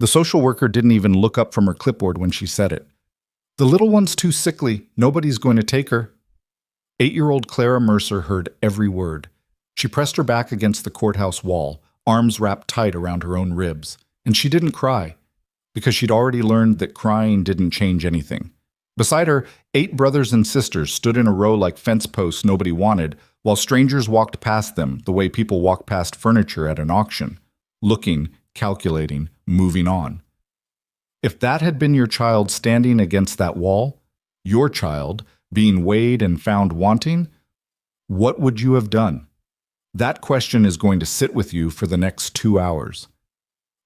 The social worker didn't even look up from her clipboard when she said it. The little one's too sickly. Nobody's going to take her. 8-year-old Clara Mercer heard every word. She pressed her back against the courthouse wall, arms wrapped tight around her own ribs. And she didn't cry, because she'd already learned that crying didn't change anything. Beside her, 8 brothers and sisters stood in a row like fence posts nobody wanted, while strangers walked past them the way people walk past furniture at an auction, looking, calculating, moving on. If that had been your child standing against that wall, your child, being weighed and found wanting, what would you have done? That question is going to sit with you for the next 2 hours.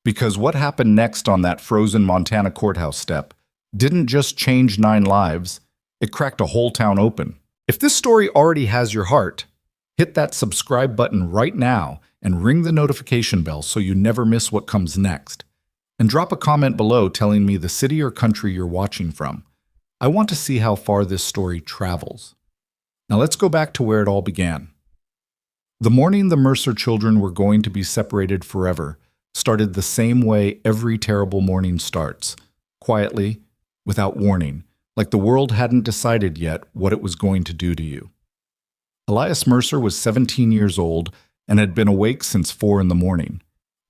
Because what happened next on that frozen Montana courthouse step didn't just change 9 lives, it cracked a whole town open. If this story already has your heart, hit that subscribe button right now and ring the notification bell so you never miss what comes next. And drop a comment below telling me the city or country you're watching from. I want to see how far this story travels. Now let's go back to where it all began. The morning the Mercer children were going to be separated forever started the same way every terrible morning starts, quietly, without warning, like the world hadn't decided yet what it was going to do to you. Elias Mercer was 17 years old and had been awake since 4 in the morning.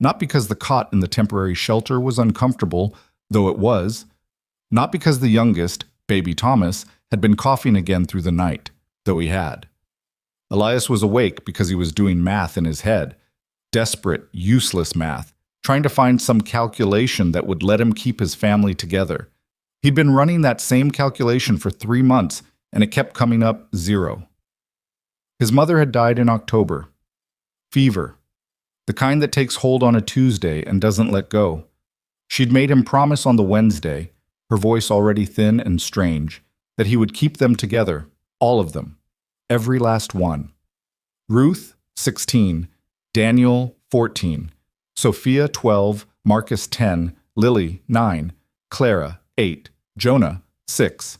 Not because the cot in the temporary shelter was uncomfortable, though it was. Not because the youngest, baby Thomas, had been coughing again through the night, though he had. Elias was awake because he was doing math in his head. Desperate, useless math, trying to find some calculation that would let him keep his family together. He'd been running that same calculation for 3 months, and it kept coming up 0. His mother had died in October. Fever. The kind that takes hold on a Tuesday and doesn't let go. She'd made him promise on the Wednesday, her voice already thin and strange, that he would keep them together, all of them, every last one. Ruth, 16, Daniel, 14, Sophia, 12, Marcus, 10, Lily, 9, Clara, 8, Jonah, 6,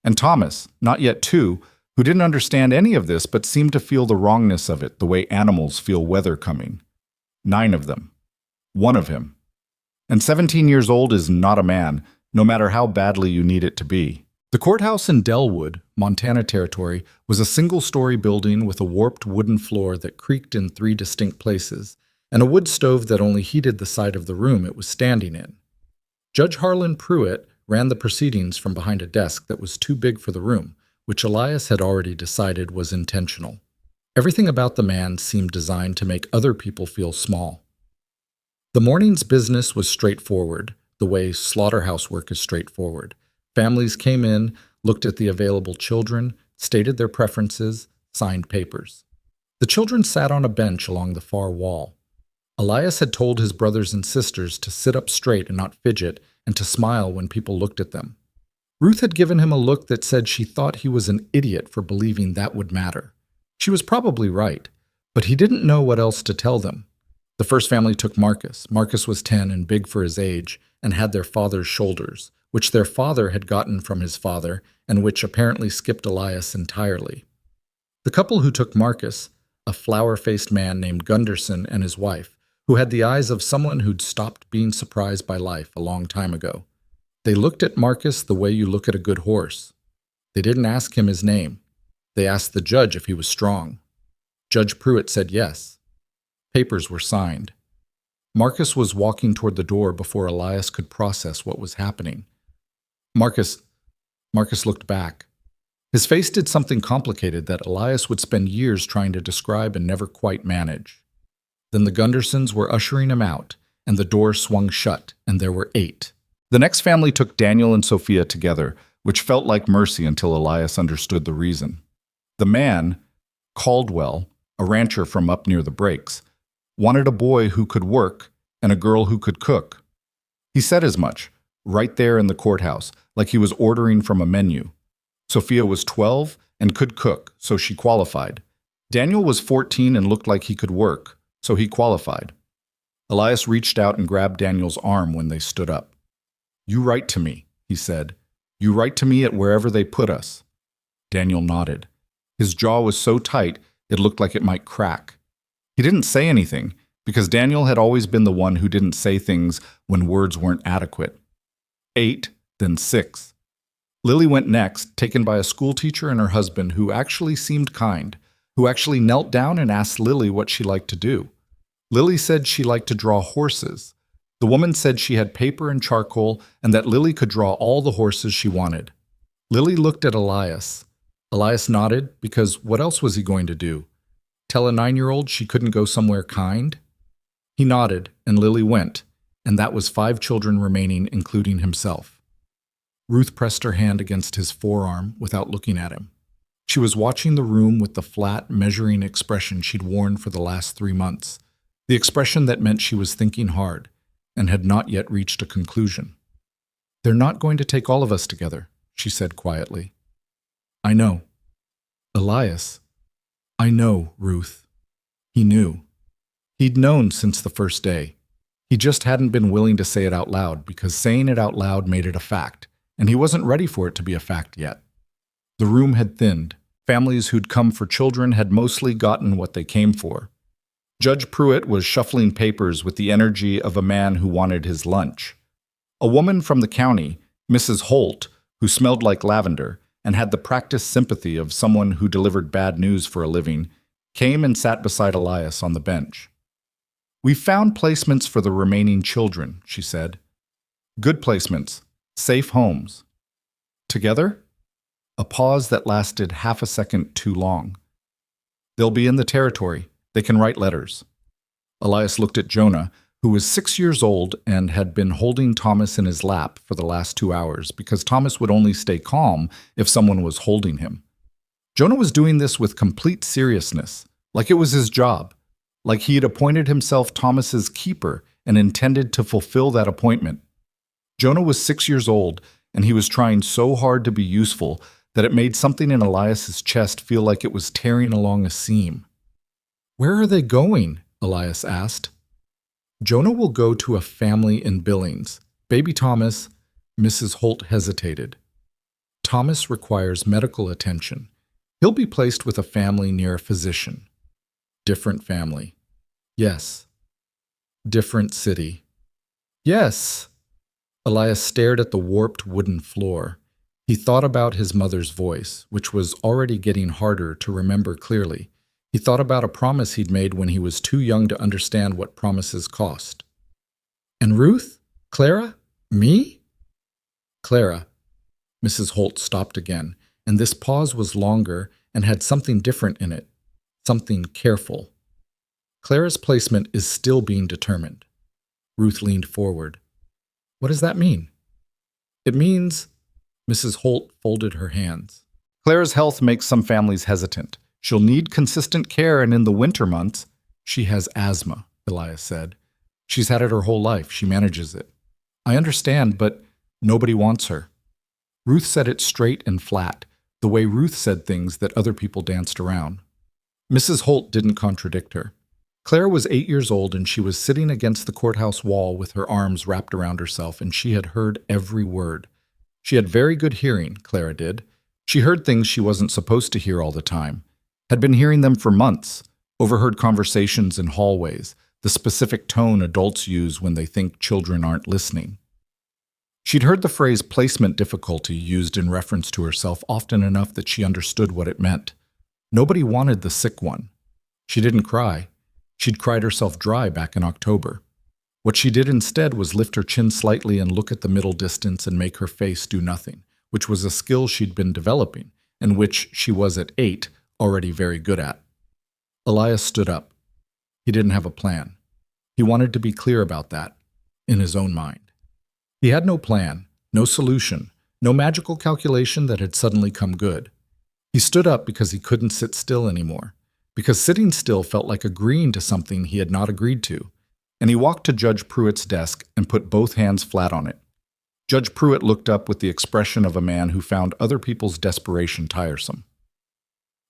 and Thomas, not yet 2, who didn't understand any of this but seemed to feel the wrongness of it the way animals feel weather coming. 9 of them. 1 of him. And 17 years old is not a man, no matter how badly you need it to be. The courthouse in Dellwood, Montana Territory, was a single-story building with a warped wooden floor that creaked in 3 distinct places, and a wood stove that only heated the side of the room it was standing in. Judge Harlan Pruitt ran the proceedings from behind a desk that was too big for the room, which Elias had already decided was intentional. Everything about the man seemed designed to make other people feel small. The morning's business was straightforward, the way slaughterhouse work is straightforward. Families came in, looked at the available children, stated their preferences, signed papers. The children sat on a bench along the far wall. Elias had told his brothers and sisters to sit up straight and not fidget, and to smile when people looked at them. Ruth had given him a look that said she thought he was an idiot for believing that would matter. She was probably right, but he didn't know what else to tell them. The first family took Marcus. Marcus was 10 and big for his age, and had their father's shoulders, which their father had gotten from his father, and which apparently skipped Elias entirely. The couple who took Marcus, a flower-faced man named Gunderson and his wife, who had the eyes of someone who'd stopped being surprised by life a long time ago. They looked at Marcus the way you look at a good horse. They didn't ask him his name. They asked the judge if he was strong. Judge Pruitt said yes. Papers were signed. Marcus was walking toward the door before Elias could process what was happening. Marcus looked back. His face did something complicated that Elias would spend years trying to describe and never quite manage. Then the Gundersons were ushering him out, and the door swung shut, and there were 8. The next family took Daniel and Sophia together, which felt like mercy until Elias understood the reason. The man, Caldwell, a rancher from up near the breaks, wanted a boy who could work and a girl who could cook. He said as much, right there in the courthouse, like he was ordering from a menu. Sophia was 12 and could cook, so she qualified. Daniel was 14 and looked like he could work, so he qualified. Elias reached out and grabbed Daniel's arm when they stood up. "You write to me," he said. "You write to me at wherever they put us." Daniel nodded. His jaw was so tight, it looked like it might crack. He didn't say anything. because Daniel had always been the one who didn't say things when words weren't adequate. 8, then 6. Lily went next, taken by a schoolteacher and her husband who actually seemed kind, who actually knelt down and asked Lily what she liked to do. Lily said she liked to draw horses. The woman said she had paper and charcoal and that Lily could draw all the horses she wanted. Lily looked at Elias. Elias nodded because what else was he going to do? Tell a 9-year-old she couldn't go somewhere kind? He nodded, and Lily went, and that was 5 children remaining, including himself. Ruth pressed her hand against his forearm without looking at him. She was watching the room with the flat, measuring expression she'd worn for the last 3 months, the expression that meant she was thinking hard and had not yet reached a conclusion. "They're not going to take all of us together," she said quietly. "I know." "Elias." "I know, Ruth." He knew. He'd known since the first day. He just hadn't been willing to say it out loud because saying it out loud made it a fact, and he wasn't ready for it to be a fact yet. The room had thinned. Families who'd come for children had mostly gotten what they came for. Judge Pruitt was shuffling papers with the energy of a man who wanted his lunch. A woman from the county, Mrs. Holt, who smelled like lavender and had the practiced sympathy of someone who delivered bad news for a living, came and sat beside Elias on the bench. "We've found placements for the remaining children," she said. "Good placements, safe homes." "Together?" A pause that lasted half a second too long. "They'll be in the territory. They can write letters." Elias looked at Jonah, who was 6 years old and had been holding Thomas in his lap for the last 2 hours because Thomas would only stay calm if someone was holding him. Jonah was doing this with complete seriousness, like it was his job, like he had appointed himself Thomas's keeper and intended to fulfill that appointment. Jonah was 6 years old, and he was trying so hard to be useful that it made something in Elias's chest feel like it was tearing along a seam. "Where are they going?" Elias asked. "Jonah will go to a family in Billings. Baby Thomas," Mrs. Holt hesitated. "Thomas requires medical attention. He'll be placed with a family near a physician." "Different family." "Yes." "Different city." "Yes." Elias stared at the warped wooden floor. He thought about his mother's voice, which was already getting harder to remember clearly. He thought about a promise he'd made when he was too young to understand what promises cost. "And Ruth? Clara? Me?" "Clara." Mrs. Holt stopped again, and this pause was longer and had something different in it, something careful. "Clara's placement is still being determined." Ruth leaned forward. "What does that mean?" "It means—" Mrs. Holt folded her hands. "Clara's health makes some families hesitant. She'll need consistent care, and in the winter months—" "She has asthma," Elias said. "She's had it her whole life. She manages it." "I understand, but nobody wants her." Ruth said it straight and flat, the way Ruth said things that other people danced around. Mrs. Holt didn't contradict her. Clara was 8 years old, and she was sitting against the courthouse wall with her arms wrapped around herself, and she had heard every word. She had very good hearing, Clara did. She heard things she wasn't supposed to hear all the time, had been hearing them for months, overheard conversations in hallways, the specific tone adults use when they think children aren't listening. She'd heard the phrase placement difficulty used in reference to herself often enough that she understood what it meant. Nobody wanted the sick one. She didn't cry. She'd cried herself dry back in October. What she did instead was lift her chin slightly and look at the middle distance and make her face do nothing, which was a skill she'd been developing, and which she was at 8 already very good at. Elias stood up. He didn't have a plan. He wanted to be clear about that, in his own mind. He had no plan, no solution, no magical calculation that had suddenly come good. He stood up because he couldn't sit still anymore, because sitting still felt like agreeing to something he had not agreed to, and he walked to Judge Pruitt's desk and put both hands flat on it. Judge Pruitt looked up with the expression of a man who found other people's desperation tiresome.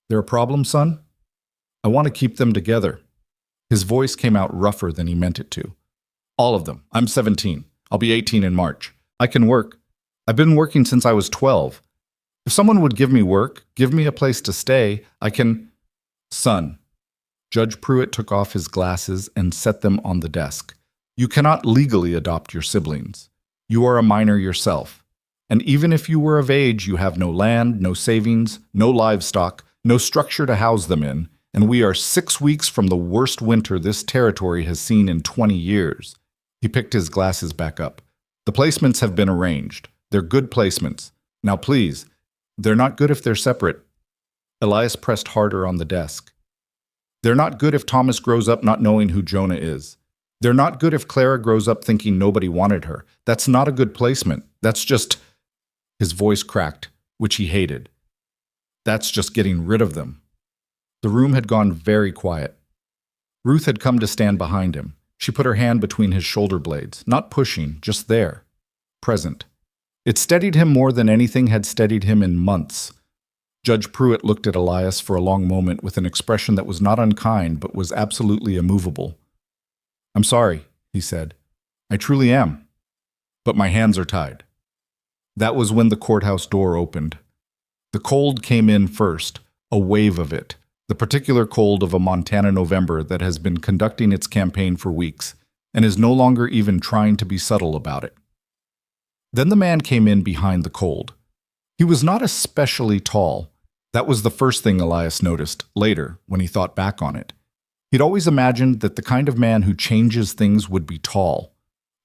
"There a problem, son?" "I want to keep them together." His voice came out rougher than he meant it to. "All of them. I'm 17. I'll be 18 in March. I can work. I've been working since I was 12. If someone would give me work, give me a place to stay, I can—" "Son." Judge Pruitt took off his glasses and set them on the desk. You cannot legally adopt your siblings. You are a minor yourself. And even if you were of age, you have no land, no savings, no livestock, no structure to house them in, and we are 6 weeks from the worst winter this territory has seen in 20 years. He picked his glasses back up. The placements have been arranged. They're good placements. Now please, they're not good if they're separate. Elias pressed harder on the desk. They're not good if Thomas grows up not knowing who Jonah is. They're not good if Clara grows up thinking nobody wanted her. That's not a good placement. That's just... His voice cracked, which he hated. That's just getting rid of them. The room had gone very quiet. Ruth had come to stand behind him. She put her hand between his shoulder blades, not pushing, just there, present. It steadied him more than anything had steadied him in months. Judge Pruitt looked at Elias for a long moment with an expression that was not unkind but was absolutely immovable. I'm sorry, he said. I truly am. But my hands are tied. That was when the courthouse door opened. The cold came in first, a wave of it, the particular cold of a Montana November that has been conducting its campaign for weeks and is no longer even trying to be subtle about it. Then the man came in behind the cold. He was not especially tall. That was the first thing Elias noticed later when he thought back on it. He'd always imagined that the kind of man who changes things would be tall.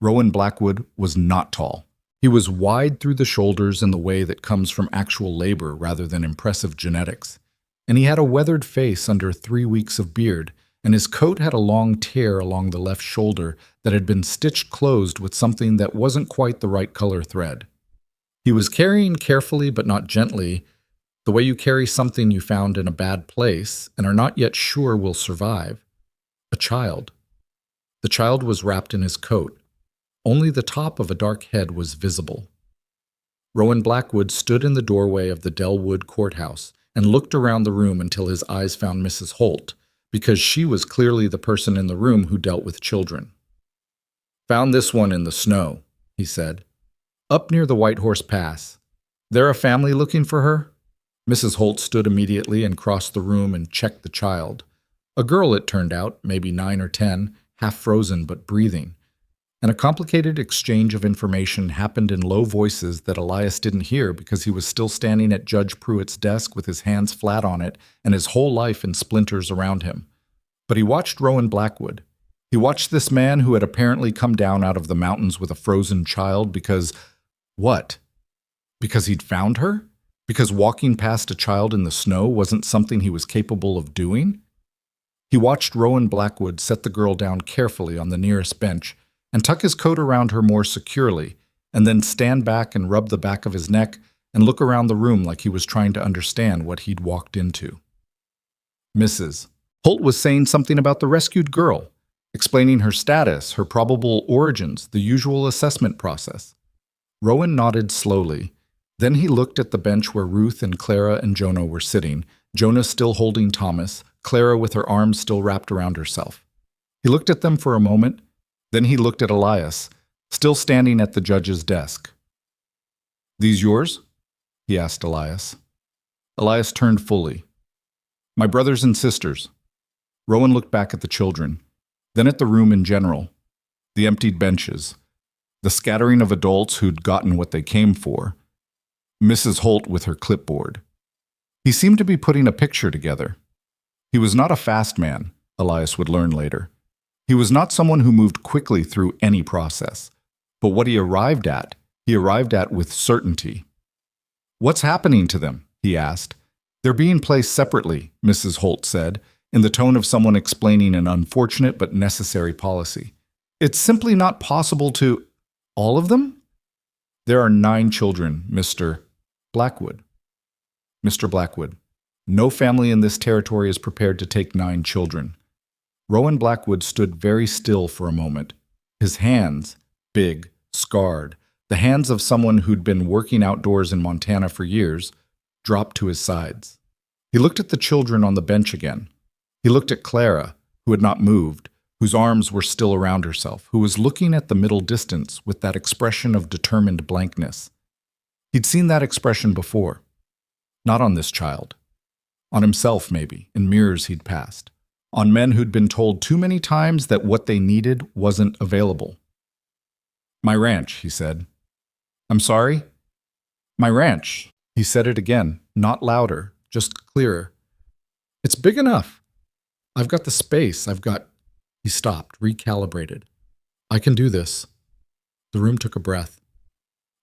Rowan Blackwood was not tall. He was wide through the shoulders in the way that comes from actual labor rather than impressive genetics. And he had a weathered face under 3 weeks of beard, and his coat had a long tear along the left shoulder that had been stitched closed with something that wasn't quite the right color thread. He was carrying carefully but not gently, the way you carry something you found in a bad place and are not yet sure will survive, a child. The child was wrapped in his coat. Only the top of a dark head was visible. Rowan Blackwood stood in the doorway of the Delwood courthouse and looked around the room until his eyes found Mrs. Holt, because she was clearly the person in the room who dealt with children. Found this one in the snow, he said. Up near the White Horse Pass. There a family looking for her? Mrs. Holt stood immediately and crossed the room and checked the child. A girl, it turned out, maybe 9 or 10, half frozen but breathing. And a complicated exchange of information happened in low voices that Elias didn't hear because he was still standing at Judge Pruitt's desk with his hands flat on it and his whole life in splinters around him. But he watched Rowan Blackwood. He watched this man who had apparently come down out of the mountains with a frozen child because... what? Because he'd found her? Because walking past a child in the snow wasn't something he was capable of doing? He watched Rowan Blackwood set the girl down carefully on the nearest bench and tuck his coat around her more securely, and then stand back and rub the back of his neck and look around the room like he was trying to understand what he'd walked into. Mrs. Holt was saying something about the rescued girl, explaining her status, her probable origins, the usual assessment process. Rowan nodded slowly. Then he looked at the bench where Ruth and Clara and Jonah were sitting, Jonah still holding Thomas, Clara with her arms still wrapped around herself. He looked at them for a moment. Then he looked at Elias, still standing at the judge's desk. These yours? He asked Elias. Elias turned fully. My brothers and sisters. Rowan looked back at the children, then at the room in general, the emptied benches, the scattering of adults who'd gotten what they came for, Mrs. Holt with her clipboard. He seemed to be putting a picture together. He was not a fast man, Elias would learn later. He was not someone who moved quickly through any process, but what he arrived at with certainty. What's happening to them? He asked. They're being placed separately, Mrs. Holt said, in the tone of someone explaining an unfortunate but necessary policy. It's simply not possible to... All of them? There are 9 children, Mr. Blackwood. Mr. Blackwood, no family in this territory is prepared to take 9 children. Rowan Blackwood stood very still for a moment. His hands, big, scarred, the hands of someone who'd been working outdoors in Montana for years, dropped to his sides. He looked at the children on the bench again. He looked at Clara, who had not moved, whose arms were still around herself, who was looking at the middle distance with that expression of determined blankness. He'd seen that expression before. Not on this child. On himself, maybe, in mirrors he'd passed. on men who'd been told too many times that what they needed wasn't available. "My ranch," he said. "I'm sorry?" "My ranch." He said it again, not louder, just clearer. "It's big enough. I've got the space. He stopped, recalibrated. "I can do this." The room took a breath.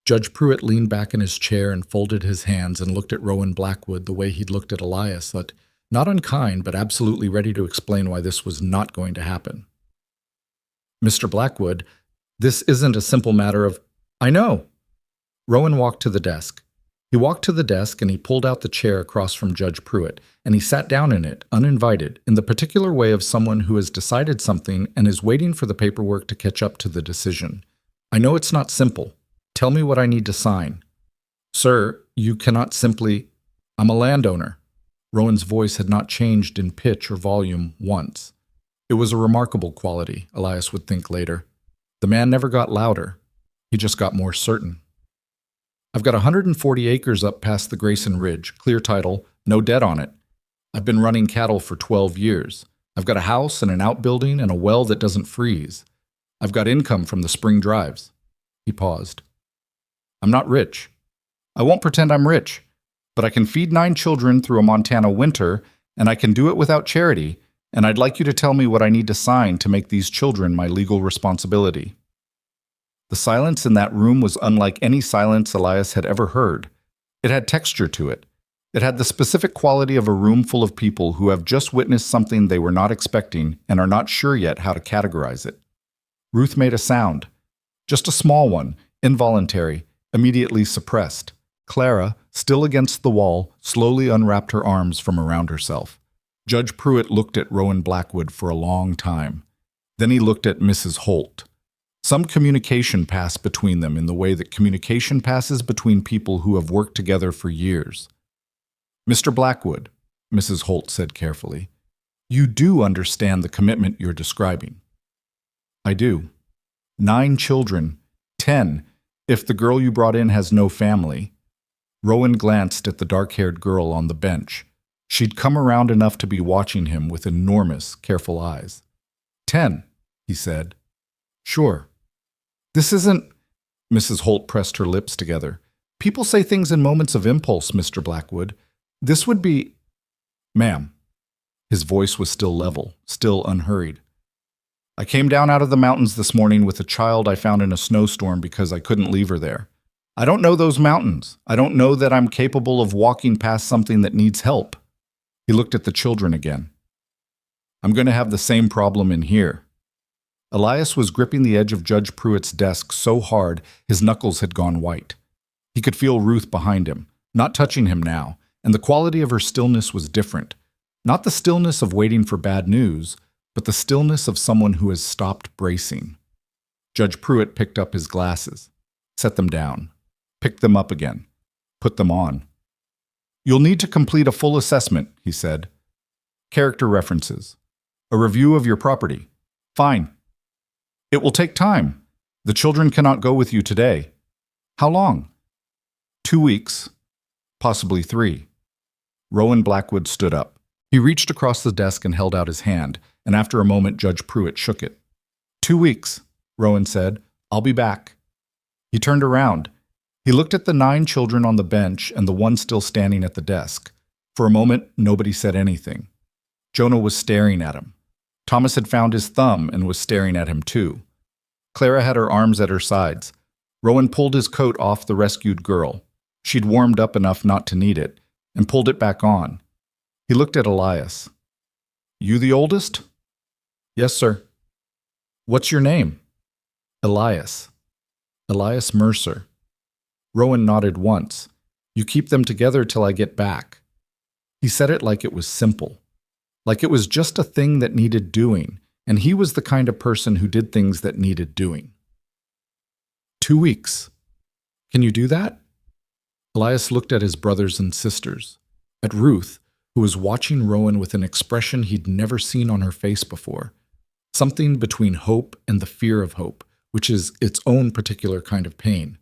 Judge Pruitt leaned back in his chair and folded his hands and looked at Rowan Blackwood the way he'd looked at Elias, that not unkind, but absolutely ready to explain why this was not going to happen. "Mr. Blackwood, this isn't a simple matter of—" "I know." Rowan walked to the desk. He walked to the desk and he pulled out the chair across from Judge Pruitt, and he sat down in it, uninvited, in the particular way of someone who has decided something and is waiting for the paperwork to catch up to the decision. "I know it's not simple. Tell me what I need to sign." "Sir, you cannot simply—" "I'm a landowner." Rowan's voice had not changed in pitch or volume once. It was a remarkable quality, Elias would think later. The man never got louder. He just got more certain. "I've got 140 acres up past the Grayson Ridge, clear title, no debt on it. I've been running cattle for 12 years. I've got a house and an outbuilding and a well that doesn't freeze. I've got income from the spring drives." He paused. "I'm not rich. I won't pretend I'm rich, but I can feed 9 children through a Montana winter, and I can do it without charity, and I'd like you to tell me what I need to sign to make these children my legal responsibility." The silence in that room was unlike any silence Elias had ever heard. It had texture to it. It had the specific quality of a room full of people who have just witnessed something they were not expecting and are not sure yet how to categorize it. Ruth made a sound. Just a small one, involuntary, immediately suppressed. Clara, still against the wall, slowly unwrapped her arms from around herself. Judge Pruitt looked at Rowan Blackwood for a long time. Then he looked at Mrs. Holt. Some communication passed between them in the way that communication passes between people who have worked together for years. "Mr. Blackwood," Mrs. Holt said carefully, "you do understand the commitment you're describing." "I do. 9 children, 10, if the girl you brought in has no family." Rowan glanced at the dark-haired girl on the bench. She'd come around enough to be watching him with enormous, careful eyes. 10, he said. "Sure." "This isn't—" Mrs. Holt pressed her lips together. "People say things in moments of impulse, Mr. Blackwood. This would be—" "Ma'am." His voice was still level, still unhurried. "I came down out of the mountains this morning with a child I found in a snowstorm because I couldn't leave her there. I don't know those mountains. I don't know that I'm capable of walking past something that needs help." He looked at the children again. "I'm going to have the same problem in here." Elias was gripping the edge of Judge Pruitt's desk so hard his knuckles had gone white. He could feel Ruth behind him, not touching him now, and the quality of her stillness was different. Not the stillness of waiting for bad news, but the stillness of someone who has stopped bracing. Judge Pruitt picked up his glasses, set them down, picked them up again, put them on. "You'll need to complete a full assessment," he said. "Character references. A review of your property. Fine. It will take time. The children cannot go with you today. How long?" 2 weeks. Possibly 3. Rowan Blackwood stood up. He reached across the desk and held out his hand, and after a moment Judge Pruitt shook it. 2 weeks, Rowan said. "I'll be back." He turned around. He looked at the 9 children on the bench and the one still standing at the desk. For a moment, nobody said anything. Jonah was staring at him. Thomas had found his thumb and was staring at him too. Clara had her arms at her sides. Rowan pulled his coat off the rescued girl. She'd warmed up enough not to need it, and pulled it back on. He looked at Elias. "You the oldest?" "Yes, sir." "What's your name?" "Elias." "Elias Mercer." Rowan nodded once. "You keep them together till I get back." He said it like it was simple. Like it was just a thing that needed doing, and he was the kind of person who did things that needed doing. 2 weeks. Can you do that? Elias looked at his brothers and sisters, at Ruth, who was watching Rowan with an expression he'd never seen on her face before, something between hope and the fear of hope, which is its own particular kind of pain.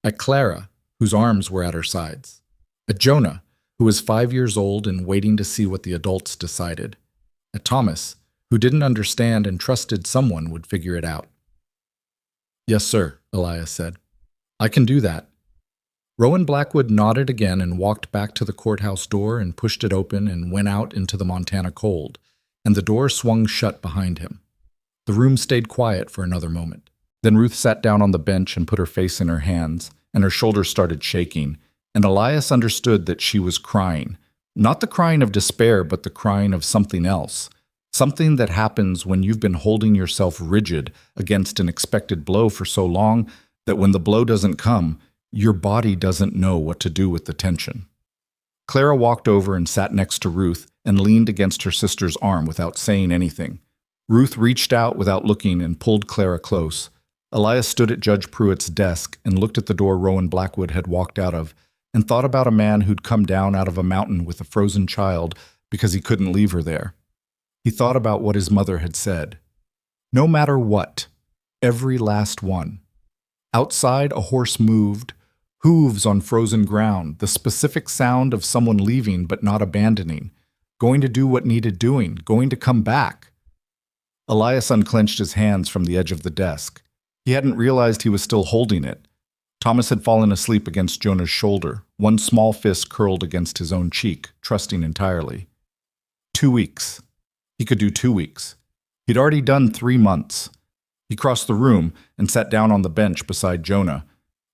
At Clara, whose arms were at her sides. At Jonah, who was 5 years old and waiting to see what the adults decided. at Thomas, who didn't understand and trusted someone would figure it out. "Yes, sir," Elias said. "I can do that." Rowan Blackwood nodded again and walked back to the courthouse door and pushed it open and went out into the Montana cold, and the door swung shut behind him. The room stayed quiet for another moment. Then Ruth sat down on the bench and put her face in her hands, and her shoulders started shaking, and Elias understood that she was crying. Not the crying of despair, but the crying of something else. Something that happens when you've been holding yourself rigid against an expected blow for so long that when the blow doesn't come, your body doesn't know what to do with the tension. Clara walked over and sat next to Ruth and leaned against her sister's arm without saying anything. Ruth reached out without looking and pulled Clara close. Elias stood at Judge Pruitt's desk and looked at the door Rowan Blackwood had walked out of and thought about a man who'd come down out of a mountain with a frozen child because he couldn't leave her there. He thought about what his mother had said. No matter what, every last one. Outside, a horse moved, hooves on frozen ground, the specific sound of someone leaving but not abandoning, going to do what needed doing, going to come back. Elias unclenched his hands from the edge of the desk. He hadn't realized he was still holding it. Thomas had fallen asleep against Jonah's shoulder, one small fist curled against his own cheek, trusting entirely. 2 weeks. He could do 2 weeks. He'd already done 3 months. He crossed the room and sat down on the bench beside Jonah,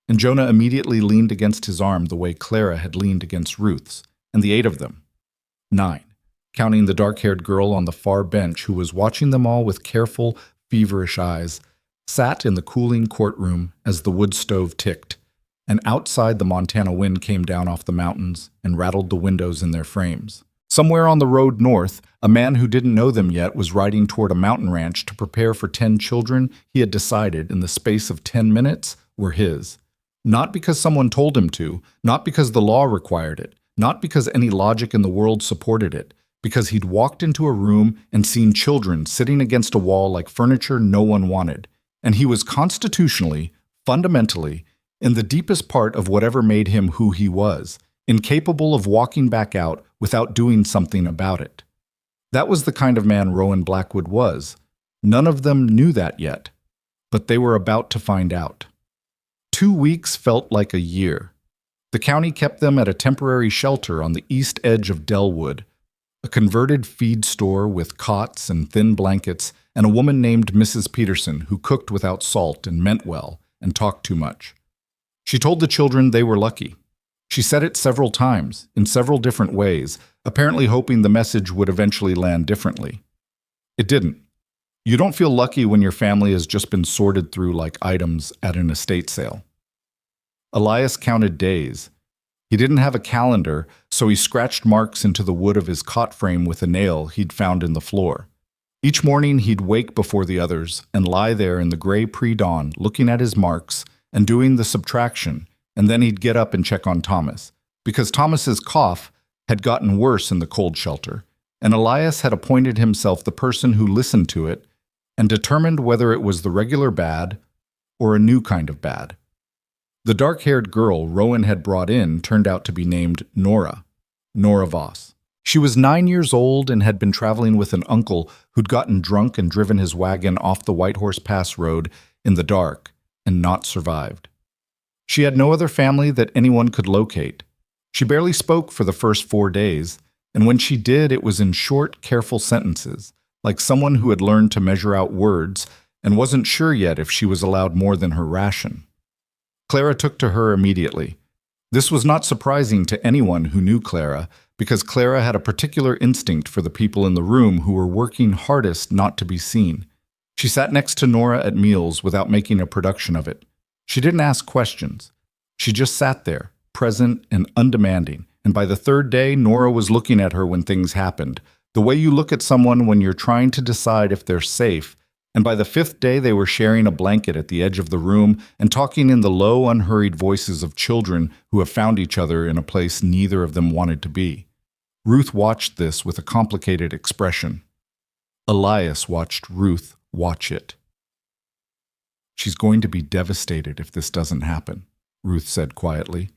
and Jonah immediately leaned against his arm the way Clara had leaned against Ruth's, and the 8 of them. 9, counting the dark-haired girl on the far bench who was watching them all with careful, feverish eyes, sat in the cooling courtroom as the wood stove ticked, and outside the Montana wind came down off the mountains and rattled the windows in their frames. Somewhere on the road north, a man who didn't know them yet was riding toward a mountain ranch to prepare for 10 children he had decided in the space of 10 minutes were his. Not because someone told him to, not because the law required it, not because any logic in the world supported it, because he'd walked into a room and seen children sitting against a wall like furniture no one wanted, and he was constitutionally, fundamentally, in the deepest part of whatever made him who he was, incapable of walking back out without doing something about it. That was the kind of man Rowan Blackwood was. None of them knew that yet, but they were about to find out. 2 weeks felt like a year. The county kept them at a temporary shelter on the east edge of Delwood, a converted feed store with cots and thin blankets, and a woman named Mrs. Peterson who cooked without salt and meant well and talked too much. She told the children they were lucky. She said it several times, in several different ways, apparently hoping the message would eventually land differently. It didn't. You don't feel lucky when your family has just been sorted through like items at an estate sale. Elias counted days. He didn't have a calendar, so he scratched marks into the wood of his cot frame with a nail he'd found in the floor. Each morning he'd wake before the others and lie there in the gray pre-dawn looking at his marks and doing the subtraction, and then he'd get up and check on Thomas, because Thomas's cough had gotten worse in the cold shelter, and Elias had appointed himself the person who listened to it and determined whether it was the regular bad or a new kind of bad. The dark-haired girl Rowan had brought in turned out to be named Nora Voss. She was 9 years old and had been traveling with an uncle who'd gotten drunk and driven his wagon off the White Horse Pass Road in the dark and not survived. She had no other family that anyone could locate. She barely spoke for the first 4 days, and when she did, it was in short, careful sentences, like someone who had learned to measure out words and wasn't sure yet if she was allowed more than her ration. Clara took to her immediately. This was not surprising to anyone who knew Clara, because Clara had a particular instinct for the people in the room who were working hardest not to be seen. She sat next to Nora at meals without making a production of it. She didn't ask questions. She just sat there, present and undemanding, and by the 3rd day, Nora was looking at her when things happened, the way you look at someone when you're trying to decide if they're safe, and by the 5th day they were sharing a blanket at the edge of the room and talking in the low, unhurried voices of children who have found each other in a place neither of them wanted to be. Ruth watched this with a complicated expression. Elias watched Ruth watch it. "She's going to be devastated if this doesn't happen," Ruth said quietly.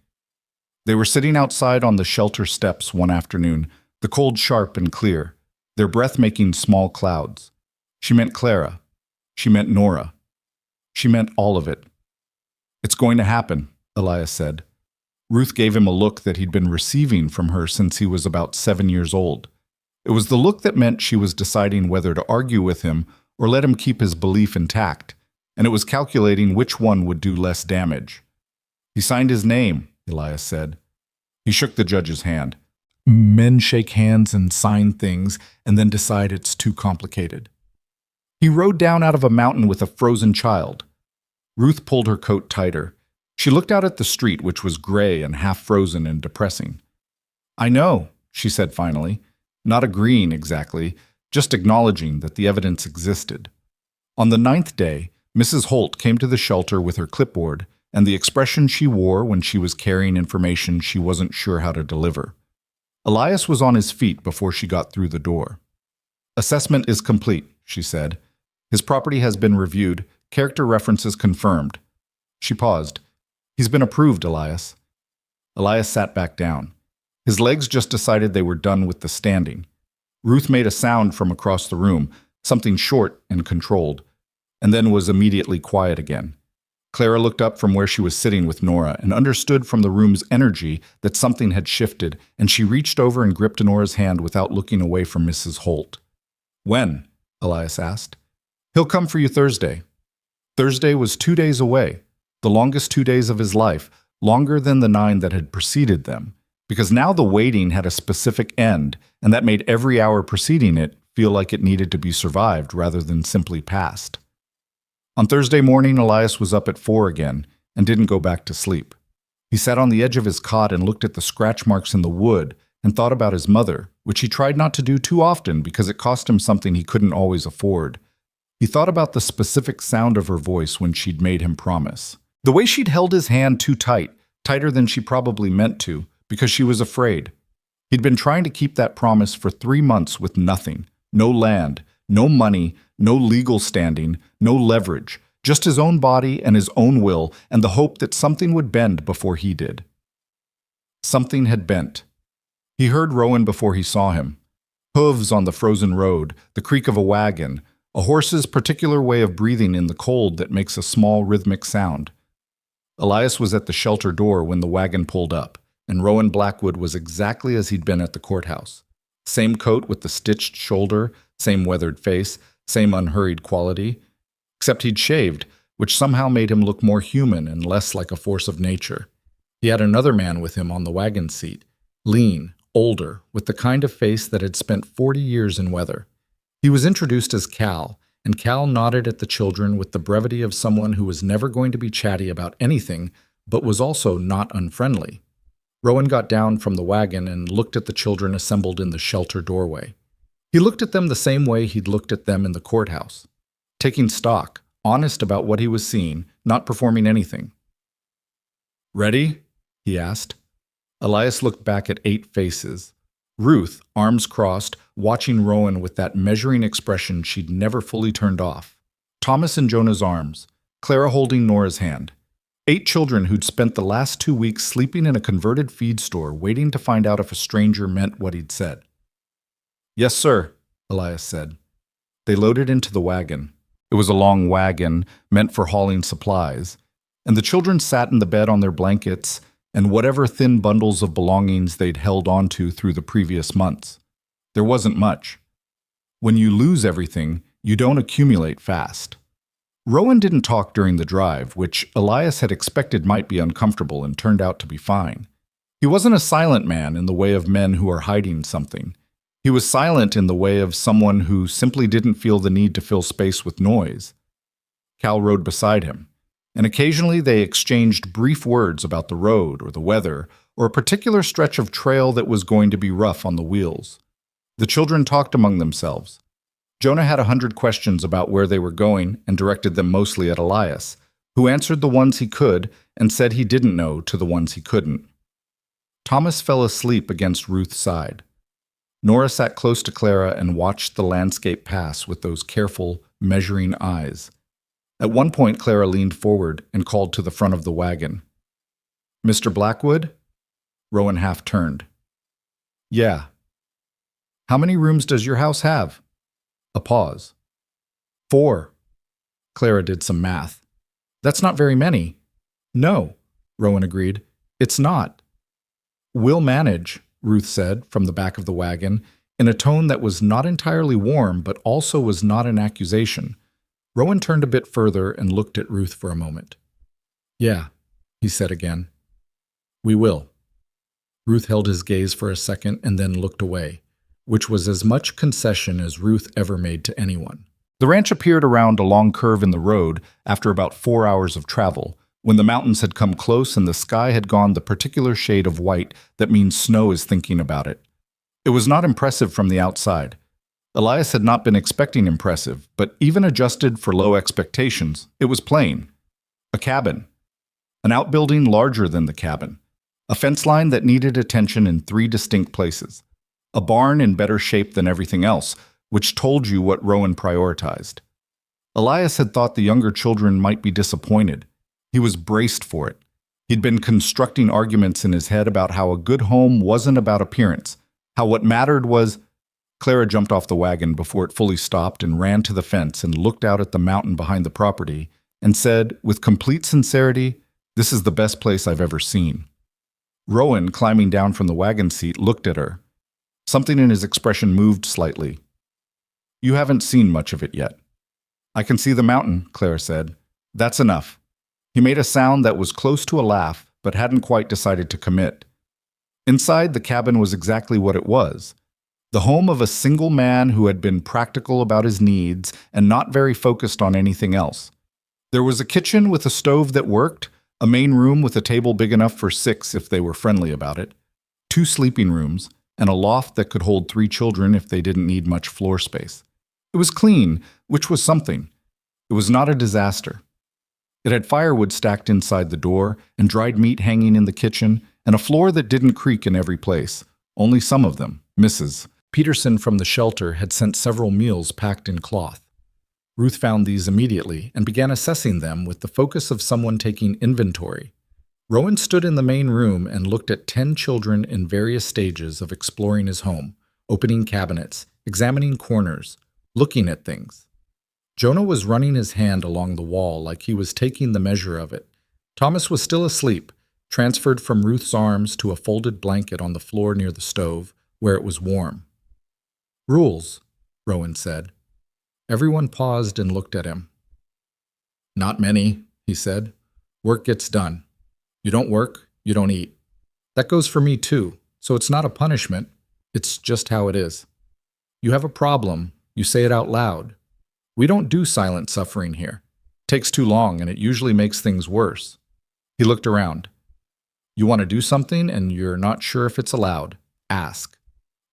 They were sitting outside on the shelter steps one afternoon, the cold sharp and clear. their breath making small clouds. She meant Clara. She meant Nora. She meant all of it. "It's going to happen," Elias said. Ruth gave him a look that he'd been receiving from her since he was about 7 years old. It was the look that meant she was deciding whether to argue with him or let him keep his belief intact, and it was calculating which one would do less damage. "He signed his name," Elias said. He shook the judge's hand. Men shake hands and sign things and then decide it's too complicated. He rode down out of a mountain with a frozen child. Ruth pulled her coat tighter. She looked out at the street, which was gray and half frozen and depressing. "I know," she said finally, not agreeing exactly, just acknowledging that the evidence existed. On the 9th day, Mrs. Holt came to the shelter with her clipboard and the expression she wore when she was carrying information she wasn't sure how to deliver. Elias was on his feet before she got through the door. "Assessment is complete," she said. "His property has been reviewed, character references confirmed." She paused. "He's been approved, Elias." Elias sat back down. His legs just decided they were done with the standing. Ruth made a sound from across the room, something short and controlled, and then was immediately quiet again. Clara looked up from where she was sitting with Nora and understood from the room's energy that something had shifted, and she reached over and gripped Nora's hand without looking away from Mrs. Holt. "When?" Elias asked. "He'll come for you Thursday." Thursday was 2 days away, the longest 2 days of his life, longer than the 9 that had preceded them, because now the waiting had a specific end, and that made every hour preceding it feel like it needed to be survived rather than simply passed. On Thursday morning, Elias was up at 4 again and didn't go back to sleep. He sat on the edge of his cot and looked at the scratch marks in the wood and thought about his mother, which he tried not to do too often because it cost him something he couldn't always afford. He thought about the specific sound of her voice when she'd made him promise. The way she'd held his hand too tight, tighter than she probably meant to, because she was afraid. He'd been trying to keep that promise for 3 months with nothing. No land, no money, no legal standing, no leverage, just his own body and his own will and the hope that something would bend before he did. Something had bent. He heard Rowan before he saw him. Hooves on the frozen road, the creak of a wagon, a horse's particular way of breathing in the cold that makes a small rhythmic sound. Elias was at the shelter door when the wagon pulled up, and Rowan Blackwood was exactly as he'd been at the courthouse. Same coat with the stitched shoulder, same weathered face, same unhurried quality, except he'd shaved, which somehow made him look more human and less like a force of nature. He had another man with him on the wagon seat, lean, older, with the kind of face that had spent 40 years in weather. He was introduced as Cal, and Cal nodded at the children with the brevity of someone who was never going to be chatty about anything, but was also not unfriendly. Rowan got down from the wagon and looked at the children assembled in the shelter doorway. He looked at them the same way he'd looked at them in the courthouse, taking stock, honest about what he was seeing, not performing anything. "Ready?" he asked. Elias looked back at 8 faces. Ruth, arms crossed, watching Rowan with that measuring expression she'd never fully turned off. Thomas in Jonah's arms, Clara holding Nora's hand. 8 children who'd spent the last 2 weeks sleeping in a converted feed store waiting to find out if a stranger meant what he'd said. "Yes, sir," Elias said. They loaded into the wagon. It was a long wagon meant for hauling supplies, and the children sat in the bed on their blankets and whatever thin bundles of belongings they'd held onto through the previous months. There wasn't much. When you lose everything, you don't accumulate fast. Rowan didn't talk during the drive, which Elias had expected might be uncomfortable and turned out to be fine. He wasn't a silent man in the way of men who are hiding something. He was silent in the way of someone who simply didn't feel the need to fill space with noise. Cal rode beside him, and occasionally they exchanged brief words about the road or the weather or a particular stretch of trail that was going to be rough on the wheels. The children talked among themselves. Jonah had 100 questions about where they were going and directed them mostly at Elias, who answered the ones he could and said he didn't know to the ones he couldn't. Thomas fell asleep against Ruth's side. Nora sat close to Clara and watched the landscape pass with those careful, measuring eyes. At one point, Clara leaned forward and called to the front of the wagon. "Mr. Blackwood?" Rowan half turned. "Yeah." How many rooms does your house have? A pause. 4. Clara did some math. That's not very many. No, Rowan agreed. It's not. We'll manage, Ruth said from the back of the wagon, in a tone that was not entirely warm but also was not an accusation. Rowan turned a bit further and looked at Ruth for a moment. Yeah, he said again. We will. Ruth held his gaze for a second and then looked away, which was as much concession as Ruth ever made to anyone. The ranch appeared around a long curve in the road after about 4 hours of travel, when the mountains had come close and the sky had gone the particular shade of white that means snow is thinking about it. It was not impressive from the outside. Elias had not been expecting impressive, but even adjusted for low expectations, it was plain. A cabin. An outbuilding larger than the cabin. A fence line that needed attention in 3 distinct places. A barn in better shape than everything else, which told you what Rowan prioritized. Elias had thought the younger children might be disappointed. He was braced for it. He'd been constructing arguments in his head about how a good home wasn't about appearance, how what mattered was... Clara jumped off the wagon before it fully stopped and ran to the fence and looked out at the mountain behind the property and said, with complete sincerity, "This is the best place I've ever seen." Rowan, climbing down from the wagon seat, looked at her. Something in his expression moved slightly. "You haven't seen much of it yet." "I can see the mountain," Clara said. "That's enough." He made a sound that was close to a laugh, but hadn't quite decided to commit. Inside, the cabin was exactly what it was. The home of a single man who had been practical about his needs and not very focused on anything else. There was a kitchen with a stove that worked, a main room with a table big enough for 6 if they were friendly about it, 2 sleeping rooms, and a loft that could hold 3 children if they didn't need much floor space. It was clean, which was something. It was not a disaster. It had firewood stacked inside the door, and dried meat hanging in the kitchen, and a floor that didn't creak in every place. Only some of them, Mrs. Peterson from the shelter had sent several meals packed in cloth. Ruth found these immediately and began assessing them with the focus of someone taking inventory. Rowan stood in the main room and looked at 10 children in various stages of exploring his home, opening cabinets, examining corners, looking at things. Jonah was running his hand along the wall like he was taking the measure of it. Thomas was still asleep, transferred from Ruth's arms to a folded blanket on the floor near the stove, where it was warm. "Rules," Rowan said. Everyone paused and looked at him. "Not many," he said. "Work gets done. You don't work, you don't eat. That goes for me too, so it's not a punishment. It's just how it is. You have a problem, you say it out loud. We don't do silent suffering here. It takes too long and it usually makes things worse." He looked around. "You want to do something and you're not sure if it's allowed. Ask.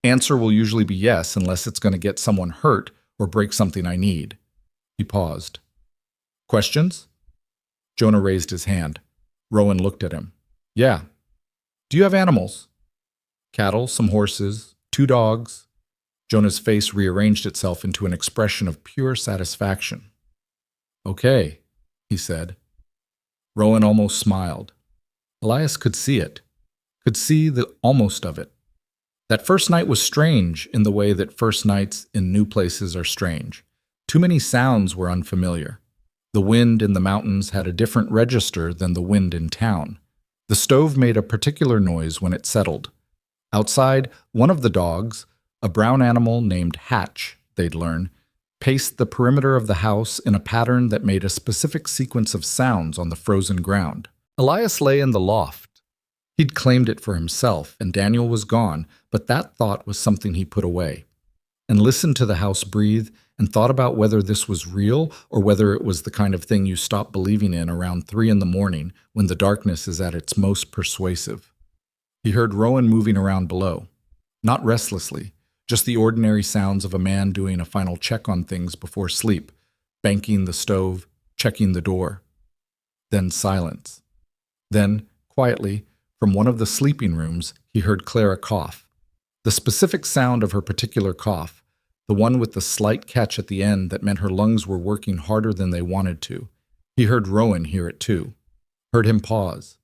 Answer will usually be yes unless it's going to get someone hurt or break something I need." He paused. "Questions?" Jonah raised his hand. Rowan looked at him. "Yeah. Do you have animals?" "Cattle, some horses, 2 dogs. Jonah's face rearranged itself into an expression of pure satisfaction. "Okay," he said. Rowan almost smiled. Elias could see it, could see the almost of it. That first night was strange in the way that first nights in new places are strange. Too many sounds were unfamiliar. The wind in the mountains had a different register than the wind in town. The stove made a particular noise when it settled. Outside, one of the dogs, a brown animal named Hatch, they'd learn, paced the perimeter of the house in a pattern that made a specific sequence of sounds on the frozen ground. Elias lay in the loft. He'd claimed it for himself, and Daniel was gone, but that thought was something he put away. And listened to the house breathe, and thought about whether this was real or whether it was the kind of thing you stop believing in around 3 in the morning when the darkness is at its most persuasive. He heard Rowan moving around below. Not restlessly, just the ordinary sounds of a man doing a final check on things before sleep, banking the stove, checking the door. Then silence. Then, quietly, from one of the sleeping rooms, he heard Clara cough. The specific sound of her particular cough, the one with the slight catch at the end that meant her lungs were working harder than they wanted to. He heard Rowan hear it too. Heard him pause.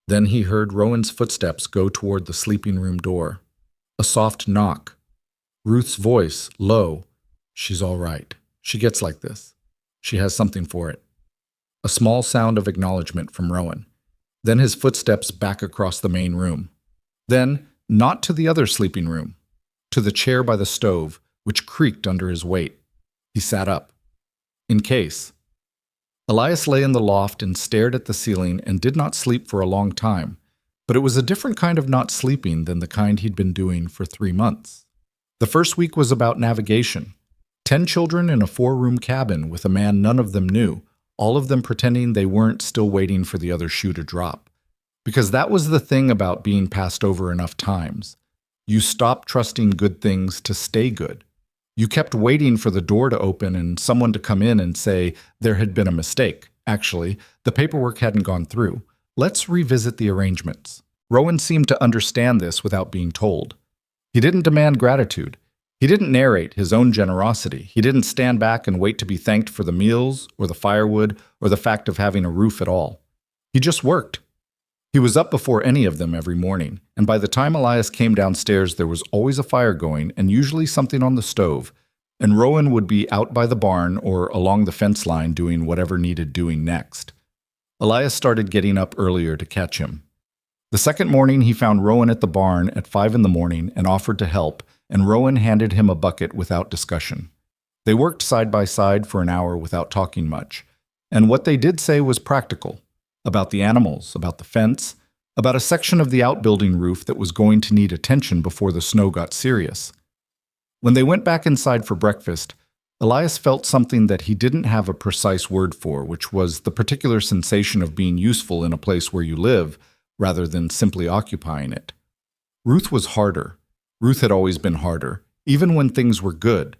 Then he heard Rowan's footsteps go toward the sleeping room door. A soft knock. Ruth's voice, low. She's all right. She gets like this. She has something for it. A small sound of acknowledgement from Rowan. Then his footsteps back across the main room. Then, not to the other sleeping room, to the chair by the stove, which creaked under his weight. He sat up. In case. Elias lay in the loft and stared at the ceiling and did not sleep for a long time, but it was a different kind of not sleeping than the kind he'd been doing for 3 months. The first week was about navigation. 10 children in a 4-room cabin with a man none of them knew, all of them pretending they weren't still waiting for the other shoe to drop. Because that was the thing about being passed over enough times. You stopped trusting good things to stay good. You kept waiting for the door to open and someone to come in and say there had been a mistake. Actually, the paperwork hadn't gone through. Let's revisit the arrangements. Rowan seemed to understand this without being told. He didn't demand gratitude. He didn't narrate his own generosity. He didn't stand back and wait to be thanked for the meals or the firewood or the fact of having a roof at all. He just worked. He was up before any of them every morning, and by the time Elias came downstairs there was always a fire going and usually something on the stove, and Rowan would be out by the barn or along the fence line doing whatever needed doing next. Elias started getting up earlier to catch him. The second morning he found Rowan at the barn at 5 in the morning and offered to help, and Rowan handed him a bucket without discussion. They worked side by side for an hour without talking much, and what they did say was practical. About the animals, about the fence, about a section of the outbuilding roof that was going to need attention before the snow got serious. When they went back inside for breakfast, Elias felt something that he didn't have a precise word for, which was the particular sensation of being useful in a place where you live, rather than simply occupying it. Ruth was harder. Ruth had always been harder, even when things were good,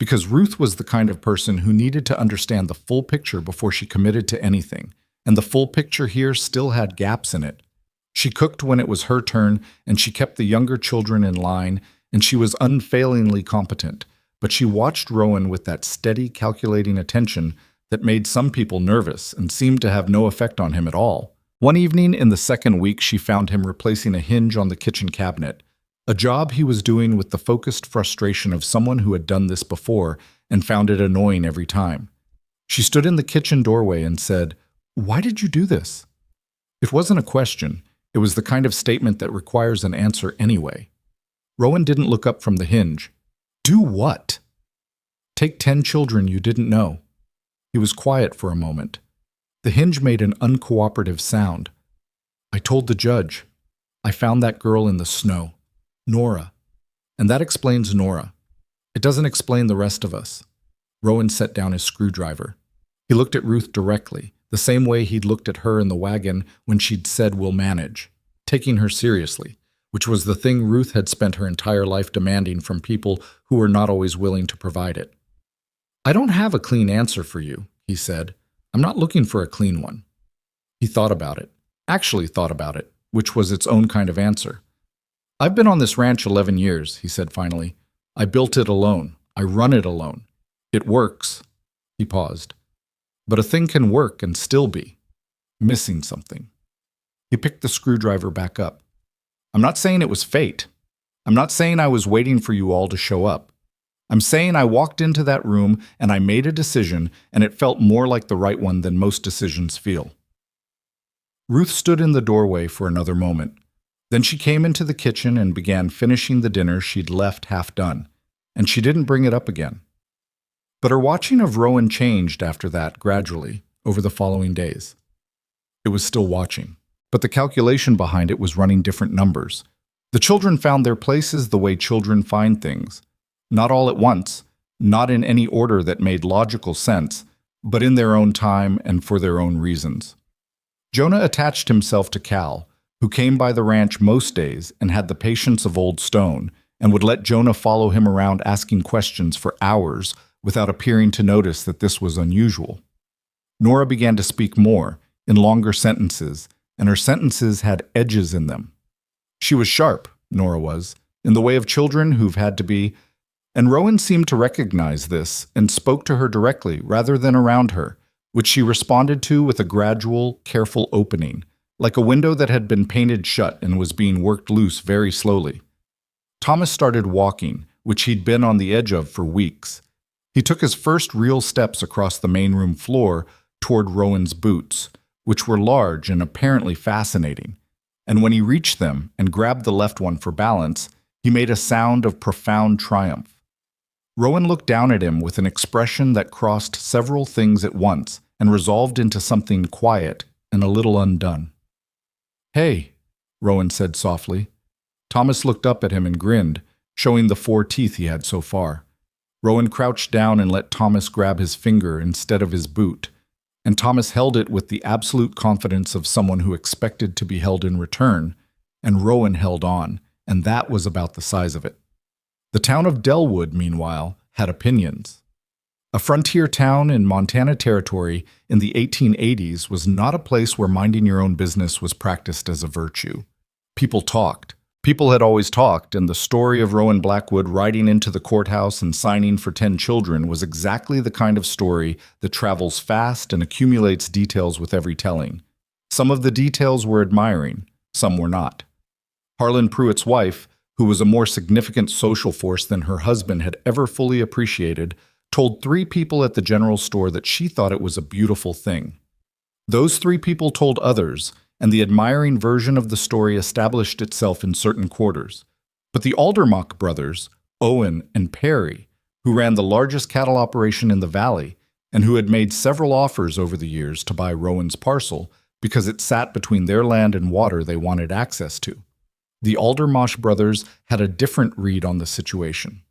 because Ruth was the kind of person who needed to understand the full picture before she committed to anything. And the full picture here still had gaps in it. She cooked when it was her turn, and she kept the younger children in line, and she was unfailingly competent, but she watched Rowan with that steady, calculating attention that made some people nervous and seemed to have no effect on him at all. One evening in the second week she found him replacing a hinge on the kitchen cabinet, a job he was doing with the focused frustration of someone who had done this before and found it annoying every time. She stood in the kitchen doorway and said, "Why did you do this?" It wasn't a question. It was the kind of statement that requires an answer anyway. Rowan didn't look up from the hinge. Do what? Take 10 children you didn't know. He was quiet for a moment. The hinge made an uncooperative sound. I told the judge. I found that girl in the snow. Nora. And that explains Nora. It doesn't explain the rest of us. Rowan set down his screwdriver. He looked at Ruth directly, the same way he'd looked at her in the wagon when she'd said we'll manage, taking her seriously, which was the thing Ruth had spent her entire life demanding from people who were not always willing to provide it. I don't have a clean answer for you, he said. I'm not looking for a clean one. He thought about it, actually thought about it, which was its own kind of answer. I've been on this ranch 11 years, he said finally. I built it alone. I run it alone. It works. He paused. But a thing can work and still be missing something. He picked the screwdriver back up. I'm not saying it was fate. I'm not saying I was waiting for you all to show up. I'm saying I walked into that room and I made a decision, and it felt more like the right one than most decisions feel. Ruth stood in the doorway for another moment. Then she came into the kitchen and began finishing the dinner she'd left half done, and she didn't bring it up again. But her watching of Rowan changed after that gradually over the following days. It was still watching, but the calculation behind it was running different numbers. The children found their places the way children find things. Not all at once, not in any order that made logical sense, but in their own time and for their own reasons. Jonah attached himself to Cal, who came by the ranch most days and had the patience of old stone, and would let Jonah follow him around asking questions for hours without appearing to notice that this was unusual. Nora began to speak more, in longer sentences, and her sentences had edges in them. She was sharp, Nora was, in the way of children who've had to be, and Rowan seemed to recognize this and spoke to her directly rather than around her, which she responded to with a gradual, careful opening, like a window that had been painted shut and was being worked loose very slowly. Thomas started walking, which he'd been on the edge of for weeks. He took his first real steps across the main room floor toward Rowan's boots, which were large and apparently fascinating. And when he reached them and grabbed the left one for balance, he made a sound of profound triumph. Rowan looked down at him with an expression that crossed several things at once and resolved into something quiet and a little undone. "Hey," Rowan said softly. Thomas looked up at him and grinned, showing the 4 teeth he had so far. Rowan crouched down and let Thomas grab his finger instead of his boot, and Thomas held it with the absolute confidence of someone who expected to be held in return, and Rowan held on, and that was about the size of it. The town of Delwood, meanwhile, had opinions. A frontier town in Montana Territory in the 1880s was not a place where minding your own business was practiced as a virtue. People talked. People had always talked, and the story of Rowan Blackwood riding into the courthouse and signing for 10 children was exactly the kind of story that travels fast and accumulates details with every telling. Some of the details were admiring, some were not. Harlan Pruitt's wife, who was a more significant social force than her husband had ever fully appreciated, told 3 people at the general store that she thought it was a beautiful thing. Those 3 people told others, and the admiring version of the story established itself in certain quarters. But the Aldermock brothers, Owen and Perry, who ran the largest cattle operation in the valley, and who had made several offers over the years to buy Rowan's parcel because it sat between their land and water they wanted access to. The Aldermock brothers had a different read on the situation.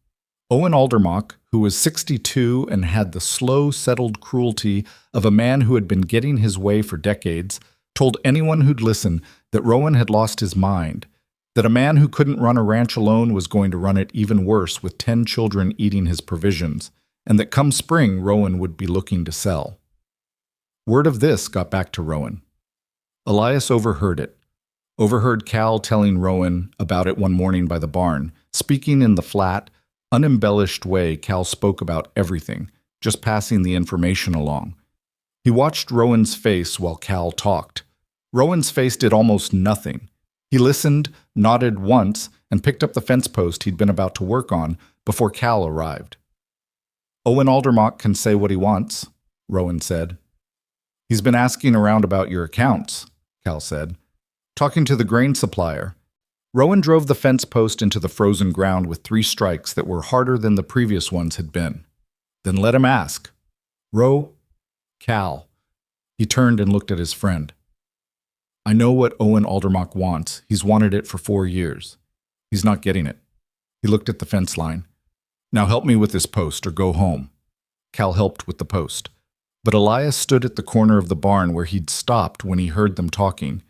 Owen Aldermock, who was 62 and had the slow, settled cruelty of a man who had been getting his way for decades, told anyone who'd listen that Rowan had lost his mind, that a man who couldn't run a ranch alone was going to run it even worse with 10 children eating his provisions, and that come spring Rowan would be looking to sell. Word of this got back to Rowan. Elias overheard it. Overheard Cal telling Rowan about it one morning by the barn, speaking in the flat, unembellished way Cal spoke about everything, just passing the information along. He watched Rowan's face while Cal talked. Rowan's face did almost nothing. He listened, nodded once, and picked up the fence post he'd been about to work on before Cal arrived. "Owen Aldermock can say what he wants," Rowan said. "He's been asking around about your accounts," Cal said. "Talking to the grain supplier." Rowan drove the fence post into the frozen ground with 3 strikes that were harder than the previous ones had been. "Then let him ask." Cal. He turned and looked at his friend. "I know what Owen Aldermock wants. He's wanted it for 4 years. He's not getting it." He looked at the fence line. "Now help me with this post or go home." Cal helped with the post. But Elias stood at the corner of the barn where he'd stopped when he heard them talking,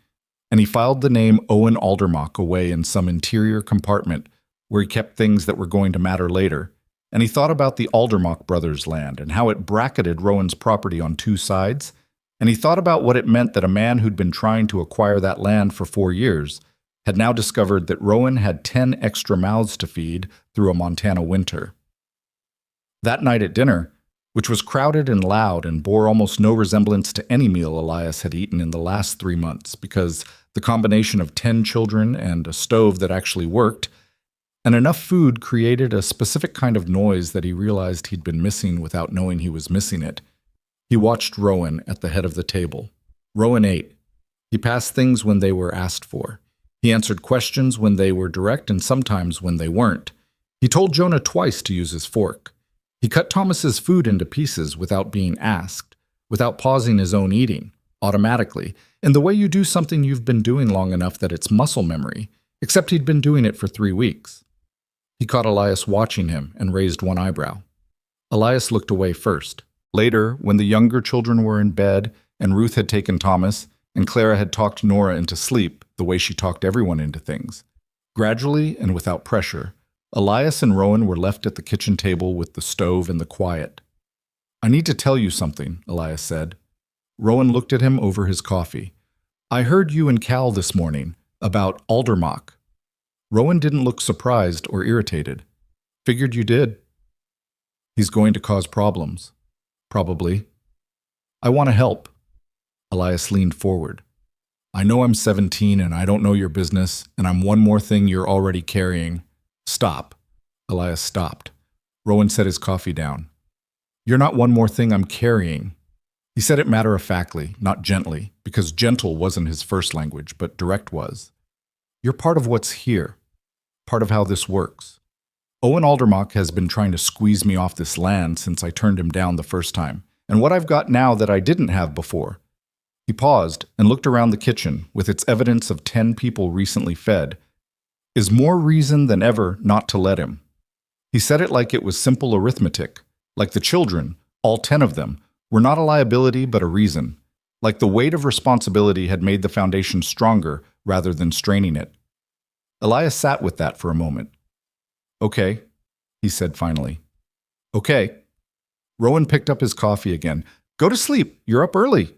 and he filed the name Owen Aldermock away in some interior compartment where he kept things that were going to matter later. And he thought about the Aldermock brothers' land and how it bracketed Rowan's property on 2 sides, and he thought about what it meant that a man who'd been trying to acquire that land for 4 years had now discovered that Rowan had 10 extra mouths to feed through a Montana winter. That night at dinner, which was crowded and loud and bore almost no resemblance to any meal Elias had eaten in the last 3 months, because the combination of 10 children and a stove that actually worked, and enough food created a specific kind of noise that he realized he'd been missing without knowing he was missing it. He watched Rowan at the head of the table. Rowan ate. He passed things when they were asked for. He answered questions when they were direct and sometimes when they weren't. He told Jonah twice to use his fork. He cut Thomas's food into pieces without being asked, without pausing his own eating, automatically, in the way you do something you've been doing long enough that it's muscle memory, except he'd been doing it for 3 weeks. He caught Elias watching him and raised one eyebrow. Elias looked away first. Later, when the younger children were in bed and Ruth had taken Thomas and Clara had talked Nora into sleep the way she talked everyone into things, gradually and without pressure, Elias and Rowan were left at the kitchen table with the stove and the quiet. "I need to tell you something," Elias said. Rowan looked at him over his coffee. "I heard you and Cal this morning about Aldermock." Rowan didn't look surprised or irritated. "Figured you did." "He's going to cause problems." "Probably." "I want to help." Elias leaned forward. "I know I'm 17 and I don't know your business, and I'm one more thing you're already carrying." "Stop." Elias stopped. Rowan set his coffee down. You're not one more thing I'm carrying. He said it matter-of-factly, not gently, because gentle wasn't his first language, but direct was. You're part of what's here, part of how this works. Owen Aldermock has been trying to squeeze me off this land since I turned him down the first time, and what I've got now that I didn't have before. He paused and looked around the kitchen, with its evidence of 10 people recently fed, is more reason than ever not to let him. He said it like it was simple arithmetic, like the children, all 10 of them, were not a liability but a reason, like the weight of responsibility had made the foundation stronger rather than straining it. Elias sat with that for a moment. Okay, he said finally. Okay. Rowan picked up his coffee again. Go to sleep, you're up early.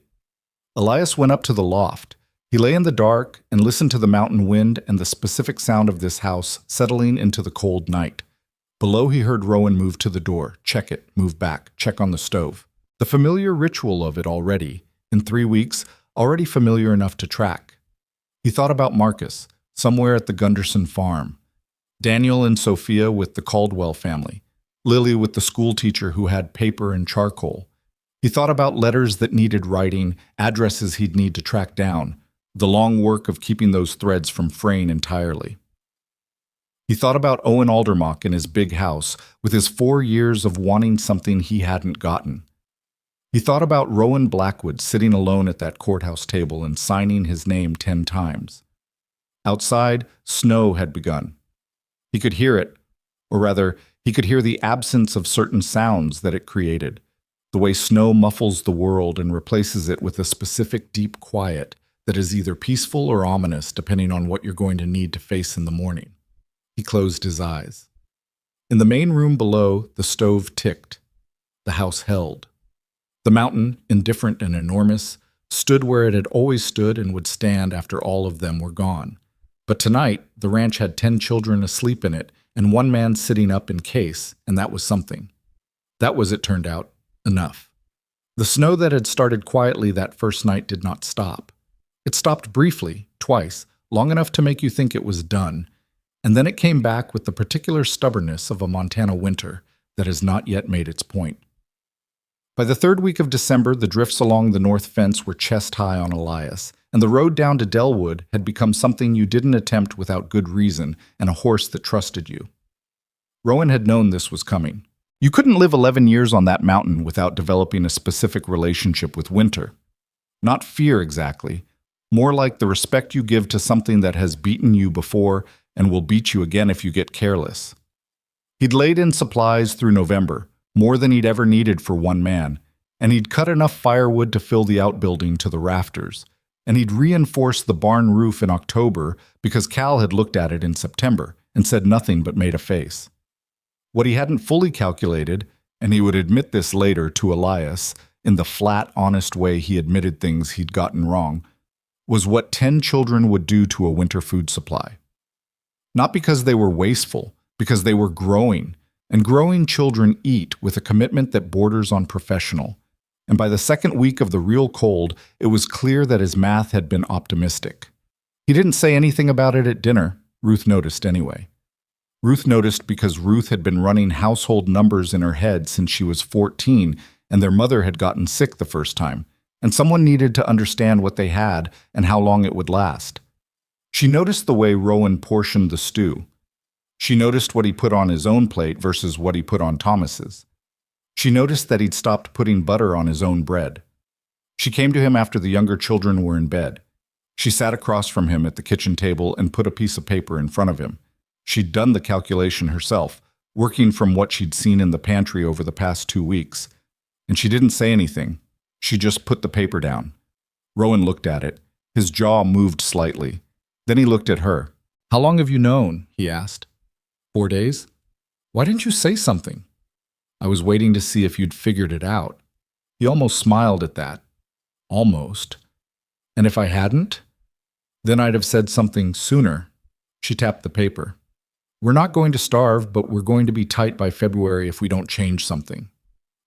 Elias went up to the loft. He lay in the dark and listened to the mountain wind and the specific sound of this house settling into the cold night. Below he heard Rowan move to the door, check it, move back, check on the stove. The familiar ritual of it already, in 3 weeks, already familiar enough to track. He thought about Marcus, somewhere at the Gunderson farm. Daniel and Sophia with the Caldwell family. Lily with the schoolteacher who had paper and charcoal. He thought about letters that needed writing, addresses he'd need to track down, the long work of keeping those threads from fraying entirely. He thought about Owen Aldermock in his big house, with his 4 years of wanting something he hadn't gotten. He thought about Rowan Blackwood sitting alone at that courthouse table and signing his name 10 times. Outside, snow had begun. He could hear it, or rather, he could hear the absence of certain sounds that it created, the way snow muffles the world and replaces it with a specific deep quiet that is either peaceful or ominous depending on what you're going to need to face in the morning. He closed his eyes. In the main room below, the stove ticked. The house held. The mountain, indifferent and enormous, stood where it had always stood and would stand after all of them were gone. But tonight, the ranch had 10 children asleep in it and 1 man sitting up in case, and that was something. That was, it turned out, enough. The snow that had started quietly that first night did not stop. It stopped briefly, twice, long enough to make you think it was done, and then it came back with the particular stubbornness of a Montana winter that has not yet made its point. By the 3rd week of December, the drifts along the north fence were chest-high on Elias, and the road down to Delwood had become something you didn't attempt without good reason and a horse that trusted you. Rowan had known this was coming. You couldn't live 11 years on that mountain without developing a specific relationship with winter. Not fear exactly, more like the respect you give to something that has beaten you before and will beat you again if you get careless. He'd laid in supplies through November, more than he'd ever needed for 1 man, and he'd cut enough firewood to fill the outbuilding to the rafters, and he'd reinforced the barn roof in October because Cal had looked at it in September and said nothing but made a face. What he hadn't fully calculated, and he would admit this later to Elias in the flat, honest way he admitted things he'd gotten wrong, was what 10 children would do to a winter food supply. Not because they were wasteful, because they were growing, and growing children eat with a commitment that borders on professional. And by the 2nd week of the real cold, it was clear that his math had been optimistic. He didn't say anything about it at dinner. Ruth noticed anyway. Ruth noticed because Ruth had been running household numbers in her head since she was 14, and their mother had gotten sick the first time, and someone needed to understand what they had and how long it would last. She noticed the way Rowan portioned the stew. She noticed what he put on his own plate versus what he put on Thomas's. She noticed that he'd stopped putting butter on his own bread. She came to him after the younger children were in bed. She sat across from him at the kitchen table and put a piece of paper in front of him. She'd done the calculation herself, working from what she'd seen in the pantry over the past 2 weeks. And she didn't say anything. She just put the paper down. Rowan looked at it. His jaw moved slightly. Then he looked at her. "How long have you known?" he asked. 4 days? Why didn't you say something? I was waiting to see if you'd figured it out. He almost smiled at that. Almost. And if I hadn't? Then I'd have said something sooner. She tapped the paper. We're not going to starve, but we're going to be tight by February if we don't change something.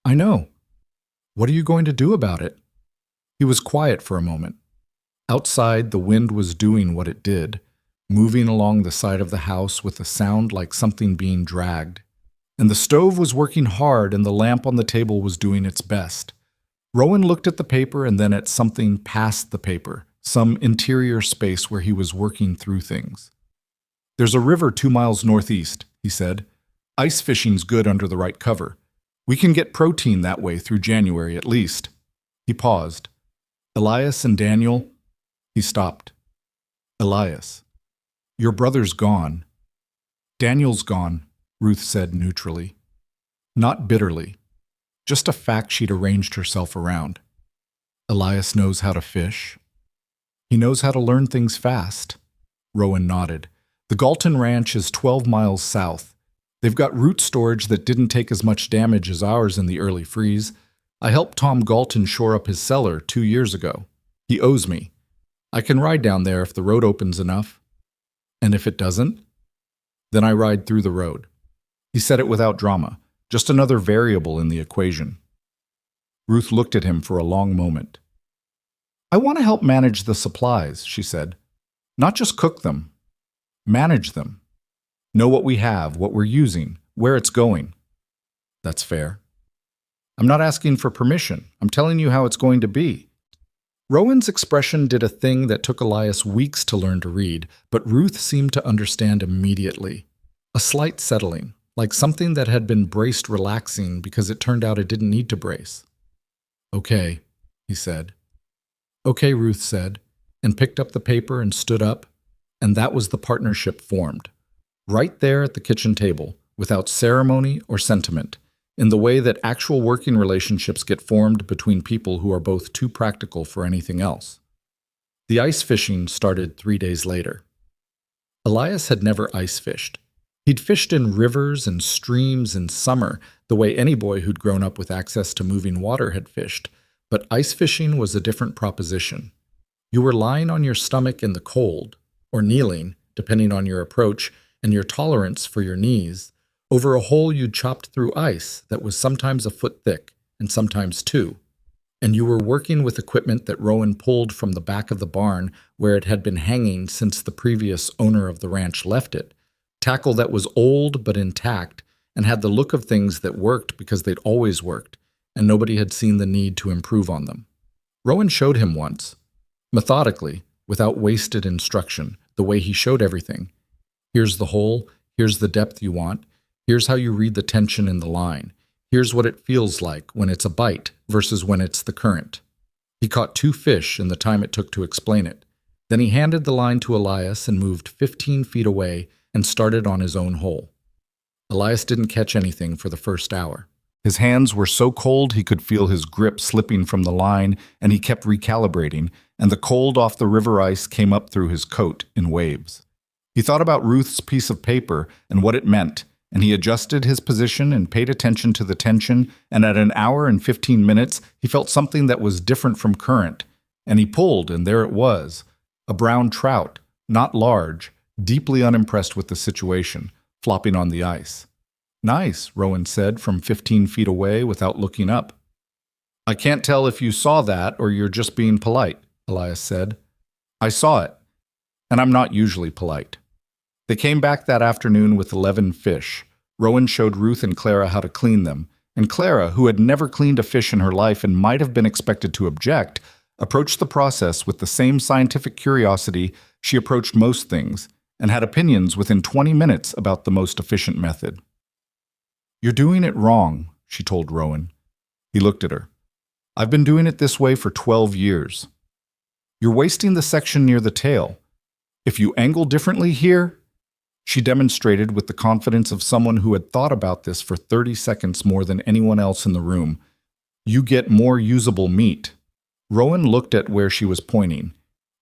I know. What are you going to do about it? He was quiet for a moment. Outside, the wind was doing what it did. moving along the side of the house with a sound like something being dragged. And the stove was working hard and the lamp on the table was doing its best. Rowan looked at the paper and then at something past the paper, some interior space where he was working through things. "There's a river 2 miles northeast," he said. "Ice fishing's good under the right cover. We can get protein that way through January at least." He paused. "Elias and Daniel—" He stopped. "Elias. Your brother's gone." "Daniel's gone," Ruth said neutrally. Not bitterly. Just a fact she'd arranged herself around. "Elias knows how to fish." "He knows how to learn things fast." Rowan nodded. "The Galton Ranch is 12 miles south. They've got root storage that didn't take as much damage as ours in the early freeze. I helped Tom Galton shore up his cellar 2 years ago. He owes me. I can ride down there if the road opens enough." "And if it doesn't?" "Then I ride through the road." He said it without drama, just another variable in the equation. Ruth looked at him for a long moment. "I want to help manage the supplies," she said. "Not just cook them. Manage them. Know what we have, what we're using, where it's going." "That's fair." "I'm not asking for permission. I'm telling you how it's going to be." Rowan's expression did a thing that took Elias weeks to learn to read, but Ruth seemed to understand immediately. A slight settling, like something that had been braced relaxing because it turned out it didn't need to brace. "Okay," he said. "Okay," Ruth said, and picked up the paper and stood up, and that was the partnership formed. Right there at the kitchen table, without ceremony or sentiment, in the way that actual working relationships get formed between people who are both too practical for anything else. The ice fishing started 3 days later. Elias had never ice fished. He'd fished in rivers and streams in summer, the way any boy who'd grown up with access to moving water had fished, but ice fishing was a different proposition. You were lying on your stomach in the cold, or kneeling, depending on your approach and your tolerance for your knees, over a hole you'd chopped through ice that was sometimes a foot thick and sometimes 2. And you were working with equipment that Rowan pulled from the back of the barn where it had been hanging since the previous owner of the ranch left it, tackle that was old but intact and had the look of things that worked because they'd always worked, and nobody had seen the need to improve on them. Rowan showed him once, methodically, without wasted instruction, the way he showed everything. Here's the hole, here's the depth you want, here's how you read the tension in the line, here's what it feels like when it's a bite versus when it's the current. He caught 2 fish in the time it took to explain it. Then he handed the line to Elias and moved 15 feet away and started on his own hole. Elias didn't catch anything for the first hour. His hands were so cold he could feel his grip slipping from the line, and he kept recalibrating, and the cold off the river ice came up through his coat in waves. He thought about Ruth's piece of paper and what it meant, and he adjusted his position and paid attention to the tension, and at an hour and 15 minutes, he felt something that was different from current, and he pulled, and there it was, a brown trout, not large, deeply unimpressed with the situation, flopping on the ice. "Nice," Rowan said from 15 feet away without looking up. "I can't tell if you saw that or you're just being polite," Elias said. "I saw it, and I'm not usually polite." They came back that afternoon with 11 fish. Rowan showed Ruth and Clara how to clean them, and Clara, who had never cleaned a fish in her life and might have been expected to object, approached the process with the same scientific curiosity she approached most things, and had opinions within 20 minutes about the most efficient method. "You're doing it wrong," she told Rowan. He looked at her. "I've been doing it this way for 12 years. You're wasting the section near the tail. If you angle differently here," she demonstrated with the confidence of someone who had thought about this for 30 seconds more than anyone else in the room, "you get more usable meat." Rowan looked at where she was pointing.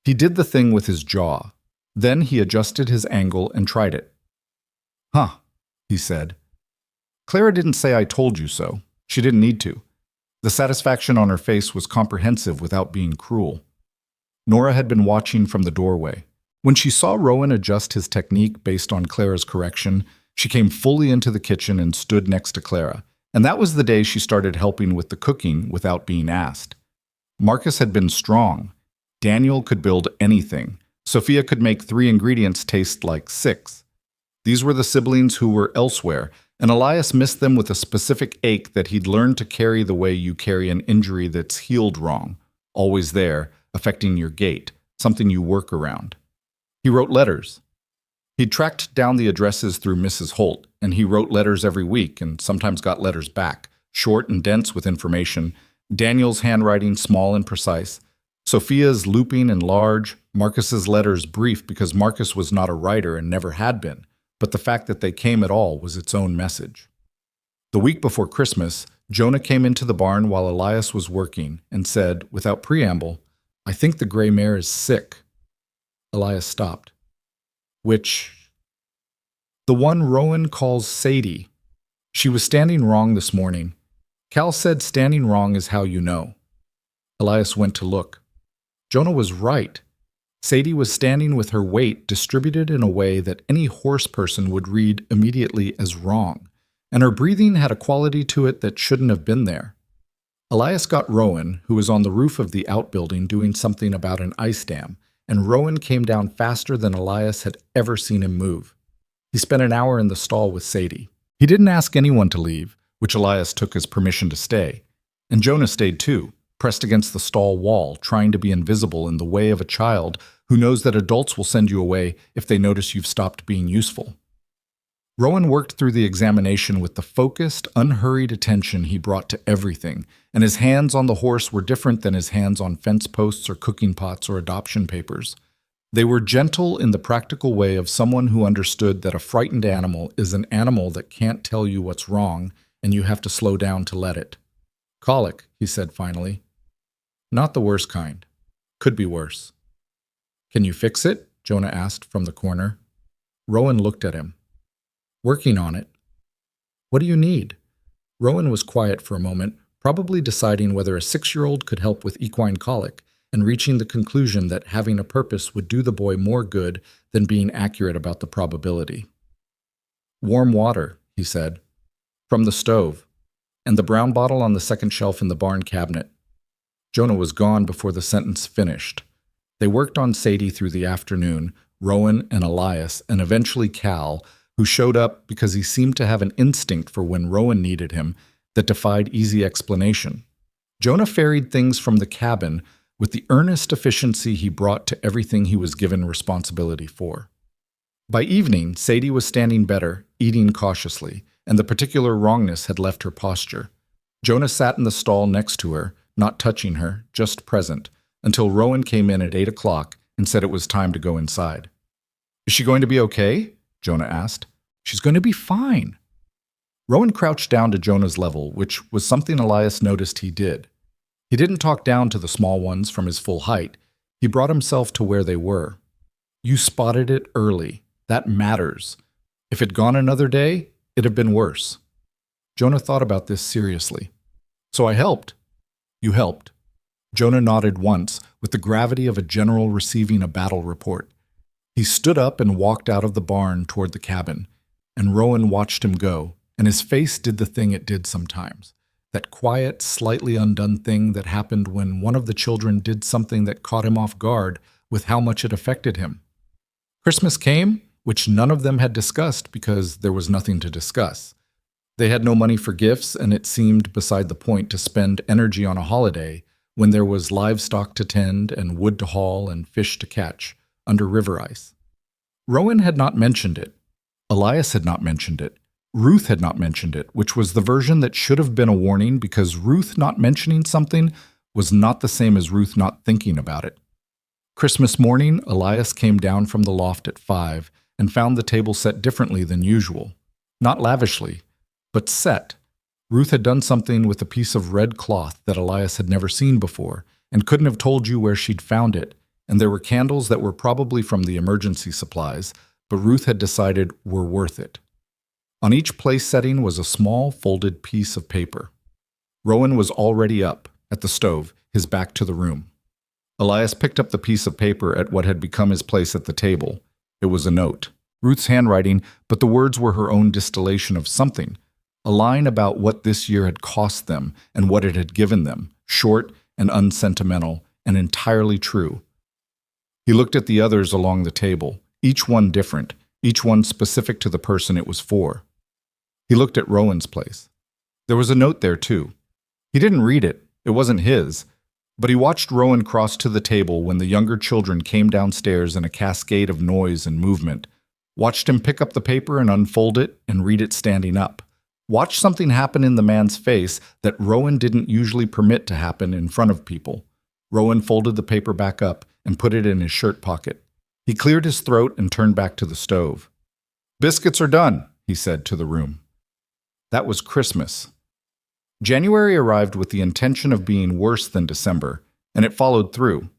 He did the thing with his jaw. Then he adjusted his angle and tried it. "Huh," he said. Clara didn't say "I told you so." She didn't need to. The satisfaction on her face was comprehensive without being cruel. Nora had been watching from the doorway. When she saw Rowan adjust his technique based on Clara's correction, she came fully into the kitchen and stood next to Clara, and that was the day she started helping with the cooking without being asked. Marcus had been strong. Daniel could build anything, Sophia could make 3 ingredients taste like 6. These were the siblings who were elsewhere, and Elias missed them with a specific ache that he'd learned to carry the way you carry an injury that's healed wrong, always there, affecting your gait, something you work around. He wrote letters. He'd tracked down the addresses through Mrs. Holt, and he wrote letters every week and sometimes got letters back, short and dense with information, Daniel's handwriting small and precise, Sophia's looping and large, Marcus's letters brief because Marcus was not a writer and never had been, but the fact that they came at all was its own message. The week before Christmas, Jonah came into the barn while Elias was working and said, without preamble, "I think the gray mare is sick." Elias stopped. "Which?" "The one Rowan calls Sadie. She was standing wrong this morning. Cal said standing wrong is how you know." Elias went to look. Jonah was right. Sadie was standing with her weight distributed in a way that any horse person would read immediately as wrong, and her breathing had a quality to it that shouldn't have been there. Elias got Rowan, who was on the roof of the outbuilding doing something about an ice dam, and Rowan came down faster than Elias had ever seen him move. He spent an hour in the stall with Sadie. He didn't ask anyone to leave, which Elias took as permission to stay, and Jonah stayed too, pressed against the stall wall, trying to be invisible in the way of a child who knows that adults will send you away if they notice you've stopped being useful. Rowan worked through the examination with the focused, unhurried attention he brought to everything, and his hands on the horse were different than his hands on fence posts or cooking pots or adoption papers. They were gentle in the practical way of someone who understood that a frightened animal is an animal that can't tell you what's wrong, and you have to slow down to let it. "Colic," he said finally. "Not the worst kind. Could be worse." "Can you fix it?" Jonah asked from the corner. Rowan looked at him. "Working on it." "What do you need?" Rowan was quiet for a moment, probably deciding whether a 6-year-old could help with equine colic, and reaching the conclusion that having a purpose would do the boy more good than being accurate about the probability. "Warm water," he said. "From the stove, and the brown bottle on the second shelf in the barn cabinet." Jonah was gone before the sentence finished. They worked on Sadie through the afternoon, Rowan and Elias, and eventually Cal, who showed up because he seemed to have an instinct for when Rowan needed him that defied easy explanation. Jonah ferried things from the cabin with the earnest efficiency he brought to everything he was given responsibility for. By evening, Sadie was standing better, eating cautiously, and the particular wrongness had left her posture. Jonah sat in the stall next to her, not touching her, just present, until Rowan came in at 8 o'clock and said it was time to go inside. "Is she going to be okay?" Jonah asked. "She's going to be fine." Rowan crouched down to Jonah's level, which was something Elias noticed he did. He didn't talk down to the small ones from his full height. He brought himself to where they were. "You spotted it early. That matters. If it'd gone another day, it'd have been worse." Jonah thought about this seriously. "So I helped." "You helped." Jonah nodded once, with the gravity of a general receiving a battle report. He stood up and walked out of the barn toward the cabin, and Rowan watched him go, and his face did the thing it did sometimes. That quiet, slightly undone thing that happened when one of the children did something that caught him off guard with how much it affected him. Christmas came, which none of them had discussed because there was nothing to discuss. They had no money for gifts, and it seemed beside the point to spend energy on a holiday when there was livestock to tend and wood to haul and fish to catch under river ice. Rowan had not mentioned it. Elias had not mentioned it. Ruth had not mentioned it, which was the version that should have been a warning because Ruth not mentioning something was not the same as Ruth not thinking about it. Christmas morning, Elias came down from the loft at 5 and found the table set differently than usual. Not lavishly, but set. Ruth had done something with a piece of red cloth that Elias had never seen before and couldn't have told you where she'd found it, and there were candles that were probably from the emergency supplies, but Ruth had decided were worth it. On each place setting was a small folded piece of paper. Rowan was already up, at the stove, his back to the room. Elias picked up the piece of paper at what had become his place at the table. It was a note. Ruth's handwriting, but the words were her own distillation of something. A line about what this year had cost them and what it had given them, short and unsentimental and entirely true. He looked at the others along the table, each one different, each one specific to the person it was for. He looked at Rowan's place. There was a note there, too. He didn't read it. It wasn't his. But he watched Rowan cross to the table when the younger children came downstairs in a cascade of noise and movement. Watched him pick up the paper and unfold it and read it standing up. Watched something happen in the man's face that Rowan didn't usually permit to happen in front of people. Rowan folded the paper back up and put it in his shirt pocket. He cleared his throat and turned back to the stove. "Biscuits are done," he said to the room. That was Christmas. January arrived with the intention of being worse than December, and it followed through.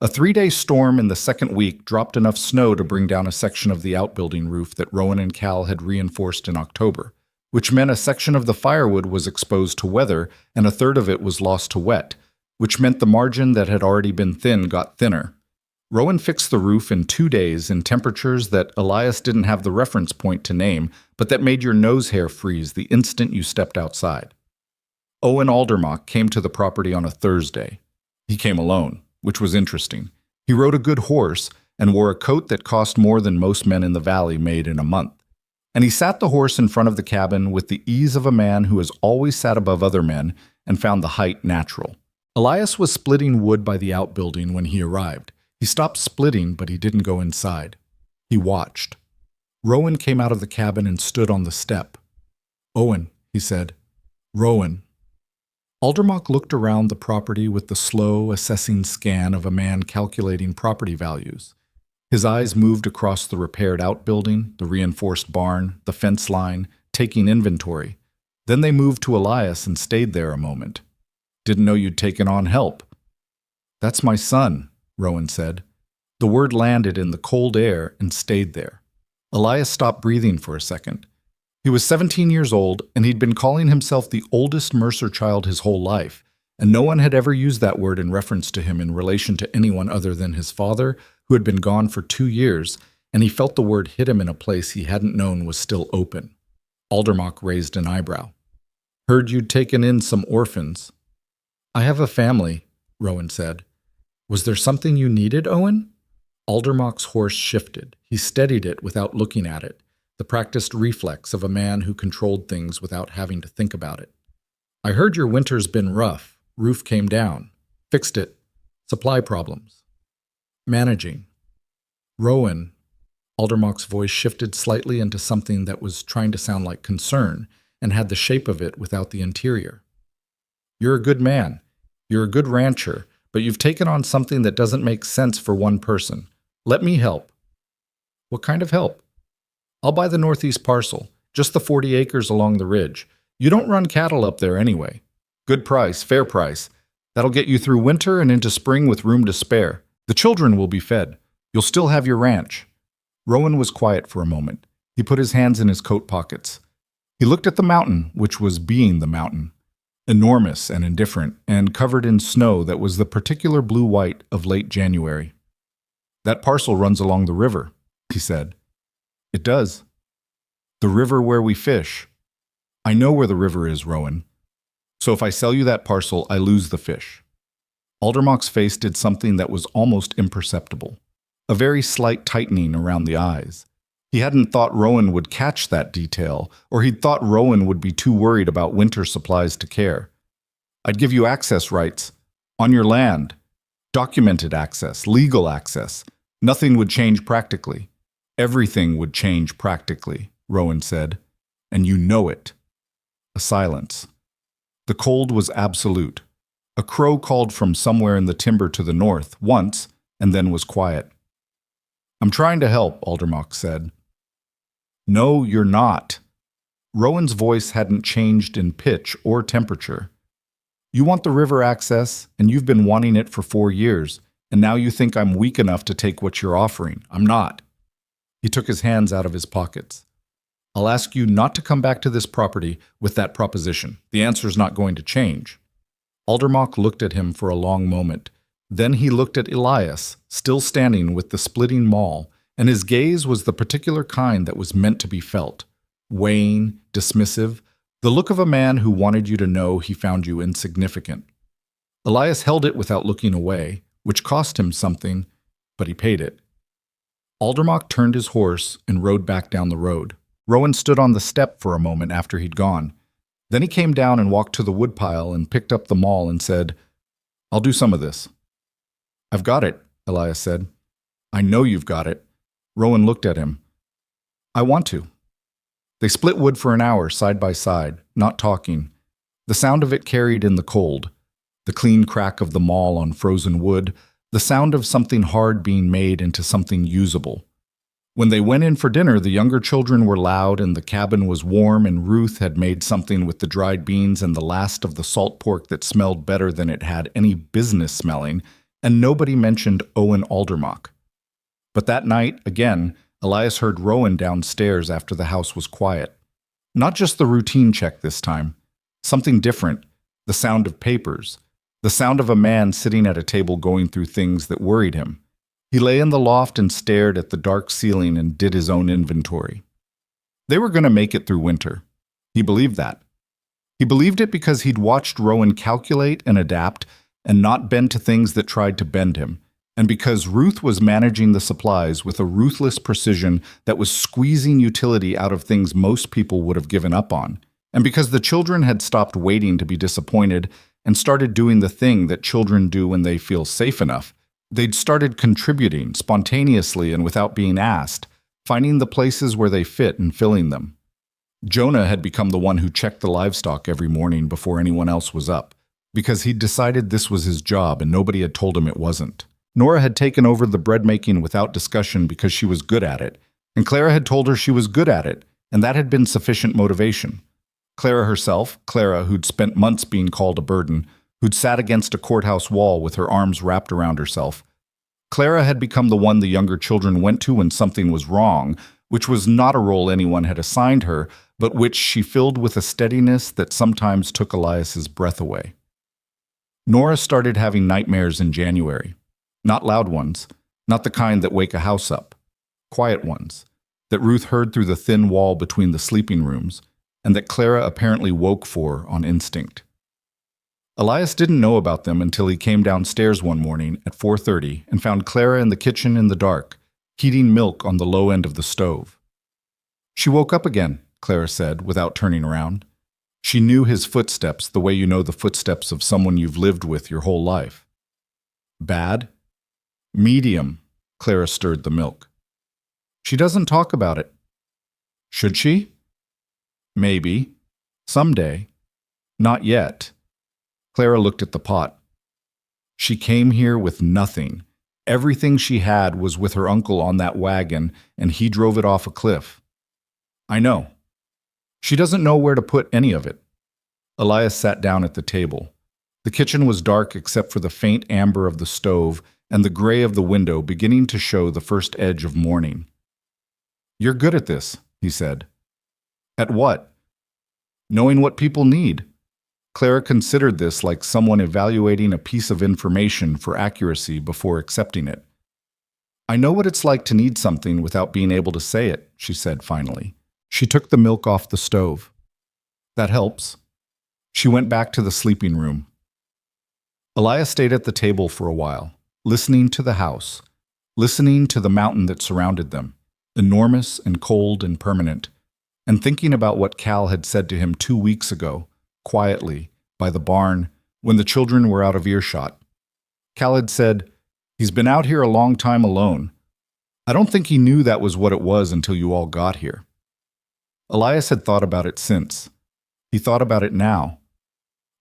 A 3-day storm in the second week dropped enough snow to bring down a section of the outbuilding roof that Rowan and Cal had reinforced in October, which meant a section of the firewood was exposed to weather and a third of it was lost to wet, which meant the margin that had already been thin got thinner. Rowan fixed the roof in 2 days in temperatures that Elias didn't have the reference point to name, but that made your nose hair freeze the instant you stepped outside. Owen Aldermock came to the property on a Thursday. He came alone, which was interesting. He rode a good horse and wore a coat that cost more than most men in the valley made in a month. And he sat the horse in front of the cabin with the ease of a man who has always sat above other men and found the height natural. Elias was splitting wood by the outbuilding when he arrived. He stopped splitting, but he didn't go inside. He watched. Rowan came out of the cabin and stood on the step. "Owen," he said. "Rowan." Aldermock looked around the property with the slow, assessing scan of a man calculating property values. His eyes moved across the repaired outbuilding, the reinforced barn, the fence line, taking inventory. Then they moved to Elias and stayed there a moment. "Didn't know you'd taken on help." "That's my son," Rowan said. The word landed in the cold air and stayed there. Elias stopped breathing for a second. He was 17 years old, and he'd been calling himself the oldest Mercer child his whole life, and no one had ever used that word in reference to him in relation to anyone other than his father, who had been gone for 2 years, and he felt the word hit him in a place he hadn't known was still open. Aldermock raised an eyebrow. "Heard you'd taken in some orphans." "I have a family," Rowan said. "Was there something you needed, Owen?" Aldermock's horse shifted. He steadied it without looking at it, the practiced reflex of a man who controlled things without having to think about it. "I heard your winter's been rough. Roof came down. Fixed it. Supply problems. Managing." "Rowan." Aldermock's voice shifted slightly into something that was trying to sound like concern and had the shape of it without the interior. "You're a good man. You're a good rancher, but you've taken on something that doesn't make sense for one person. Let me help." "What kind of help?" "I'll buy the northeast parcel, just the 40 acres along the ridge. You don't run cattle up there anyway. Good price, fair price. That'll get you through winter and into spring with room to spare. The children will be fed. You'll still have your ranch." Rowan was quiet for a moment. He put his hands in his coat pockets. He looked at the mountain, which was being the mountain. Enormous and indifferent, and covered in snow that was the particular blue-white of late January. "That parcel runs along the river," he said. "It does." "The river where we fish." "I know where the river is, Rowan. So if I sell you that parcel, I lose the fish." Aldermock's face did something that was almost imperceptible. A very slight tightening around the eyes. He hadn't thought Rowan would catch that detail, or he'd thought Rowan would be too worried about winter supplies to care. "I'd give you access rights. On your land. Documented access, legal access. Nothing would change practically." "Everything would change practically," Rowan said. "And you know it." A silence. The cold was absolute. A crow called from somewhere in the timber to the north, once, and then was quiet. "I'm trying to help," Aldermock said. "No, you're not." Rowan's voice hadn't changed in pitch or temperature. "You want the river access, and you've been wanting it for 4 years, and now you think I'm weak enough to take what you're offering. I'm not." He took his hands out of his pockets. "I'll ask you not to come back to this property with that proposition. The answer's not going to change." Aldermock looked at him for a long moment. Then he looked at Elias, still standing with the splitting maul, and his gaze was the particular kind that was meant to be felt. Weighing, dismissive, the look of a man who wanted you to know he found you insignificant. Elias held it without looking away, which cost him something. but he paid it. Aldermock turned his horse and rode back down the road. Rowan stood on the step for a moment after he'd gone. Then he came down and walked to the woodpile and picked up the maul and said, "I'll do some of this." "I've got it," Elias said. "I know you've got it." Rowan looked at him. "I want to." They split wood for an hour side by side, not talking. The sound of it carried in the cold. The clean crack of the maul on frozen wood, the sound of something hard being made into something usable. When they went in for dinner, the younger children were loud and the cabin was warm, and Ruth had made something with the dried beans and the last of the salt pork that smelled better than it had any business smelling, and nobody mentioned Owen Aldermock. But that night, again, Elias heard Rowan downstairs after the house was quiet. Not just the routine check this time. Something different, the sound of papers, the sound of a man sitting at a table going through things that worried him. He lay in the loft and stared at the dark ceiling and did his own inventory. They were going to make it through winter. He believed that. He believed it because he'd watched Rowan calculate and adapt and not bend to things that tried to bend him, and because Ruth was managing the supplies with a ruthless precision that was squeezing utility out of things most people would have given up on, and because the children had stopped waiting to be disappointed and started doing the thing that children do when they feel safe enough. They'd started contributing spontaneously and without being asked, finding the places where they fit and filling them. Jonah had become the one who checked the livestock every morning before anyone else was up, because he'd decided this was his job and nobody had told him it wasn't. Nora had taken over the bread making without discussion because she was good at it, and Clara had told her she was good at it, and that had been sufficient motivation. Clara herself, Clara who'd spent months being called a burden, who'd sat against a courthouse wall with her arms wrapped around herself. Clara had become the one the younger children went to when something was wrong, which was not a role anyone had assigned her, but which she filled with a steadiness that sometimes took Elias's breath away. Nora started having nightmares in January. Not loud ones, not the kind that wake a house up. Quiet ones, that Ruth heard through the thin wall between the sleeping rooms, and that Clara apparently woke for on instinct. Elias didn't know about them until he came downstairs one morning at 4:30 and found Clara in the kitchen in the dark, heating milk on the low end of the stove. "She woke up again," Clara said, without turning around. She knew his footsteps the way you know the footsteps of someone you've lived with your whole life. "Bad?" "Medium," Clara stirred the milk. "She doesn't talk about it." "Should she?" "Maybe. Someday. Not yet." Clara looked at the pot. She came here with nothing. Everything she had was with her uncle on that wagon, and he drove it off a cliff. "I know. She doesn't know where to put any of it." Elias sat down at the table. The kitchen was dark except for the faint amber of the stove and the gray of the window beginning to show the first edge of morning. "You're good at this," he said. "At what?" "Knowing what people need." Clara considered this like someone evaluating a piece of information for accuracy before accepting it. "I know what it's like to need something without being able to say it," she said finally. She took the milk off the stove. "That helps." She went back to the sleeping room. Elias stayed at the table for a while, listening to the house, listening to the mountain that surrounded them, enormous and cold and permanent, and thinking about what Cal had said to him 2 weeks ago, quietly, by the barn, when the children were out of earshot. Cal had said, "He's been out here a long time alone. I don't think he knew that was what it was until you all got here." Elias had thought about it since. He thought about it now.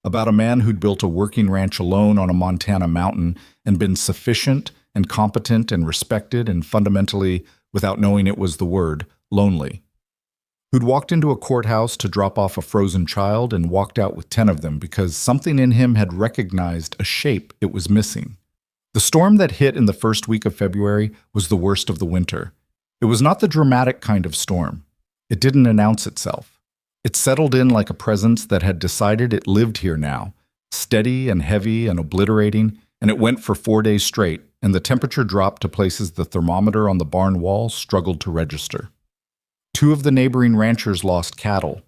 About a man who'd built a working ranch alone on a Montana mountain and been sufficient and competent and respected and fundamentally, without knowing it was the word, lonely. Who'd walked into a courthouse to drop off a frozen child and walked out with 10 of them because something in him had recognized a shape it was missing. The storm that hit in the first week of February was the worst of the winter. It was not the dramatic kind of storm. It didn't announce itself. It settled in like a presence that had decided it lived here now, steady and heavy and obliterating, and it went for 4 days straight, and the temperature dropped to places the thermometer on the barn wall struggled to register. 2 of the neighboring ranchers lost cattle.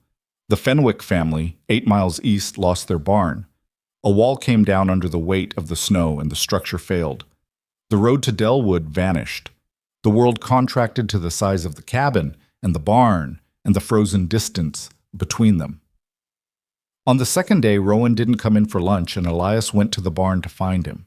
The Fenwick family, 8 miles east, lost their barn. A wall came down under the weight of the snow and the structure failed. The road to Delwood vanished. The world contracted to the size of the cabin and the barn and the frozen distance between them. On the second day, Rowan didn't come in for lunch, and Elias went to the barn to find him.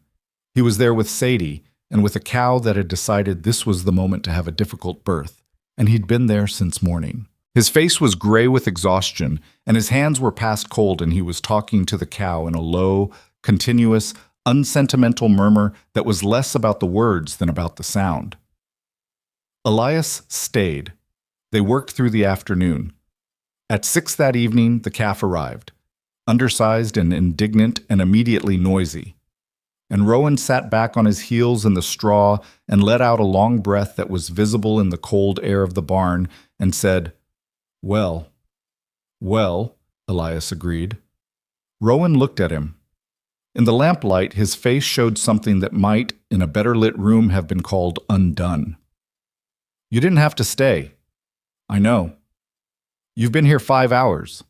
He was there with Sadie and with a cow that had decided this was the moment to have a difficult birth, and he'd been there since morning. His face was gray with exhaustion, and his hands were past cold, and he was talking to the cow in a low, continuous, unsentimental murmur that was less about the words than about the sound. Elias stayed. They worked through the afternoon. At 6 that evening, the calf arrived, undersized and indignant and immediately noisy. And Rowan sat back on his heels in the straw and let out a long breath that was visible in the cold air of the barn and said, "Well." "Well," Elias agreed. Rowan looked at him. In the lamplight, his face showed something that might, in a better lit room, have been called undone. "You didn't have to stay." "I know." "You've been here 5 hours."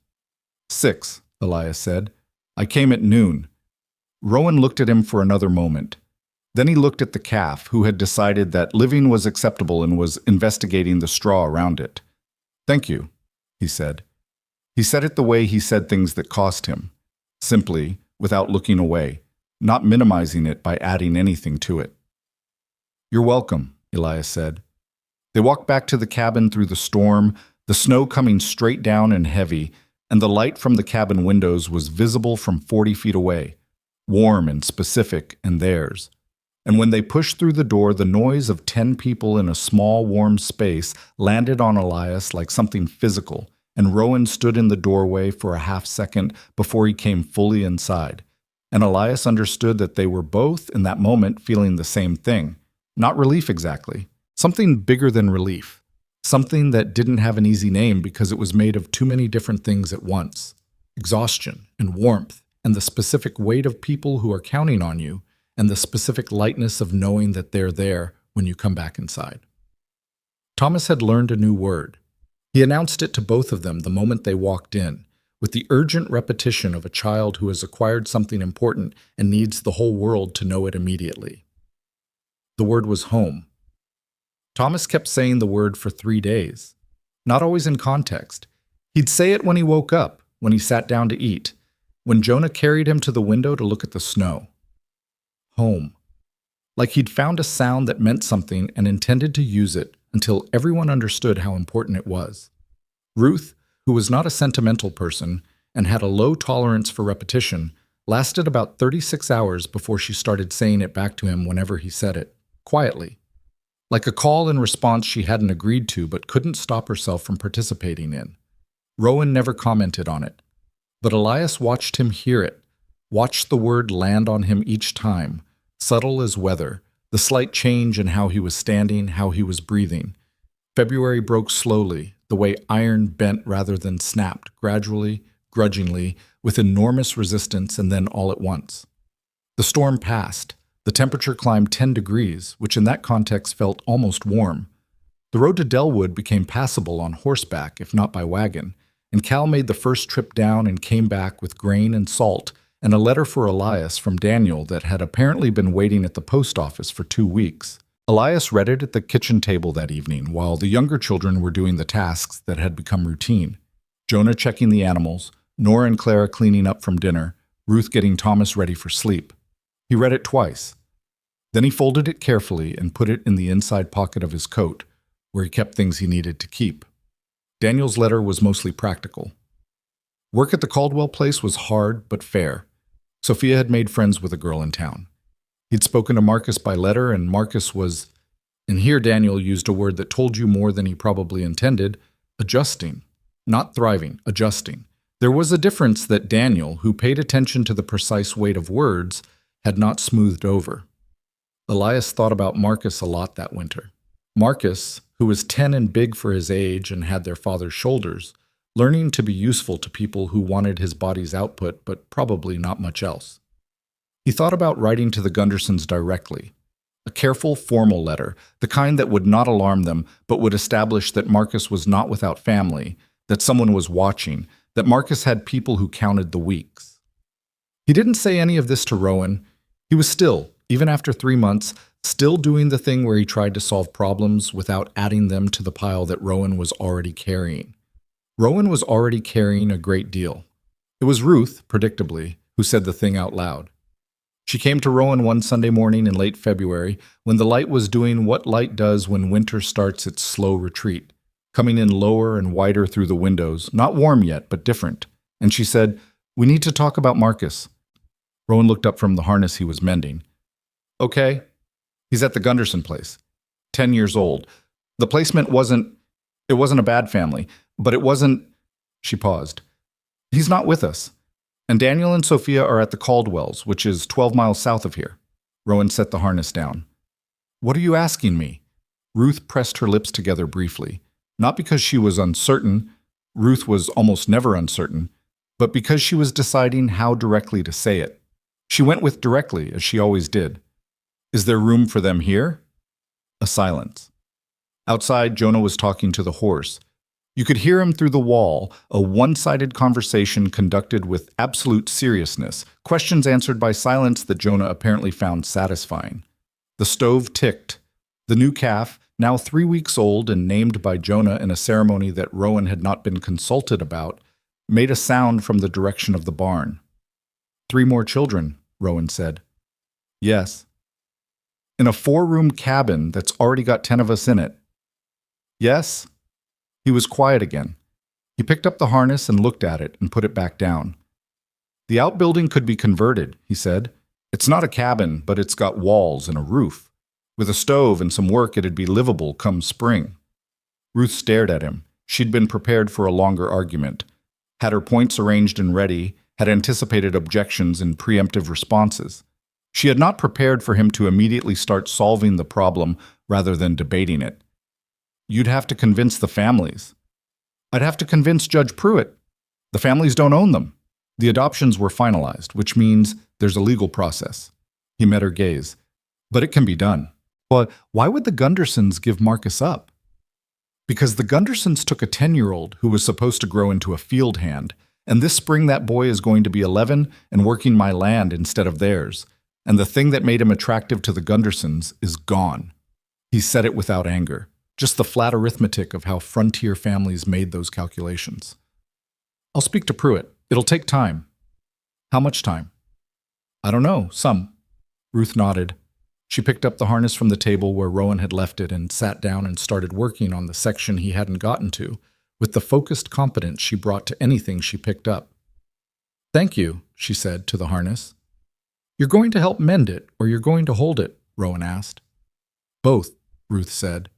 "6," Elias said. "I came at noon." Rowan looked at him for another moment. Then he looked at the calf, who had decided that living was acceptable and was investigating the straw around it. "Thank you," he said. He said it the way he said things that cost him, simply, without looking away, not minimizing it by adding anything to it. "You're welcome," Elias said. They walked back to the cabin through the storm, the snow coming straight down and heavy, and the light from the cabin windows was visible from 40 feet away, warm and specific and theirs. And when they pushed through the door, the noise of 10 people in a small, warm space landed on Elias like something physical, and Rowan stood in the doorway for a half second before he came fully inside. And Elias understood that they were both, in that moment, feeling the same thing. Not relief exactly. Something bigger than relief. Something that didn't have an easy name because it was made of too many different things at once. Exhaustion and warmth, and the specific weight of people who are counting on you, and the specific lightness of knowing that they're there when you come back inside. Thomas had learned a new word. He announced it to both of them the moment they walked in, with the urgent repetition of a child who has acquired something important and needs the whole world to know it immediately. The word was home. Thomas kept saying the word for 3 days, not always in context. He'd say it when he woke up, when he sat down to eat, when Jonah carried him to the window to look at the snow. Home. Like he'd found a sound that meant something and intended to use it until everyone understood how important it was. Ruth, who was not a sentimental person and had a low tolerance for repetition, lasted about 36 hours before she started saying it back to him whenever he said it, quietly, like a call and response she hadn't agreed to but couldn't stop herself from participating in. Rowan never commented on it, but Elias watched him hear it, watched the word land on him each time, subtle as weather, the slight change in how he was standing, how he was breathing. February broke slowly, the way iron bent rather than snapped, gradually, grudgingly, with enormous resistance, and then all at once. The storm passed. The temperature climbed 10 degrees, which in that context felt almost warm. The road to Delwood became passable on horseback, if not by wagon, and Cal made the first trip down and came back with grain and salt and a letter for Elias from Daniel that had apparently been waiting at the post office for 2 weeks. Elias read it at the kitchen table that evening, while the younger children were doing the tasks that had become routine. Jonah checking the animals, Nora and Clara cleaning up from dinner, Ruth getting Thomas ready for sleep. He read it twice. Then he folded it carefully and put it in the inside pocket of his coat, where he kept things he needed to keep. Daniel's letter was mostly practical. Work at the Caldwell place was hard but fair. Sophia had made friends with a girl in town. He'd spoken to Marcus by letter, and Marcus was, and here Daniel used a word that told you more than he probably intended, adjusting. Not thriving, adjusting. There was a difference that Daniel, who paid attention to the precise weight of words, had not smoothed over. Elias thought about Marcus a lot that winter. Marcus, who was 10 and big for his age and had their father's shoulders, learning to be useful to people who wanted his body's output but probably not much else. He thought about writing to the Gundersons directly. A careful, formal letter, the kind that would not alarm them but would establish that Marcus was not without family, that someone was watching, that Marcus had people who counted the weeks. He didn't say any of this to Rowan. He was still, even after 3 months, still doing the thing where he tried to solve problems without adding them to the pile that Rowan was already carrying. Rowan was already carrying a great deal. It was Ruth, predictably, who said the thing out loud. She came to Rowan one Sunday morning in late February when the light was doing what light does when winter starts its slow retreat, coming in lower and wider through the windows, not warm yet, but different. And she said, "We need to talk about Marcus." Rowan looked up from the harness he was mending. "Okay. He's at the Gunderson place. 10 years old. The placement wasn't a bad family, but it wasn't." She paused. "He's not with us. And Daniel and Sophia are at the Caldwells, which is 12 miles south of here." Rowan set the harness down. "What are you asking me?" Ruth pressed her lips together briefly. Not because she was uncertain, Ruth was almost never uncertain, but because she was deciding how directly to say it. She went with directly, as she always did. "Is there room for them here?" A silence. Outside, Jonah was talking to the horse. You could hear him through the wall, a one-sided conversation conducted with absolute seriousness, questions answered by silence that Jonah apparently found satisfying. The stove ticked. The new calf, now 3 weeks old and named by Jonah in a ceremony that Rowan had not been consulted about, made a sound from the direction of the barn. "3 more children," Rowan said. "Yes." "In a 4-room cabin that's already got 10 of us in it." "Yes." He was quiet again. He picked up the harness and looked at it and put it back down. "The outbuilding could be converted," he said. "It's not a cabin, but it's got walls and a roof. With a stove and some work, it'd be livable come spring." Ruth stared at him. She'd been prepared for a longer argument, had her points arranged and ready, had anticipated objections and preemptive responses. She had not prepared for him to immediately start solving the problem rather than debating it. "You'd have to convince the families." "I'd have to convince Judge Pruitt. The families don't own them." The adoptions were finalized, which means there's a legal process. He met her gaze. "But it can be done." "But why would the Gundersons give Marcus up?" "Because the Gundersons took a 10-year-old who was supposed to grow into a field hand, and this spring that boy is going to be 11 and working my land instead of theirs, and the thing that made him attractive to the Gundersons is gone." He said it without anger. Just the flat arithmetic of how frontier families made those calculations. "I'll speak to Pruitt. It'll take time." "How much time?" "I don't know. Some." Ruth nodded. She picked up the harness from the table where Rowan had left it and sat down and started working on the section he hadn't gotten to, with the focused competence she brought to anything she picked up. "Thank you," she said to the harness. "You're going to help mend it, or you're going to hold it?" Rowan asked. "Both," Ruth said.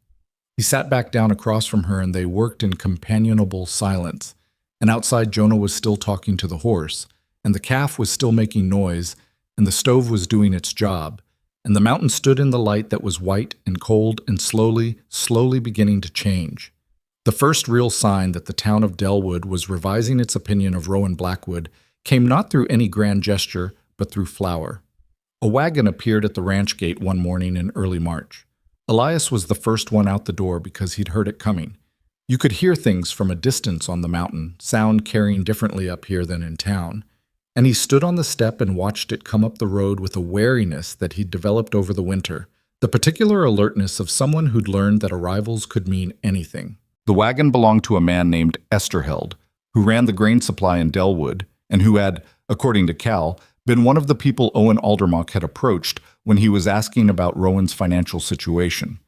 He sat back down across from her and they worked in companionable silence. And outside, Jonah was still talking to the horse, and the calf was still making noise, and the stove was doing its job, and the mountain stood in the light that was white and cold and slowly beginning to change. The first real sign that the town of Delwood was revising its opinion of Rowan Blackwood came not through any grand gesture, but through flower. A wagon appeared at the ranch gate one morning in early March. Elias was the first one out the door because he'd heard it coming. You could hear things from a distance on the mountain, sound carrying differently up here than in town, and he stood on the step and watched it come up the road with a wariness that he'd developed over the winter, the particular alertness of someone who'd learned that arrivals could mean anything. The wagon belonged to a man named Esterheld, who ran the grain supply in Delwood, and who had, according to Cal, been one of the people Owen Aldermock had approached when he was asking about Rowan's financial situation.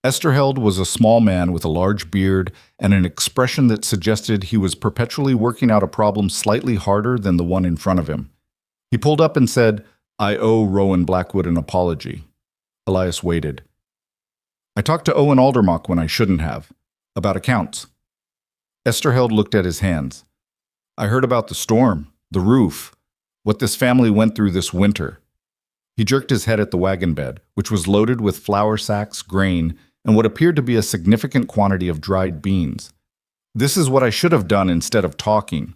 Esterheld was a small man with a large beard and an expression that suggested he was perpetually working out a problem slightly harder than the one in front of him. He pulled up and said, "I owe Rowan Blackwood an apology." Elias waited. "I talked to Owen Aldermock when I shouldn't have. About accounts." Esterheld looked at his hands. "I heard about the storm, the roof, what this family went through this winter." He jerked his head at the wagon bed, which was loaded with flour sacks, grain, and what appeared to be a significant quantity of dried beans. "This is what I should have done instead of talking."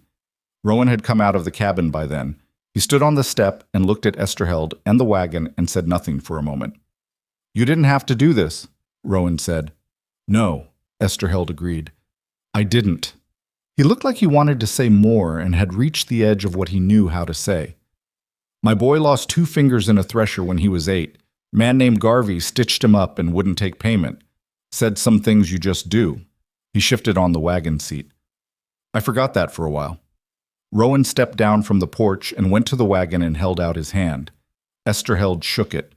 Rowan had come out of the cabin by then. He stood on the step and looked at Esterheld and the wagon and said nothing for a moment. "You didn't have to do this," Rowan said. "No," Esterheld agreed. "I didn't." He looked like he wanted to say more and had reached the edge of what he knew how to say. "My boy lost 2 fingers in a thresher when he was 8. Man named Garvey stitched him up and wouldn't take payment. Said some things you just do. He shifted on the wagon seat. I forgot that for a while. Rowan stepped down from the porch and went to the wagon and held out his hand. Esterheld shook it.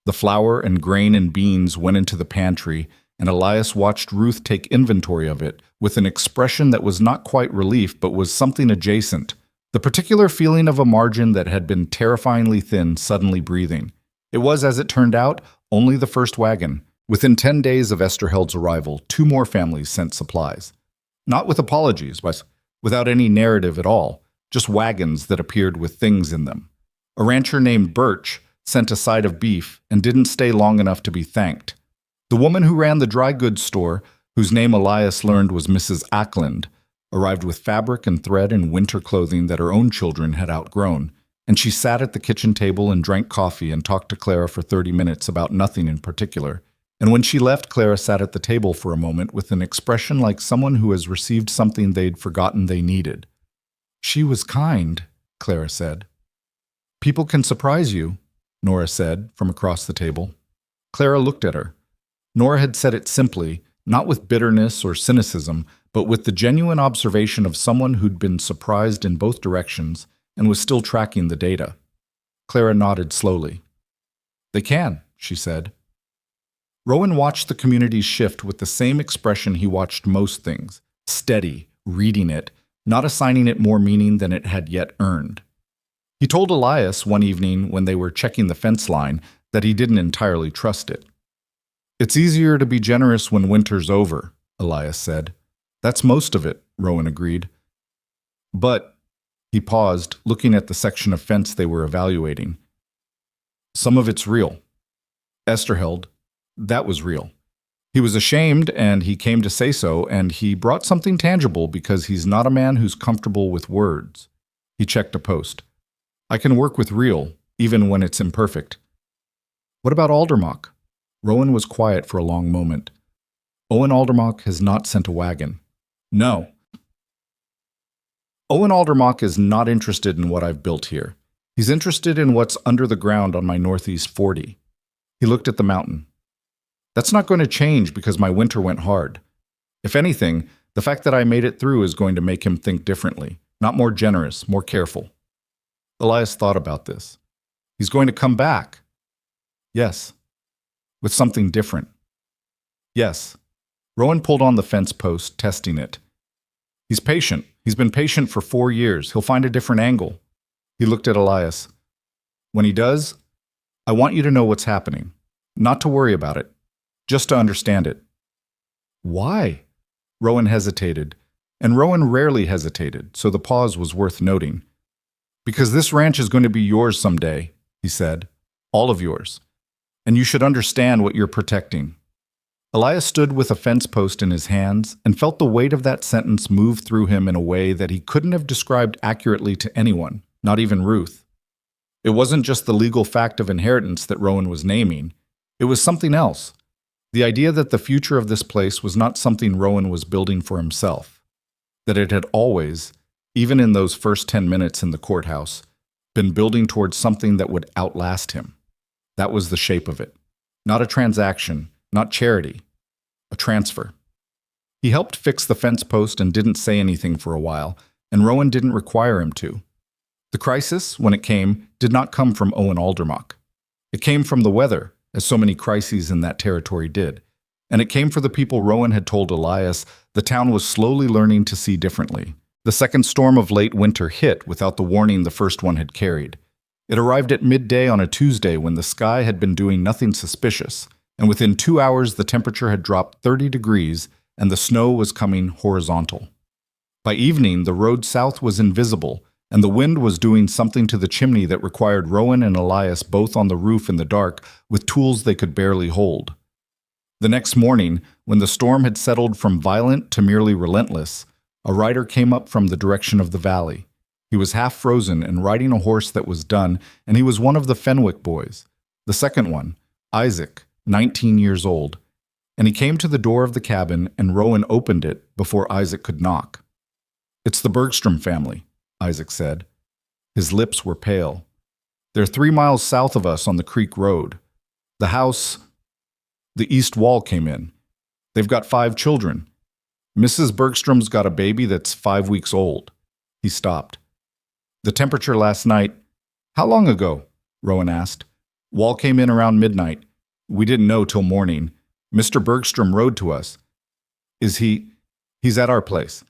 The flour and grain and beans went into the pantry, and Elias watched Ruth take inventory of it with an expression that was not quite relief but was something adjacent, the particular feeling of a margin that had been terrifyingly thin suddenly breathing. It was, as it turned out, only the first wagon. Within 10 days of Esterheld's arrival, 2 more families sent supplies. Not with apologies, but without any narrative at all, just wagons that appeared with things in them. A rancher named Birch sent a side of beef and didn't stay long enough to be thanked. The woman who ran the dry goods store, whose name Elias learned was Mrs. Ackland, arrived with fabric and thread and winter clothing that her own children had outgrown, and she sat at the kitchen table and drank coffee and talked to Clara for 30 minutes about nothing in particular. And when she left, Clara sat at the table for a moment with an expression like someone who has received something they'd forgotten they needed. She was kind, Clara said. People can surprise you, Nora said from across the table. Clara looked at her. Nora had said it simply, not with bitterness or cynicism, but with the genuine observation of someone who'd been surprised in both directions and was still tracking the data. Clara nodded slowly. They can, she said. Rowan watched the community's shift with the same expression he watched most things, steady, reading it, not assigning it more meaning than it had yet earned. He told Elias one evening when they were checking the fence line that he didn't entirely trust it. It's easier to be generous when winter's over, Elias said. That's most of it, Rowan agreed. But, he paused, looking at the section of fence they were evaluating. Some of it's real. Esterheld, that was real. He was ashamed, and he came to say so, and he brought something tangible because he's not a man who's comfortable with words. He checked a post. I can work with real, even when it's imperfect. What about Aldermock? Rowan was quiet for a long moment. Owen Aldermock has not sent a wagon. No. Owen Aldermock is not interested in what I've built here. He's interested in what's under the ground on my Northeast 40. He looked at the mountain. That's not going to change because my winter went hard. If anything, the fact that I made it through is going to make him think differently, not more generous, more careful. Elias thought about this. He's going to come back. Yes. With something different. Yes. Rowan pulled on the fence post, testing it. He's patient. He's been patient for 4 years. He'll find a different angle. He looked at Elias. When he does, I want you to know what's happening. Not to worry about it. Just to understand it. Why? Rowan hesitated. And Rowan rarely hesitated, so the pause was worth noting. Because this ranch is going to be yours someday, he said. All of yours. And you should understand what you're protecting. Elias stood with a fence post in his hands and felt the weight of that sentence move through him in a way that he couldn't have described accurately to anyone, not even Ruth. It wasn't just the legal fact of inheritance that Rowan was naming. It was something else. The idea that the future of this place was not something Rowan was building for himself. That it had always, even in those first 10 minutes in the courthouse, been building towards something that would outlast him. That was the shape of it. Not a transaction, not charity, a transfer. He helped fix the fence post and didn't say anything for a while, and Rowan didn't require him to. The crisis, when it came, did not come from Owen Aldermock. It came from the weather, as so many crises in that territory did. And it came for the people Rowan had told Elias the town was slowly learning to see differently. The second storm of late winter hit without the warning the first one had carried. It arrived at midday on a Tuesday when the sky had been doing nothing suspicious, and within 2 hours the temperature had dropped 30 degrees and the snow was coming horizontal. By evening, the road south was invisible, and the wind was doing something to the chimney that required Rowan and Elias both on the roof in the dark with tools they could barely hold. The next morning, when the storm had settled from violent to merely relentless, a rider came up from the direction of the valley. He was half frozen and riding a horse that was done, and he was one of the Fenwick boys. The second one, Isaac, 19 years old. And he came to the door of the cabin, and Rowan opened it before Isaac could knock. "It's the Bergstrom family," Isaac said. His lips were pale. "They're 3 miles south of us on the creek road. The house, the east wall came in. They've got 5 children. Mrs. Bergstrom's got a baby that's 5 weeks old. He stopped. The temperature last night. How long ago? Rowan asked. Wall came in around midnight. We didn't know till morning. Mr. Bergstrom rode to us. Is he? He's at our place.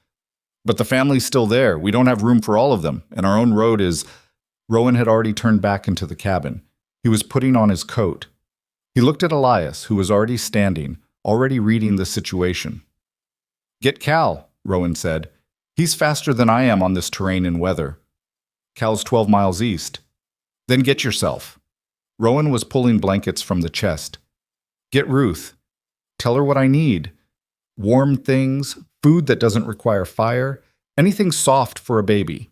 But the family's still there. We don't have room for all of them, and our own road is. Rowan had already turned back into the cabin. He was putting on his coat. He looked at Elias, who was already standing, already reading the situation. Get Cal, Rowan said. He's faster than I am on this terrain and weather. Cal's 12 miles east. Then get yourself. Rowan was pulling blankets from the chest. Get Ruth. Tell her what I need. Warm things, food that doesn't require fire, anything soft for a baby.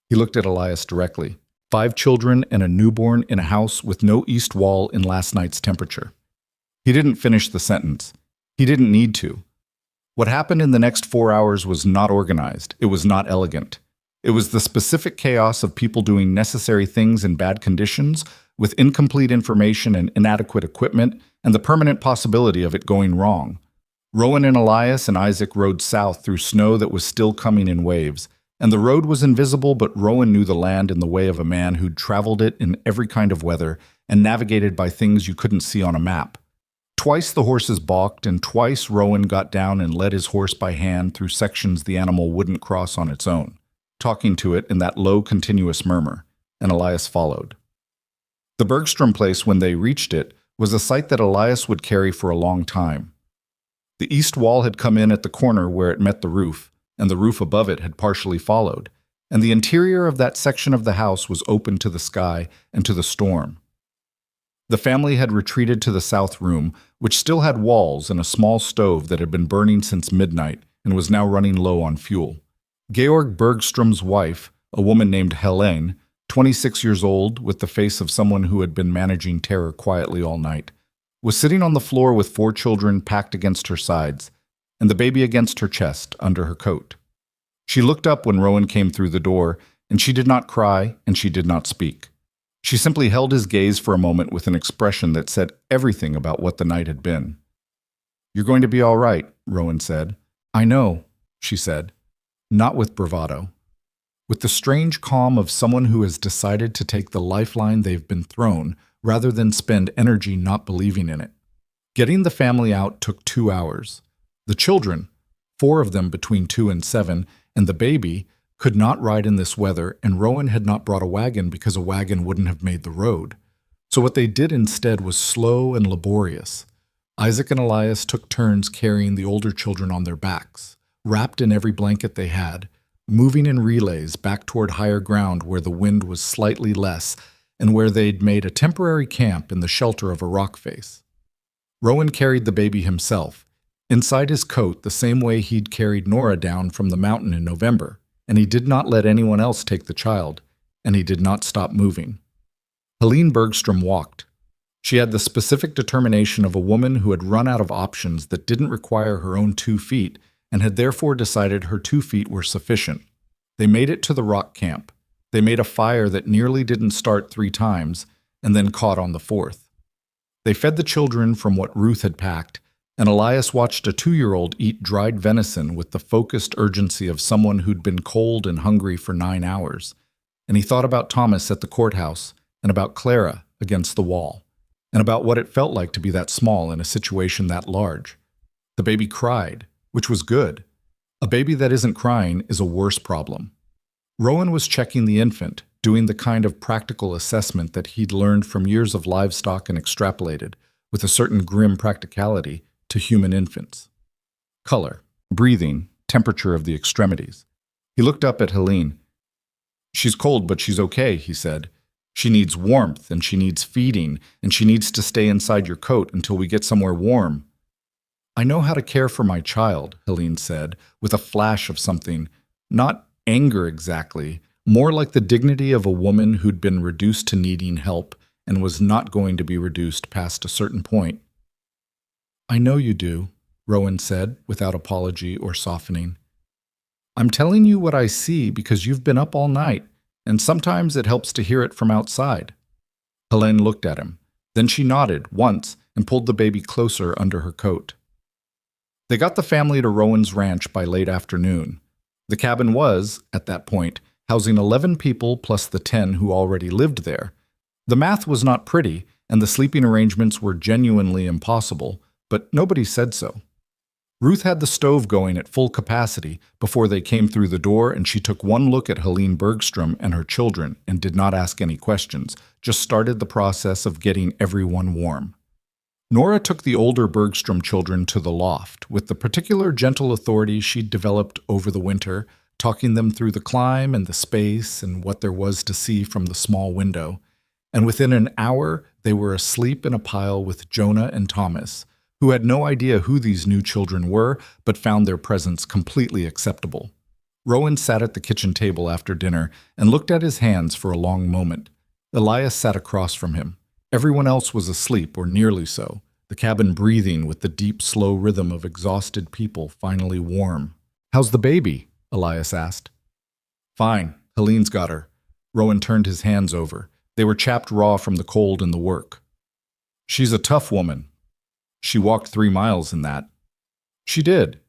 He looked at Elias directly. 5 children and a newborn in a house with no east wall in last night's temperature. He didn't finish the sentence. He didn't need to. What happened in the next 4 hours was not organized. It was not elegant. It was the specific chaos of people doing necessary things in bad conditions, with incomplete information and inadequate equipment, and the permanent possibility of it going wrong. Rowan and Elias and Isaac rode south through snow that was still coming in waves, and the road was invisible, but Rowan knew the land in the way of a man who'd traveled it in every kind of weather and navigated by things you couldn't see on a map. Twice the horses balked, and twice Rowan got down and led his horse by hand through sections the animal wouldn't cross on its own, talking to it in that low, continuous murmur, and Elias followed. The Bergstrom place, when they reached it, was a sight that Elias would carry for a long time. The east wall had come in at the corner where it met the roof, and the roof above it had partially followed, and the interior of that section of the house was open to the sky and to the storm. The family had retreated to the south room, which still had walls and a small stove that had been burning since midnight and was now running low on fuel. Georg Bergstrom's wife, a woman named Helene, 26 years old, with the face of someone who had been managing terror quietly all night, was sitting on the floor with 4 children packed against her sides, and the baby against her chest under her coat. She looked up when Rowan came through the door, and she did not cry, and she did not speak. She simply held his gaze for a moment with an expression that said everything about what the night had been. You're going to be all right, Rowan said. I know, she said, not with bravado. With the strange calm of someone who has decided to take the lifeline they've been thrown rather than spend energy not believing in it. Getting the family out took 2 hours. The children, 4 of them between 2 and 7, and the baby, could not ride in this weather, and Rowan had not brought a wagon because a wagon wouldn't have made the road. So what they did instead was slow and laborious. Isaac and Elias took turns carrying the older children on their backs, wrapped in every blanket they had, moving in relays back toward higher ground where the wind was slightly less and where they'd made a temporary camp in the shelter of a rock face. Rowan carried the baby himself, inside his coat the same way he'd carried Nora down from the mountain in November, and he did not let anyone else take the child, and he did not stop moving. Helene Bergstrom walked. She had the specific determination of a woman who had run out of options that didn't require her own 2 feet and had therefore decided her 2 feet were sufficient. They made it to the rock camp. They made a fire that nearly didn't start 3 times and then caught on the 4th. They fed the children from what Ruth had packed, and Elias watched a 2-year-old eat dried venison with the focused urgency of someone who'd been cold and hungry for 9 hours. And he thought about Thomas at the courthouse, and about Clara against the wall, and about what it felt like to be that small in a situation that large. The baby cried, which was good. A baby that isn't crying is a worse problem. Rowan was checking the infant, doing the kind of practical assessment that he'd learned from years of livestock and extrapolated, with a certain grim practicality, to human infants. Color, breathing, temperature of the extremities. He looked up at Helene. She's cold, but she's okay, he said. She needs warmth, and she needs feeding, and she needs to stay inside your coat until we get somewhere warm. I know how to care for my child, Helene said, with a flash of something, not anger exactly, more like the dignity of a woman who'd been reduced to needing help and was not going to be reduced past a certain point. I know you do, Rowan said, without apology or softening. I'm telling you what I see because you've been up all night, and sometimes it helps to hear it from outside. Helene looked at him. Then she nodded once and pulled the baby closer under her coat. They got the family to Rowan's ranch by late afternoon. The cabin was, at that point, housing 11 people plus the 10 who already lived there. The math was not pretty, and the sleeping arrangements were genuinely impossible, but nobody said so. Ruth had the stove going at full capacity before they came through the door, and she took one look at Helene Bergstrom and her children and did not ask any questions, just started the process of getting everyone warm. Nora took the older Bergstrom children to the loft, with the particular gentle authority she'd developed over the winter, talking them through the climb and the space and what there was to see from the small window. And within an hour, they were asleep in a pile with Jonah and Thomas, who had no idea who these new children were, but found their presence completely acceptable. Rowan sat at the kitchen table after dinner and looked at his hands for a long moment. Elias sat across from him. Everyone else was asleep, or nearly so, the cabin breathing with the deep, slow rhythm of exhausted people finally warm. "How's the baby?" Elias asked. "Fine. Helene's got her." Rowan turned his hands over. They were chapped raw from the cold and the work. "She's a tough woman. She walked 3 miles in that." "She did."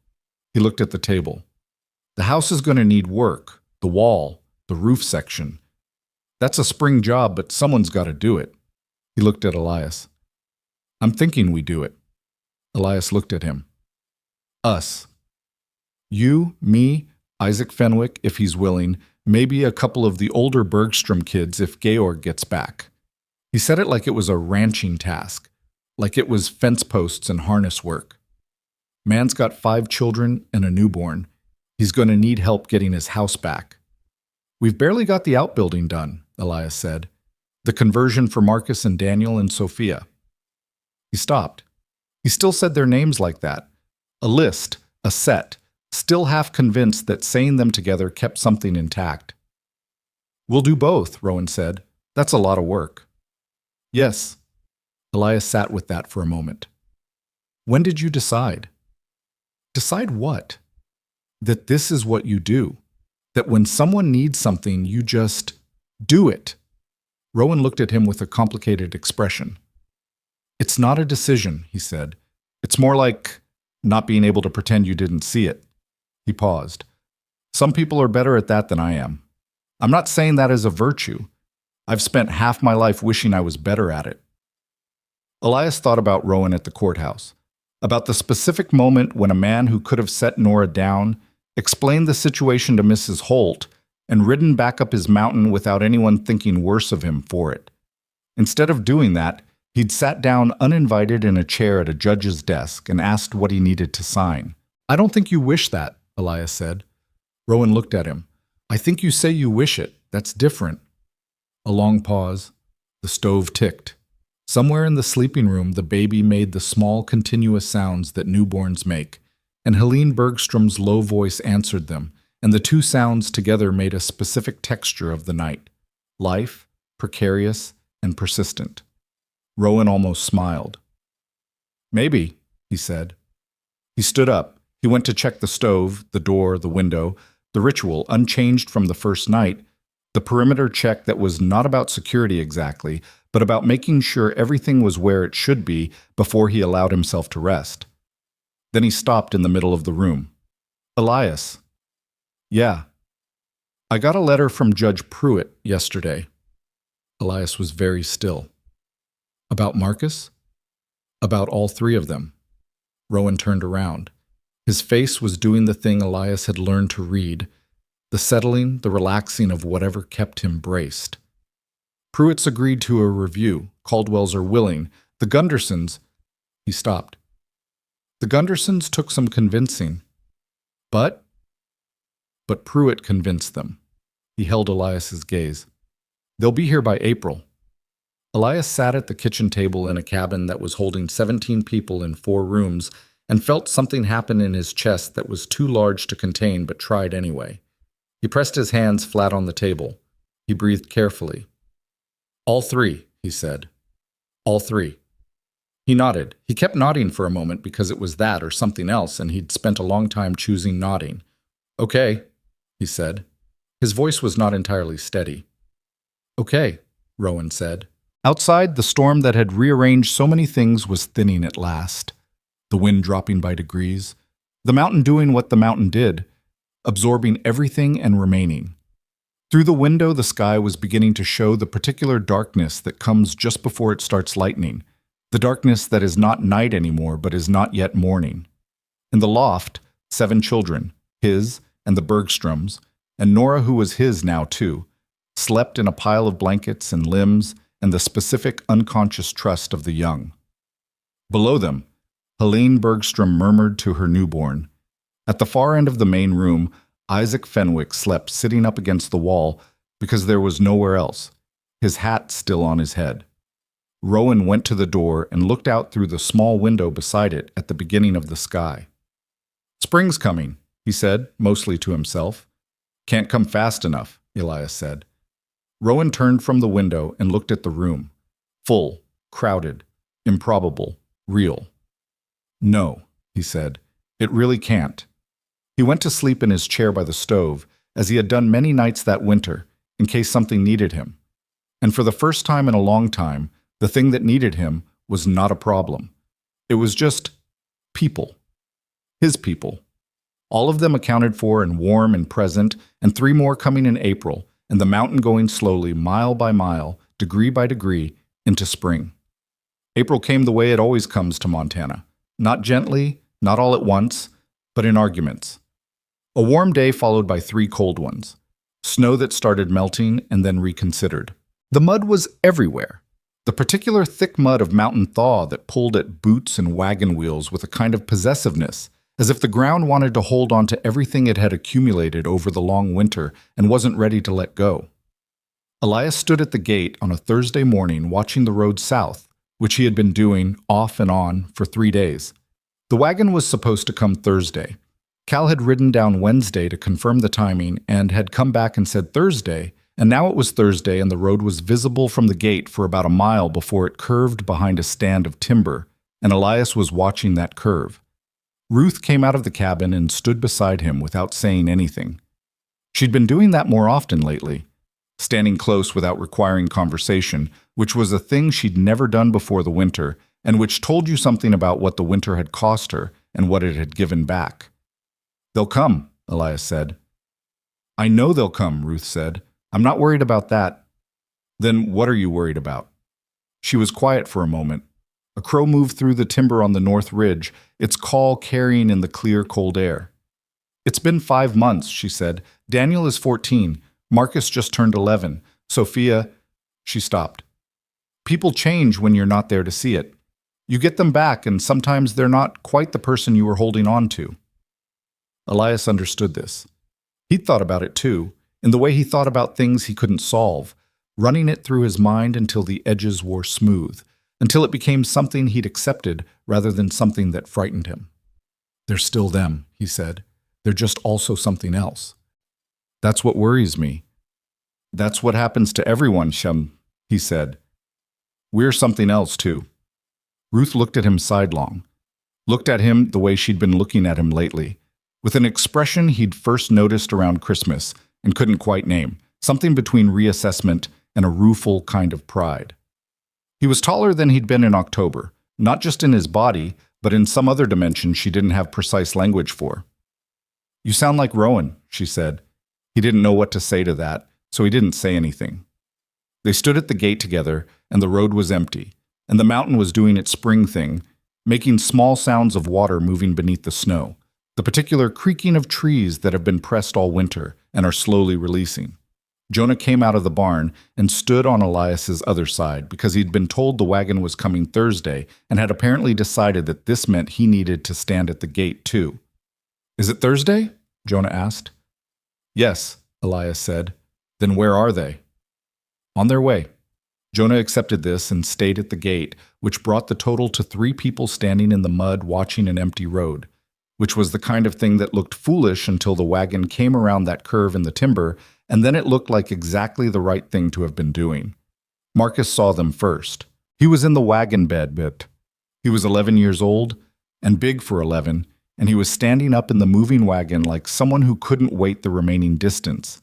He looked at the table. "The house is going to need work. The wall, the roof section. That's a spring job, but someone's got to do it." He looked at Elias. "I'm thinking we do it." Elias looked at him. "Us. You, me, Isaac Fenwick, if he's willing, maybe a couple of the older Bergstrom kids if Georg gets back." He said it like it was a ranching task, like it was fence posts and harness work. "Man's got 5 children and a newborn. He's going to need help getting his house back." "We've barely got the outbuilding done," Elias said. "The conversion for Marcus and Daniel and Sophia." He stopped. He still said their names like that. A list, a set, still half convinced that saying them together kept something intact. "We'll do both," Rowan said. "That's a lot of work." "Yes." Elias sat with that for a moment. "When did you decide?" "Decide what?" "That this is what you do. That when someone needs something, you just do it." Rowan looked at him with a complicated expression. "It's not a decision," he said. "It's more like not being able to pretend you didn't see it." He paused. "Some people are better at that than I am. I'm not saying that as a virtue. I've spent half my life wishing I was better at it." Elias thought about Rowan at the courthouse, about the specific moment when a man who could have set Nora down explained the situation to Mrs. Holt and ridden back up his mountain without anyone thinking worse of him for it. Instead of doing that, he'd sat down uninvited in a chair at a judge's desk and asked what he needed to sign. "I don't think you wish that," Elias said. Rowan looked at him. "I think you say you wish it. That's different." A long pause. The stove ticked. Somewhere in the sleeping room, the baby made the small, continuous sounds that newborns make, and Helene Bergstrom's low voice answered them, and the two sounds together made a specific texture of the night: life, precarious, and persistent. Rowan almost smiled. "Maybe," he said. He stood up. He went to check the stove, the door, the window, the ritual, unchanged from the first night, the perimeter check that was not about security exactly, but about making sure everything was where it should be before he allowed himself to rest. Then he stopped in the middle of the room. "Elias." "Yeah." "I got a letter from Judge Pruitt yesterday." Elias was very still. "About Marcus?" "About all 3 of them." Rowan turned around. His face was doing the thing Elias had learned to read, the settling, the relaxing of whatever kept him braced. "Pruitt's agreed to a review. Caldwells are willing. The Gundersons—" He stopped. "The Gundersons took some convincing. But Pruitt convinced them." He held Elias's gaze. "They'll be here by April." Elias sat at the kitchen table in a cabin that was holding 17 people in 4 rooms and felt something happen in his chest that was too large to contain but tried anyway. He pressed his hands flat on the table. He breathed carefully. "All 3, he said. "All 3. He nodded. He kept nodding for a moment because it was that or something else, and he'd spent a long time choosing nodding. "Okay," he said. His voice was not entirely steady. "Okay," Rowan said. Outside, the storm that had rearranged so many things was thinning at last. The wind dropping by degrees, the mountain doing what the mountain did, absorbing everything and remaining. Through the window, the sky was beginning to show the particular darkness that comes just before it starts lightning, the darkness that is not night anymore but is not yet morning. In the loft, 7 children, his and the Bergstroms, and Nora, who was his now too, slept in a pile of blankets and limbs and the specific unconscious trust of the young. Below them, Helene Bergstrom murmured to her newborn. At the far end of the main room, Isaac Fenwick slept sitting up against the wall because there was nowhere else, his hat still on his head. Rowan went to the door and looked out through the small window beside it at the beginning of the sky. "Spring's coming," he said, mostly to himself. "Can't come fast enough," Elias said. Rowan turned from the window and looked at the room. Full, crowded, improbable, real. "No," he said, "it really can't." He went to sleep in his chair by the stove, as he had done many nights that winter, in case something needed him. And for the first time in a long time, the thing that needed him was not a problem. It was just people. His people. All of them accounted for and warm and present, and 3 more coming in April, and the mountain going slowly, mile by mile, degree by degree, into spring. April came the way it always comes to Montana. Not gently, not all at once, but in arguments. A warm day followed by 3 cold ones. Snow that started melting and then reconsidered. The mud was everywhere. The particular thick mud of mountain thaw that pulled at boots and wagon wheels with a kind of possessiveness, as if the ground wanted to hold on to everything it had accumulated over the long winter and wasn't ready to let go. Elias stood at the gate on a Thursday morning watching the road south, which he had been doing off and on for 3 days. The wagon was supposed to come Thursday. Cal had ridden down Wednesday to confirm the timing and had come back and said Thursday, and now it was Thursday and the road was visible from the gate for about a mile before it curved behind a stand of timber, and Elias was watching that curve. Ruth came out of the cabin and stood beside him without saying anything. She'd been doing that more often lately, standing close without requiring conversation, which was a thing she'd never done before the winter, and which told you something about what the winter had cost her and what it had given back. "They'll come," Elias said. "I know they'll come," Ruth said. "I'm not worried about that." "Then what are you worried about?" She was quiet for a moment. A crow moved through the timber on the north ridge, its call carrying in the clear, cold air. "It's been 5 months," she said. "Daniel is 14. Marcus just turned 11. Sophia—" She stopped. "People change when you're not there to see it. You get them back, and sometimes they're not quite the person you were holding on to." Elias understood this. He'd thought about it too, in the way he thought about things he couldn't solve, running it through his mind until the edges wore smooth, until it became something he'd accepted rather than something that frightened him. "They're still them," he said. "They're just also something else. That's what worries me." "That's what happens to everyone, Shem," he said. "We're something else too." Ruth looked at him sidelong, looked at him the way she'd been looking at him lately, with an expression he'd first noticed around Christmas and couldn't quite name, something between reassessment and a rueful kind of pride. He was taller than he'd been in October, not just in his body, but in some other dimension she didn't have precise language for. "You sound like Rowan," she said. He didn't know what to say to that, so he didn't say anything. They stood at the gate together, and the road was empty, and the mountain was doing its spring thing, making small sounds of water moving beneath the snow, the particular creaking of trees that have been pressed all winter and are slowly releasing. Jonah came out of the barn and stood on Elias's other side because he'd been told the wagon was coming Thursday and had apparently decided that this meant he needed to stand at the gate too. "Is it Thursday?" Jonah asked. "Yes," Elias said. "Then where are they?" "On their way." Jonah accepted this and stayed at the gate, which brought the total to 3 people standing in the mud watching an empty road, which was the kind of thing that looked foolish until the wagon came around that curve in the timber, and then it looked like exactly the right thing to have been doing. Marcus saw them first. He was in the wagon bed bit. He was 11 years old, and big for 11, and he was standing up in the moving wagon like someone who couldn't wait the remaining distance.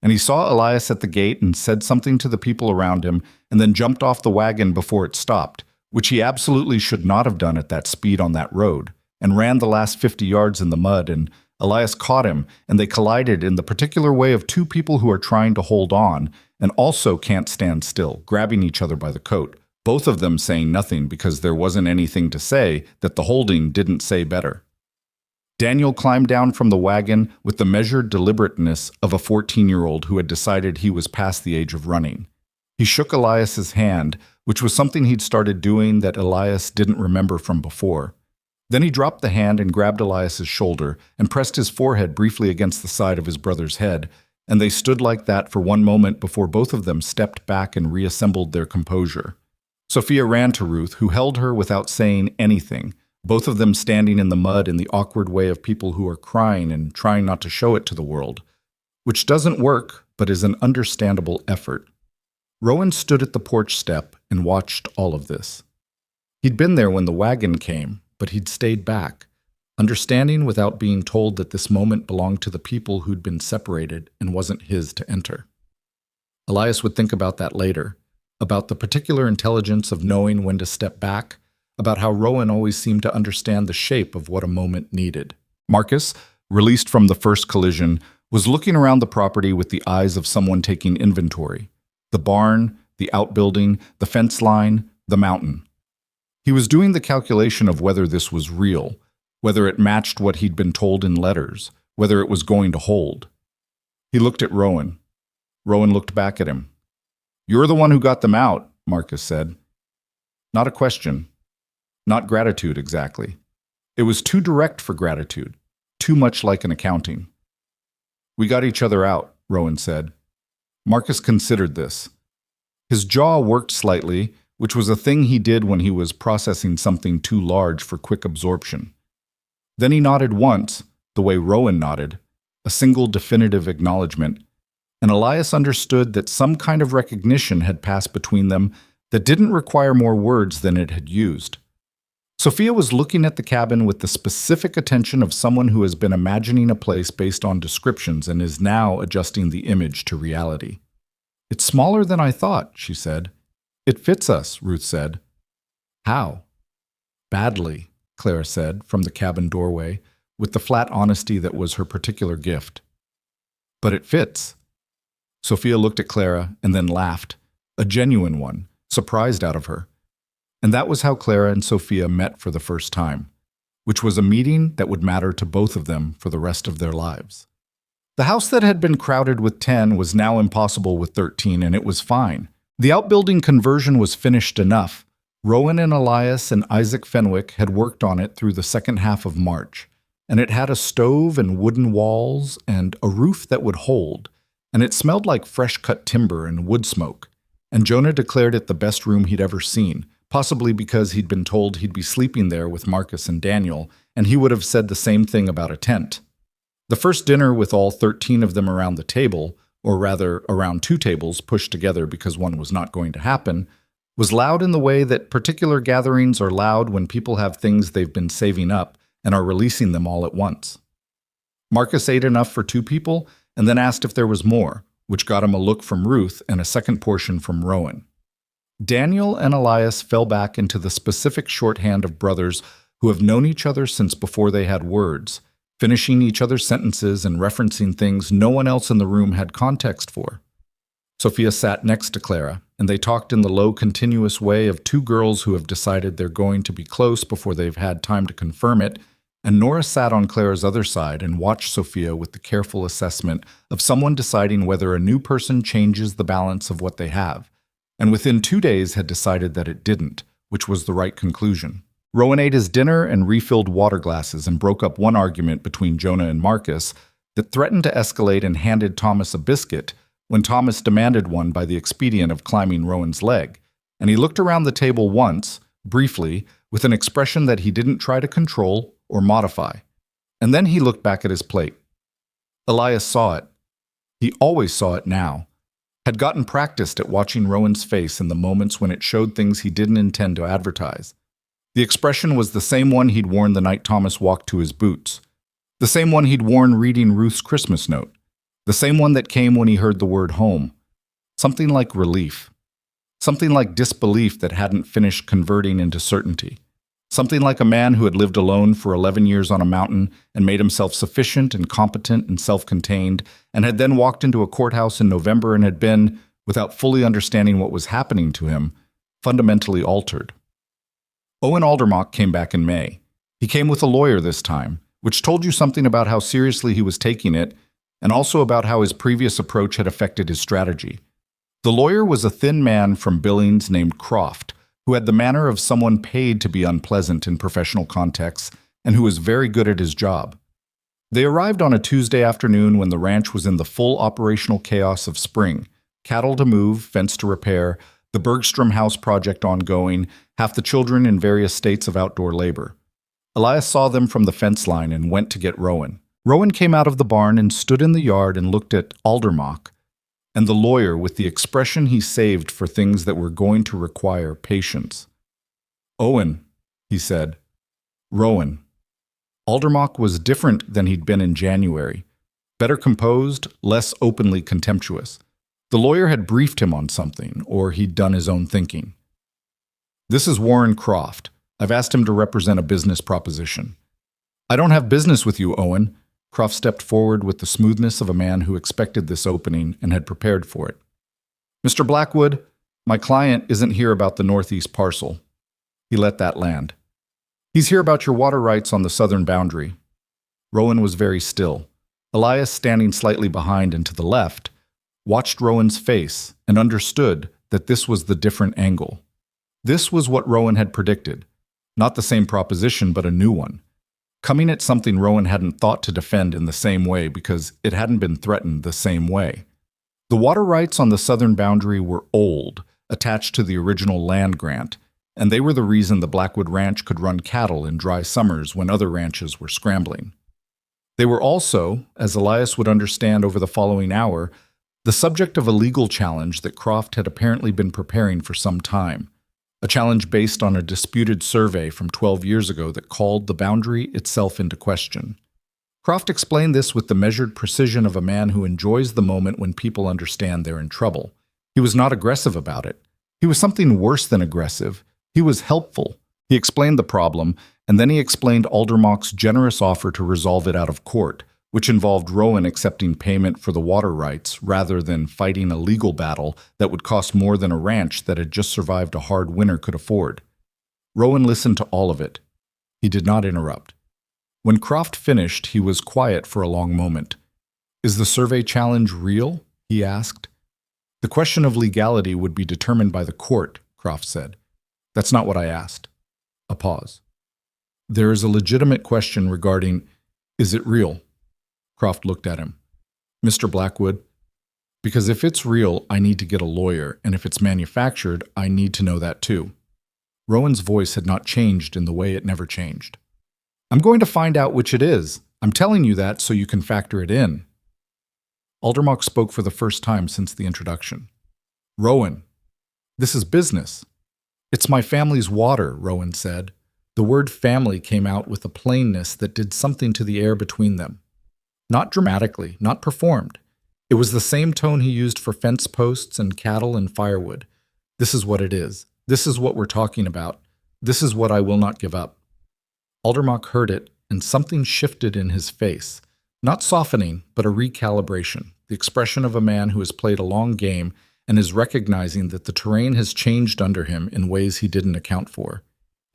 and he saw Elias at the gate and said something to the people around him and then jumped off the wagon before it stopped, which he absolutely should not have done at that speed on that road, and ran the last 50 yards in the mud, and Elias caught him, and they collided in the particular way of two people who are trying to hold on and also can't stand still, grabbing each other by the coat, both of them saying nothing because there wasn't anything to say that the holding didn't say better. Daniel climbed down from the wagon with the measured deliberateness of a 14-year-old who had decided he was past the age of running. He shook Elias's hand, which was something he'd started doing that Elias didn't remember from before. Then he dropped the hand and grabbed Elias's shoulder and pressed his forehead briefly against the side of his brother's head, and they stood like that for one moment before both of them stepped back and reassembled their composure. Sophia ran to Ruth, who held her without saying anything, both of them standing in the mud in the awkward way of people who are crying and trying not to show it to the world, which doesn't work but is an understandable effort. Rowan stood at the porch step and watched all of this. He'd been there when the wagon came, but he'd stayed back, understanding without being told that this moment belonged to the people who'd been separated and wasn't his to enter. Elias would think about that later, about the particular intelligence of knowing when to step back, about how Rowan always seemed to understand the shape of what a moment needed. Marcus, released from the first collision, was looking around the property with the eyes of someone taking inventory. The barn, the outbuilding, the fence line, the mountain. He was doing the calculation of whether this was real, whether it matched what he'd been told in letters, whether it was going to hold. He looked at Rowan. Rowan looked back at him. "You're the one who got them out," Marcus said. Not a question. Not gratitude, exactly. It was too direct for gratitude, too much like an accounting. "We got each other out," Rowan said. Marcus considered this. His jaw worked slightly, which was a thing he did when he was processing something too large for quick absorption. Then he nodded once, the way Rowan nodded, a single definitive acknowledgement, and Elias understood that some kind of recognition had passed between them that didn't require more words than it had used. Sophia was looking at the cabin with the specific attention of someone who has been imagining a place based on descriptions and is now adjusting the image to reality. "It's smaller than I thought," she said. "It fits us," Ruth said. "How?" "Badly," Clara said from the cabin doorway, with the flat honesty that was her particular gift. "But it fits." Sophia looked at Clara and then laughed, a genuine one, surprised out of her. And that was how Clara and Sophia met for the first time, which was a meeting that would matter to both of them for the rest of their lives. The house that had been crowded with 10 was now impossible with 13, and it was fine. The outbuilding conversion was finished enough. Rowan and Elias and Isaac Fenwick had worked on it through the second half of March, and it had a stove and wooden walls and a roof that would hold, and it smelled like fresh-cut timber and wood smoke, and Jonah declared it the best room he'd ever seen, possibly because he'd been told he'd be sleeping there with Marcus and Daniel, and he would have said the same thing about a tent. The first dinner with all 13 of them around the table, or rather around two tables pushed together because one was not going to happen, was loud in the way that particular gatherings are loud when people have things they've been saving up and are releasing them all at once. Marcus ate enough for 2 people and then asked if there was more, which got him a look from Ruth and a second portion from Rowan. Daniel and Elias fell back into the specific shorthand of brothers who have known each other since before they had words, finishing each other's sentences and referencing things no one else in the room had context for. Sophia sat next to Clara, and they talked in the low, continuous way of 2 girls who have decided they're going to be close before they've had time to confirm it, and Nora sat on Clara's other side and watched Sophia with the careful assessment of someone deciding whether a new person changes the balance of what they have, and within 2 days had decided that it didn't, which was the right conclusion. Rowan ate his dinner and refilled water glasses and broke up one argument between Jonah and Marcus that threatened to escalate and handed Thomas a biscuit when Thomas demanded one by the expedient of climbing Rowan's leg, and he looked around the table once, briefly, with an expression that he didn't try to control or modify. And then he looked back at his plate. Elias saw it. He always saw it now. Had gotten practiced at watching Rowan's face in the moments when it showed things he didn't intend to advertise. The expression was the same one he'd worn the night Thomas walked to his boots. The same one he'd worn reading Ruth's Christmas note. The same one that came when he heard the word home. Something like relief. Something like disbelief that hadn't finished converting into certainty. Something like a man who had lived alone for 11 years on a mountain and made himself sufficient and competent and self-contained, and had then walked into a courthouse in November and had been, without fully understanding what was happening to him, fundamentally altered. Owen Aldermock came back in May. He came with a lawyer this time, which told you something about how seriously he was taking it, and also about how his previous approach had affected his strategy. The lawyer was a thin man from Billings named Croft, who had the manner of someone paid to be unpleasant in professional contexts, and who was very good at his job. They arrived on a Tuesday afternoon when the ranch was in the full operational chaos of spring. Cattle to move, fence to repair, the Bergstrom House project ongoing, half the children in various states of outdoor labor. Elias saw them from the fence line and went to get Rowan. Rowan came out of the barn and stood in the yard and looked at Aldermock and the lawyer with the expression he saved for things that were going to require patience. "Owen," he said. "Rowan." Aldermock was different than he'd been in January. Better composed, less openly contemptuous. The lawyer had briefed him on something, or he'd done his own thinking. "This is Warren Croft. I've asked him to represent a business proposition." "I don't have business with you, Owen." Croft stepped forward with the smoothness of a man who expected this opening and had prepared for it. "Mr. Blackwood, my client isn't here about the northeast parcel." He let that land. "He's here about your water rights on the southern boundary." Rowan was very still. Elias, standing slightly behind and to the left, watched Rowan's face and understood that this was the different angle. This was what Rowan had predicted. Not the same proposition, but a new one. Coming at something Rowan hadn't thought to defend in the same way because it hadn't been threatened the same way. The water rights on the southern boundary were old, attached to the original land grant, and they were the reason the Blackwood Ranch could run cattle in dry summers when other ranches were scrambling. They were also, as Elias would understand over the following hour, the subject of a legal challenge that Croft had apparently been preparing for some time. A challenge based on a disputed survey from 12 years ago that called the boundary itself into question. Croft explained this with the measured precision of a man who enjoys the moment when people understand they're in trouble. He was not aggressive about it. He was something worse than aggressive. He was helpful. He explained the problem, and then he explained Aldermock's generous offer to resolve it out of court, which involved Rowan accepting payment for the water rights rather than fighting a legal battle that would cost more than a ranch that had just survived a hard winter could afford. Rowan listened to all of it. He did not interrupt. When Croft finished, he was quiet for a long moment. "Is the survey challenge real?" he asked. "The question of legality would be determined by the court," Croft said. "That's not what I asked." A pause. "There is a legitimate question regarding, is it real?" Croft looked at him. "Mr. Blackwood, because if it's real, I need to get a lawyer, and if it's manufactured, I need to know that too." Rowan's voice had not changed in the way it never changed. "I'm going to find out which it is. I'm telling you that so you can factor it in." Aldermock spoke for the first time since the introduction. "Rowan, this is business." "It's my family's water," Rowan said. The word family came out with a plainness that did something to the air between them. Not dramatically, not performed. It was the same tone he used for fence posts and cattle and firewood. "This is what it is. This is what we're talking about. This is what I will not give up." Aldermock heard it, and something shifted in his face. Not softening, but a recalibration, the expression of a man who has played a long game and is recognizing that the terrain has changed under him in ways he didn't account for.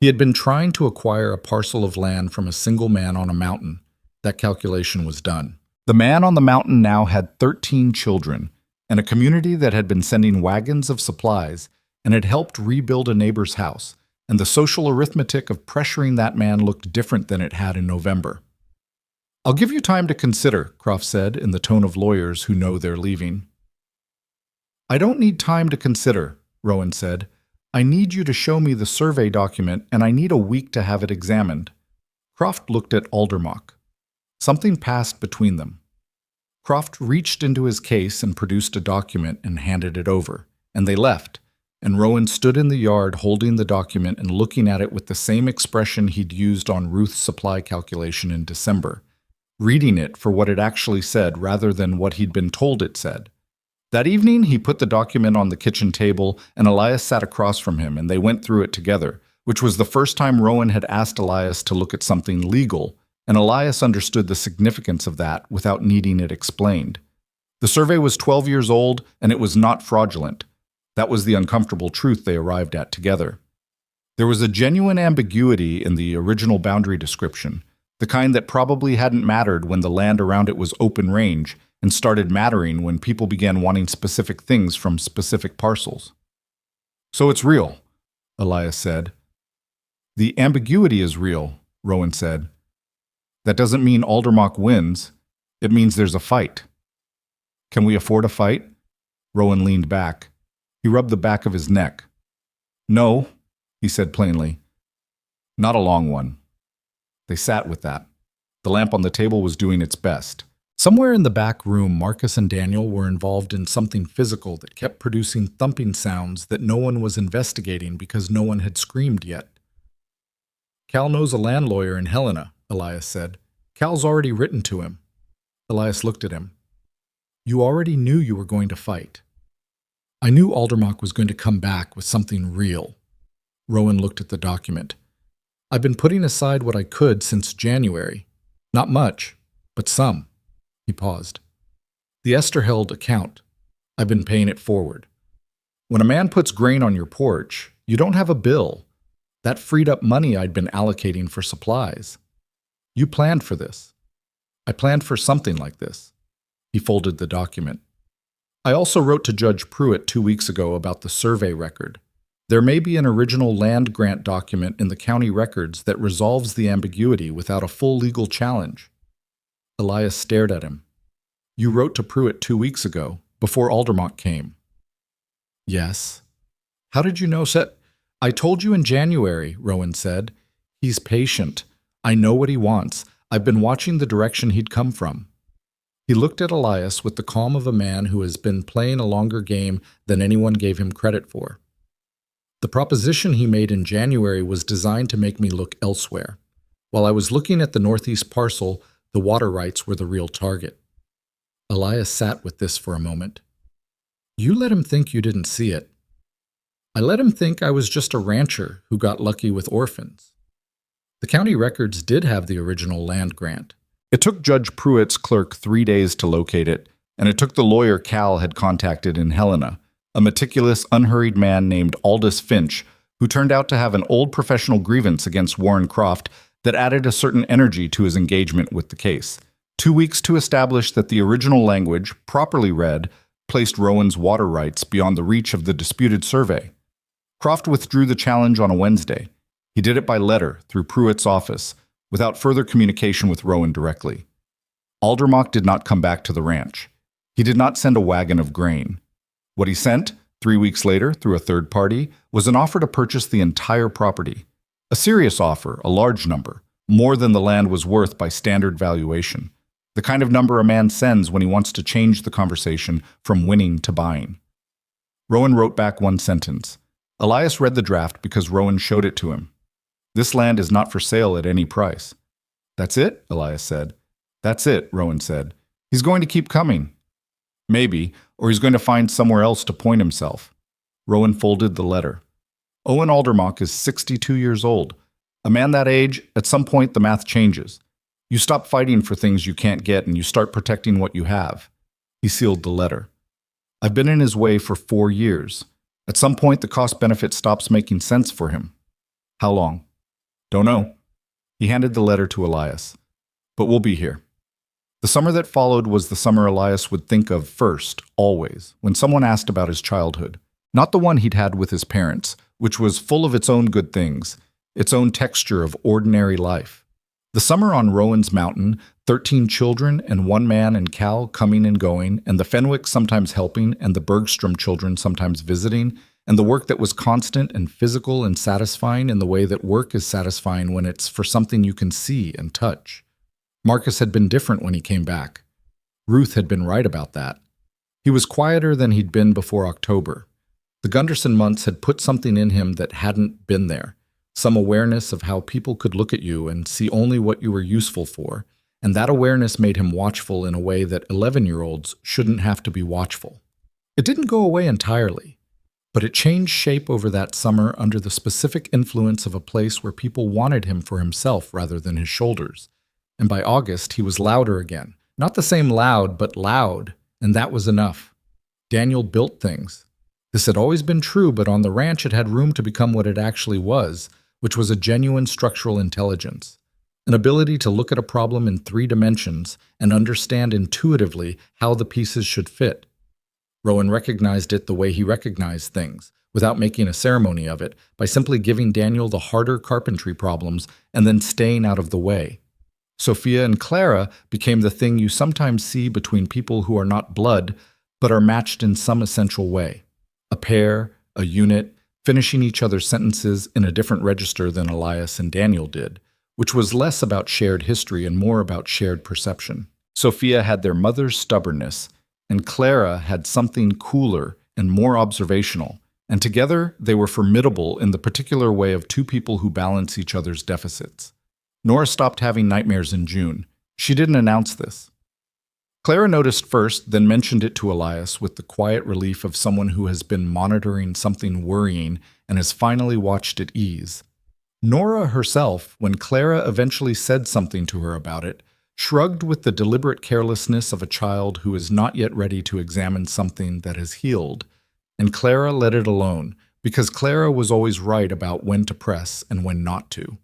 He had been trying to acquire a parcel of land from a single man on a mountain. That calculation was done. The man on the mountain now had 13 children, and a community that had been sending wagons of supplies and had helped rebuild a neighbor's house, and the social arithmetic of pressuring that man looked different than it had in November. "I'll give you time to consider," Croft said in the tone of lawyers who know they're leaving. "I don't need time to consider," Rowan said. "I need you to show me the survey document, and I need a week to have it examined." Croft looked at Aldermock. Something passed between them. Croft reached into his case and produced a document and handed it over, and they left, and Rowan stood in the yard holding the document and looking at it with the same expression he'd used on Ruth's supply calculation in December. reading it for what it actually said rather than what he'd been told it said. That evening, he put the document on the kitchen table, and Elias sat across from him, and they went through it together, which was the first time Rowan had asked Elias to look at something legal, and Elias understood the significance of that without needing it explained. The survey was 12 years old, and it was not fraudulent. That was the uncomfortable truth they arrived at together. There was a genuine ambiguity in the original boundary description, the kind that probably hadn't mattered when the land around it was open range and started mattering when people began wanting specific things from specific parcels. "So it's real," Elias said. "The ambiguity is real," Rowan said. "That doesn't mean Aldermock wins. It means there's a fight." "Can we afford a fight?" Rowan leaned back. He rubbed the back of his neck. "No," he said plainly. "Not a long one." They sat with that. The lamp on the table was doing its best. Somewhere in the back room, Marcus and Daniel were involved in something physical that kept producing thumping sounds that no one was investigating because no one had screamed yet. "Cal knows a land lawyer in Helena," Elias said. "Cal's already written to him." Elias looked at him. "You already knew you were going to fight." "I knew Aldermock was going to come back with something real." Rowan looked at the document. "I've been putting aside what I could since January. Not much, but some." He paused. "The Esterheld account. I've been paying it forward. When a man puts grain on your porch, you don't have a bill. That freed up money I'd been allocating for supplies. You planned for this. I planned for something like this." He folded the document. "I also wrote to Judge Pruitt 2 weeks ago about the survey record. There may be an original land grant document in the county records that resolves the ambiguity without a full legal challenge." Elias stared at him. "You wrote to Pruitt 2 weeks ago, before Aldermock came." "Yes." "How did you know that?" "I told you in January," Rowan said. "He's patient. I know what he wants. I've been watching the direction he'd come from." He looked at Elias with the calm of a man who has been playing a longer game than anyone gave him credit for. "The proposition he made in January was designed to make me look elsewhere. While I was looking at the northeast parcel, the water rights were the real target." Elias sat with this for a moment. "You let him think you didn't see it." "I let him think I was just a rancher who got lucky with orphans." The county records did have the original land grant. It took Judge Pruitt's clerk 3 days to locate it, and it took the lawyer Cal had contacted in Helena, a meticulous, unhurried man named Aldous Finch, who turned out to have an old professional grievance against Warren Croft that added a certain energy to his engagement with the case. 2 weeks to establish that the original language, properly read, placed Rowan's water rights beyond the reach of the disputed survey. Croft withdrew the challenge on a Wednesday. He did it by letter, through Pruitt's office, without further communication with Rowan directly. Aldermock did not come back to the ranch. He did not send a wagon of grain. What he sent, 3 weeks later, through a third party, was an offer to purchase the entire property. A serious offer, a large number, more than the land was worth by standard valuation. The kind of number a man sends when he wants to change the conversation from winning to buying. Rowan wrote back one sentence. Elias read the draft because Rowan showed it to him. "This land is not for sale at any price." "That's it?" Elias said. "That's it," Rowan said. "He's going to keep coming." "Maybe, or he's going to find somewhere else to point himself." Rowan folded the letter. Owen Aldermock is 62 years old. A man that age, at some point the math changes. You stop fighting for things you can't get and you start protecting what you have. He sealed the letter. "I've been in his way for 4 years. At some point the cost-benefit stops making sense for him." "How long?" "Don't know." He handed the letter to Elias. "But we'll be here." The summer that followed was the summer Elias would think of first, always, when someone asked about his childhood. Not the one he'd had with his parents, which was full of its own good things, its own texture of ordinary life. The summer on Rowan's Mountain, 13 children and 1 man and Cal coming and going, and the Fenwicks sometimes helping, and the Bergstrom children sometimes visiting, and the work that was constant and physical and satisfying in the way that work is satisfying when it's for something you can see and touch. Marcus had been different when he came back. Ruth had been right about that. He was quieter than he'd been before October. The Gunderson months had put something in him that hadn't been there, some awareness of how people could look at you and see only what you were useful for, and that awareness made him watchful in a way that 11-year-olds shouldn't have to be watchful. It didn't go away entirely, but it changed shape over that summer under the specific influence of a place where people wanted him for himself rather than his shoulders. And by August, he was louder again. Not the same loud, but loud, and that was enough. Daniel built things. This had always been true, but on the ranch it had room to become what it actually was, which was a genuine structural intelligence. An ability to look at a problem in 3 dimensions and understand intuitively how the pieces should fit. Rowan recognized it the way he recognized things, without making a ceremony of it, by simply giving Daniel the harder carpentry problems and then staying out of the way. Sophia and Clara became the thing you sometimes see between people who are not blood, but are matched in some essential way. A pair, a unit, finishing each other's sentences in a different register than Elias and Daniel did, which was less about shared history and more about shared perception. Sophia had their mother's stubbornness, and Clara had something cooler and more observational, and together they were formidable in the particular way of 2 people who balance each other's deficits. Nora stopped having nightmares in June. She didn't announce this. Clara noticed first, then mentioned it to Elias with the quiet relief of someone who has been monitoring something worrying and has finally watched it ease. Nora herself, when Clara eventually said something to her about it, shrugged with the deliberate carelessness of a child who is not yet ready to examine something that has healed, and Clara let it alone, because Clara was always right about when to press and when not to.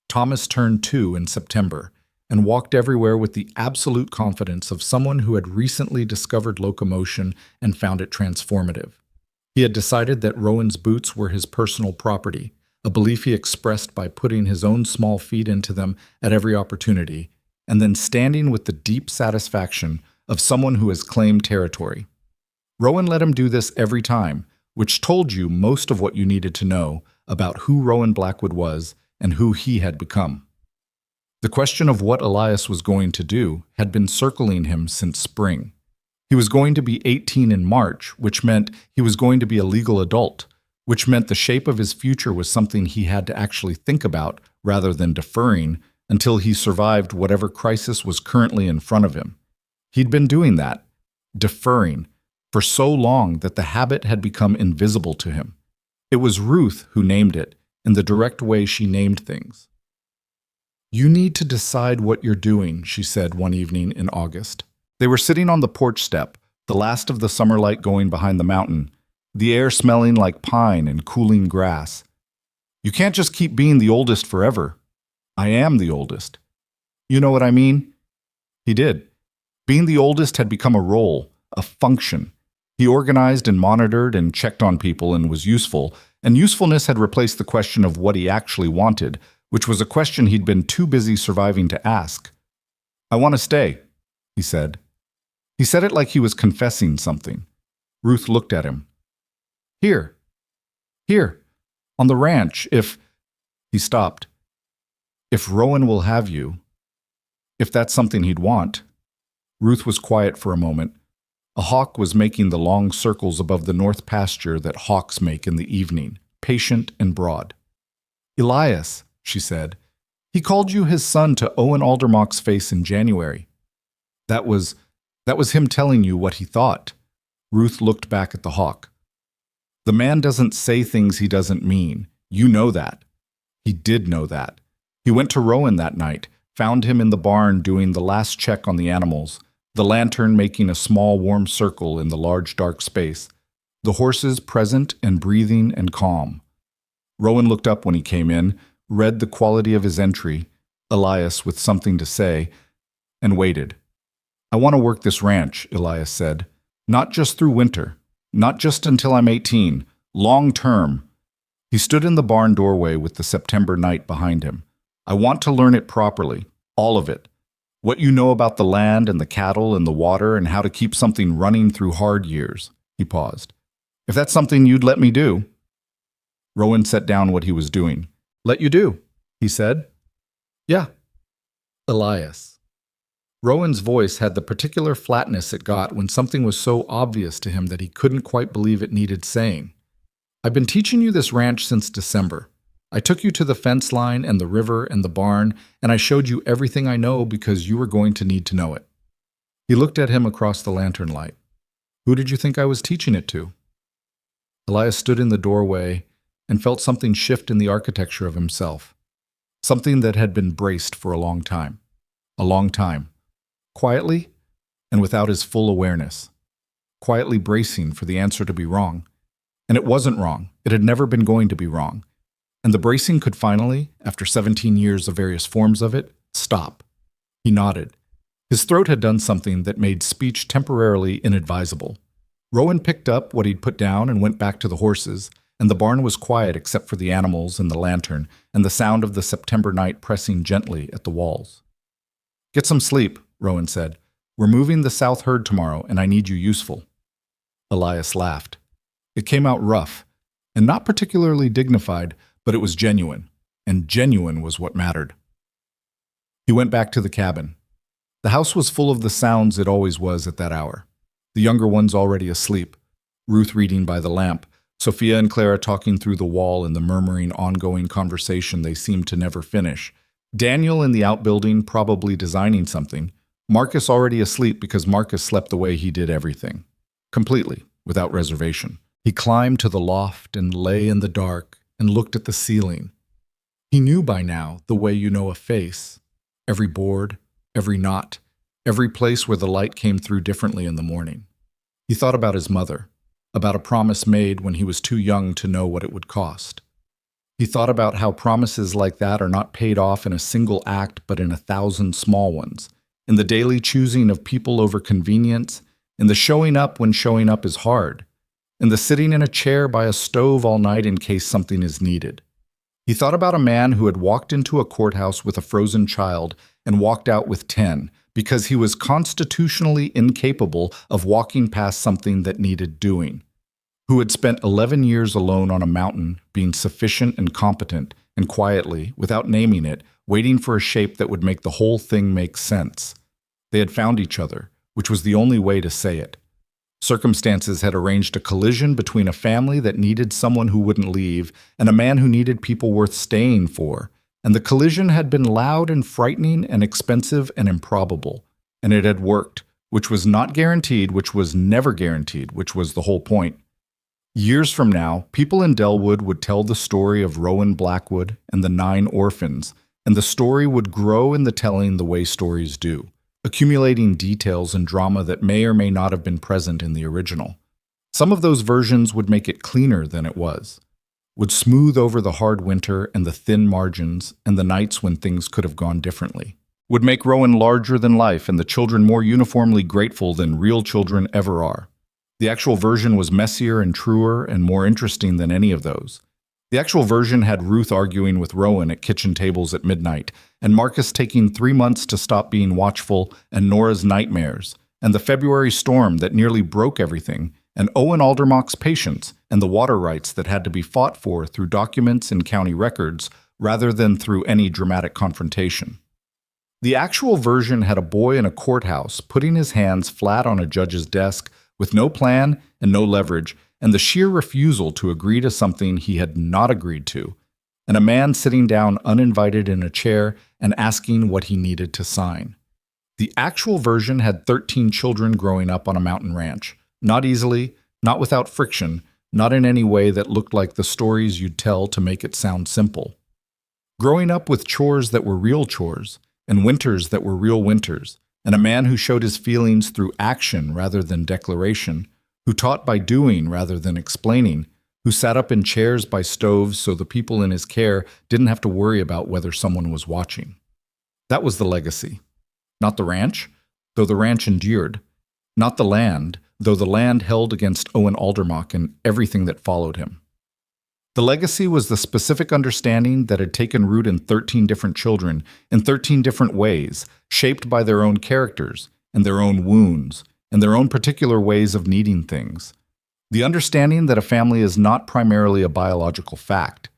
Thomas turned 2 in September, and walked everywhere with the absolute confidence of someone who had recently discovered locomotion and found it transformative. He had decided that Rowan's boots were his personal property, a belief he expressed by putting his own small feet into them at every opportunity, and then standing with the deep satisfaction of someone who has claimed territory. Rowan let him do this every time, which told you most of what you needed to know about who Rowan Blackwood was and who he had become. The question of what Elias was going to do had been circling him since spring. He was going to be 18 in March, which meant he was going to be a legal adult, which meant the shape of his future was something he had to actually think about rather than deferring until he survived whatever crisis was currently in front of him. He'd been doing that, deferring, for so long that the habit had become invisible to him. It was Ruth who named it, in the direct way she named things. "You need to decide what you're doing," she said one evening in August. They were sitting on the porch step, the last of the summer light going behind the mountain, the air smelling like pine and cooling grass. "You can't just keep being the oldest forever." "I am the oldest." "You know what I mean?" He did. Being the oldest had become a role, a function. He organized and monitored and checked on people and was useful, and usefulness had replaced the question of what he actually wanted, which was a question he'd been too busy surviving to ask. "I want to stay," he said. He said it like he was confessing something. Ruth looked at him. Here, on the ranch, if—" He stopped. "If Rowan will have you. If that's something he'd want." Ruth was quiet for a moment. A hawk was making the long circles above the north pasture that hawks make in the evening, patient and broad. "Elias," she said. "He called you his son to Owen Aldermock's face in January. That was him telling you what he thought." Ruth looked back at the hawk. "The man doesn't say things he doesn't mean. You know that." He did know that. He went to Rowan that night, found him in the barn doing the last check on the animals, the lantern making a small warm circle in the large dark space, the horses present and breathing and calm. Rowan looked up when he came in, read the quality of his entry, Elias with something to say, and waited. "I want to work this ranch," Elias said. "Not just through winter. Not just until I'm 18. Long term." He stood in the barn doorway with the September night behind him. "I want to learn it properly. All of it. What you know about the land and the cattle and the water and how to keep something running through hard years." He paused. "If that's something you'd let me do." Rowan set down what he was doing. "Let you do," he said. "Yeah." Elias. Rowan's voice had the particular flatness it got when something was so obvious to him that he couldn't quite believe it needed saying. "I've been teaching you this ranch since December. I took you to the fence line and the river and the barn, and I showed you everything I know because you were going to need to know it." He looked at him across the lantern light. "Who did you think I was teaching it to?" Elias stood in the doorway and felt something shift in the architecture of himself, something that had been braced for a long time. A long time. Quietly and without his full awareness. Quietly bracing for the answer to be wrong. And it wasn't wrong. It had never been going to be wrong. And the bracing could finally, after 17 years of various forms of it, stop. He nodded. His throat had done something that made speech temporarily inadvisable. Rowan picked up what he'd put down and went back to the horses, and the barn was quiet except for the animals and the lantern and the sound of the September night pressing gently at the walls. "Get some sleep," Rowan said. "We're moving the south herd tomorrow, and I need you useful." Elias laughed. It came out rough, and not particularly dignified, but it was genuine, and genuine was what mattered. He went back to the cabin. The house was full of the sounds it always was at that hour. The younger ones already asleep, Ruth reading by the lamp, Sophia and Clara talking through the wall in the murmuring, ongoing conversation they seemed to never finish, Daniel in the outbuilding probably designing something, Marcus already asleep because Marcus slept the way he did everything. Completely, without reservation. He climbed to the loft and lay in the dark and looked at the ceiling. He knew by now the way you know a face, every board, every knot, every place where the light came through differently in the morning. He thought about his mother, about a promise made when he was too young to know what it would cost. He thought about how promises like that are not paid off in a single act but in 1,000 small ones, in the daily choosing of people over convenience, in the showing up when showing up is hard, in the sitting in a chair by a stove all night in case something is needed. He thought about a man who had walked into a courthouse with a frozen child and walked out with 10 because he was constitutionally incapable of walking past something that needed doing, who had spent 11 years alone on a mountain being sufficient and competent and quietly, without naming it, waiting for a shape that would make the whole thing make sense. They had found each other, which was the only way to say it. Circumstances had arranged a collision between a family that needed someone who wouldn't leave and a man who needed people worth staying for, and the collision had been loud and frightening and expensive and improbable, and it had worked, which was not guaranteed, which was never guaranteed, which was the whole point. Years from now, people in Delwood would tell the story of Rowan Blackwood and the 9 orphans, and the story would grow in the telling the way stories do, accumulating details and drama that may or may not have been present in the original. Some of those versions would make it cleaner than it was, would smooth over the hard winter and the thin margins and the nights when things could have gone differently, would make Rowan larger than life and the children more uniformly grateful than real children ever are. The actual version was messier and truer and more interesting than any of those. The actual version had Ruth arguing with Rowan at kitchen tables at midnight, and Marcus taking 3 months to stop being watchful, and Nora's nightmares, and the February storm that nearly broke everything, and Owen Aldermock's patience, and the water rights that had to be fought for through documents and county records, rather than through any dramatic confrontation. The actual version had a boy in a courthouse putting his hands flat on a judge's desk with no plan and no leverage, and the sheer refusal to agree to something he had not agreed to, and a man sitting down uninvited in a chair and asking what he needed to sign. The actual version had 13 children growing up on a mountain ranch, not easily, not without friction, not in any way that looked like the stories you'd tell to make it sound simple. Growing up with chores that were real chores, and winters that were real winters, and a man who showed his feelings through action rather than declaration, who taught by doing rather than explaining, who sat up in chairs by stoves so the people in his care didn't have to worry about whether someone was watching. That was the legacy. Not the ranch, though the ranch endured. Not the land, though the land held against Owen Aldermock and everything that followed him. The legacy was the specific understanding that had taken root in 13 different children in 13 different ways, shaped by their own characters and their own wounds and their own particular ways of needing things. The understanding that a family is not primarily a biological fact.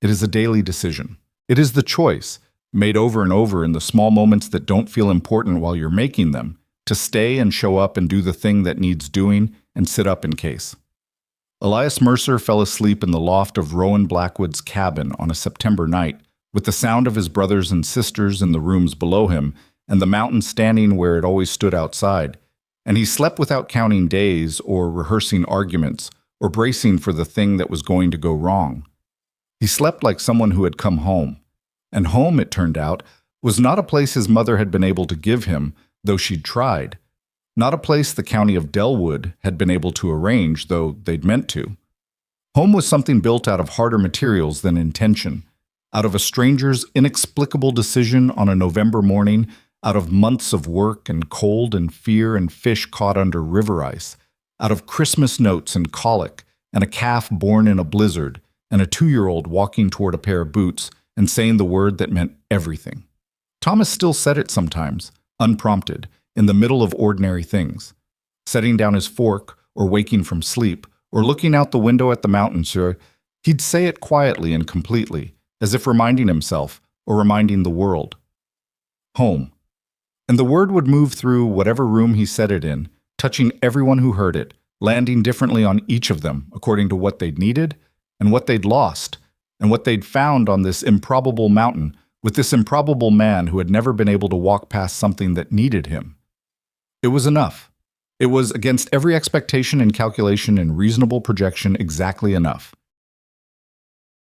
It is a daily decision. It is the choice, made over and over in the small moments that don't feel important while you're making them, to stay and show up and do the thing that needs doing and sit up in case. Elias Mercer fell asleep in the loft of Rowan Blackwood's cabin on a September night, with the sound of his brothers and sisters in the rooms below him, and the mountain standing where it always stood outside. And he slept without counting days or rehearsing arguments or bracing for the thing that was going to go wrong. He slept like someone who had come home. And home, it turned out, was not a place his mother had been able to give him, though she'd tried. Not a place the county of Delwood had been able to arrange, though they'd meant to. Home was something built out of harder materials than intention, out of a stranger's inexplicable decision on a November morning, out of months of work and cold and fear and fish caught under river ice, out of Christmas notes and colic, and a calf born in a blizzard, and a 2-year-old walking toward a pair of boots and saying the word that meant everything. Thomas still said it sometimes, unprompted, in the middle of ordinary things. Setting down his fork, or waking from sleep, or looking out the window at the mountains, he'd say it quietly and completely, as if reminding himself, or reminding the world. Home. And the word would move through whatever room he said it in, touching everyone who heard it, landing differently on each of them according to what they'd needed, and what they'd lost, and what they'd found on this improbable mountain with this improbable man who had never been able to walk past something that needed him. It was enough. It was against every expectation and calculation and reasonable projection exactly enough.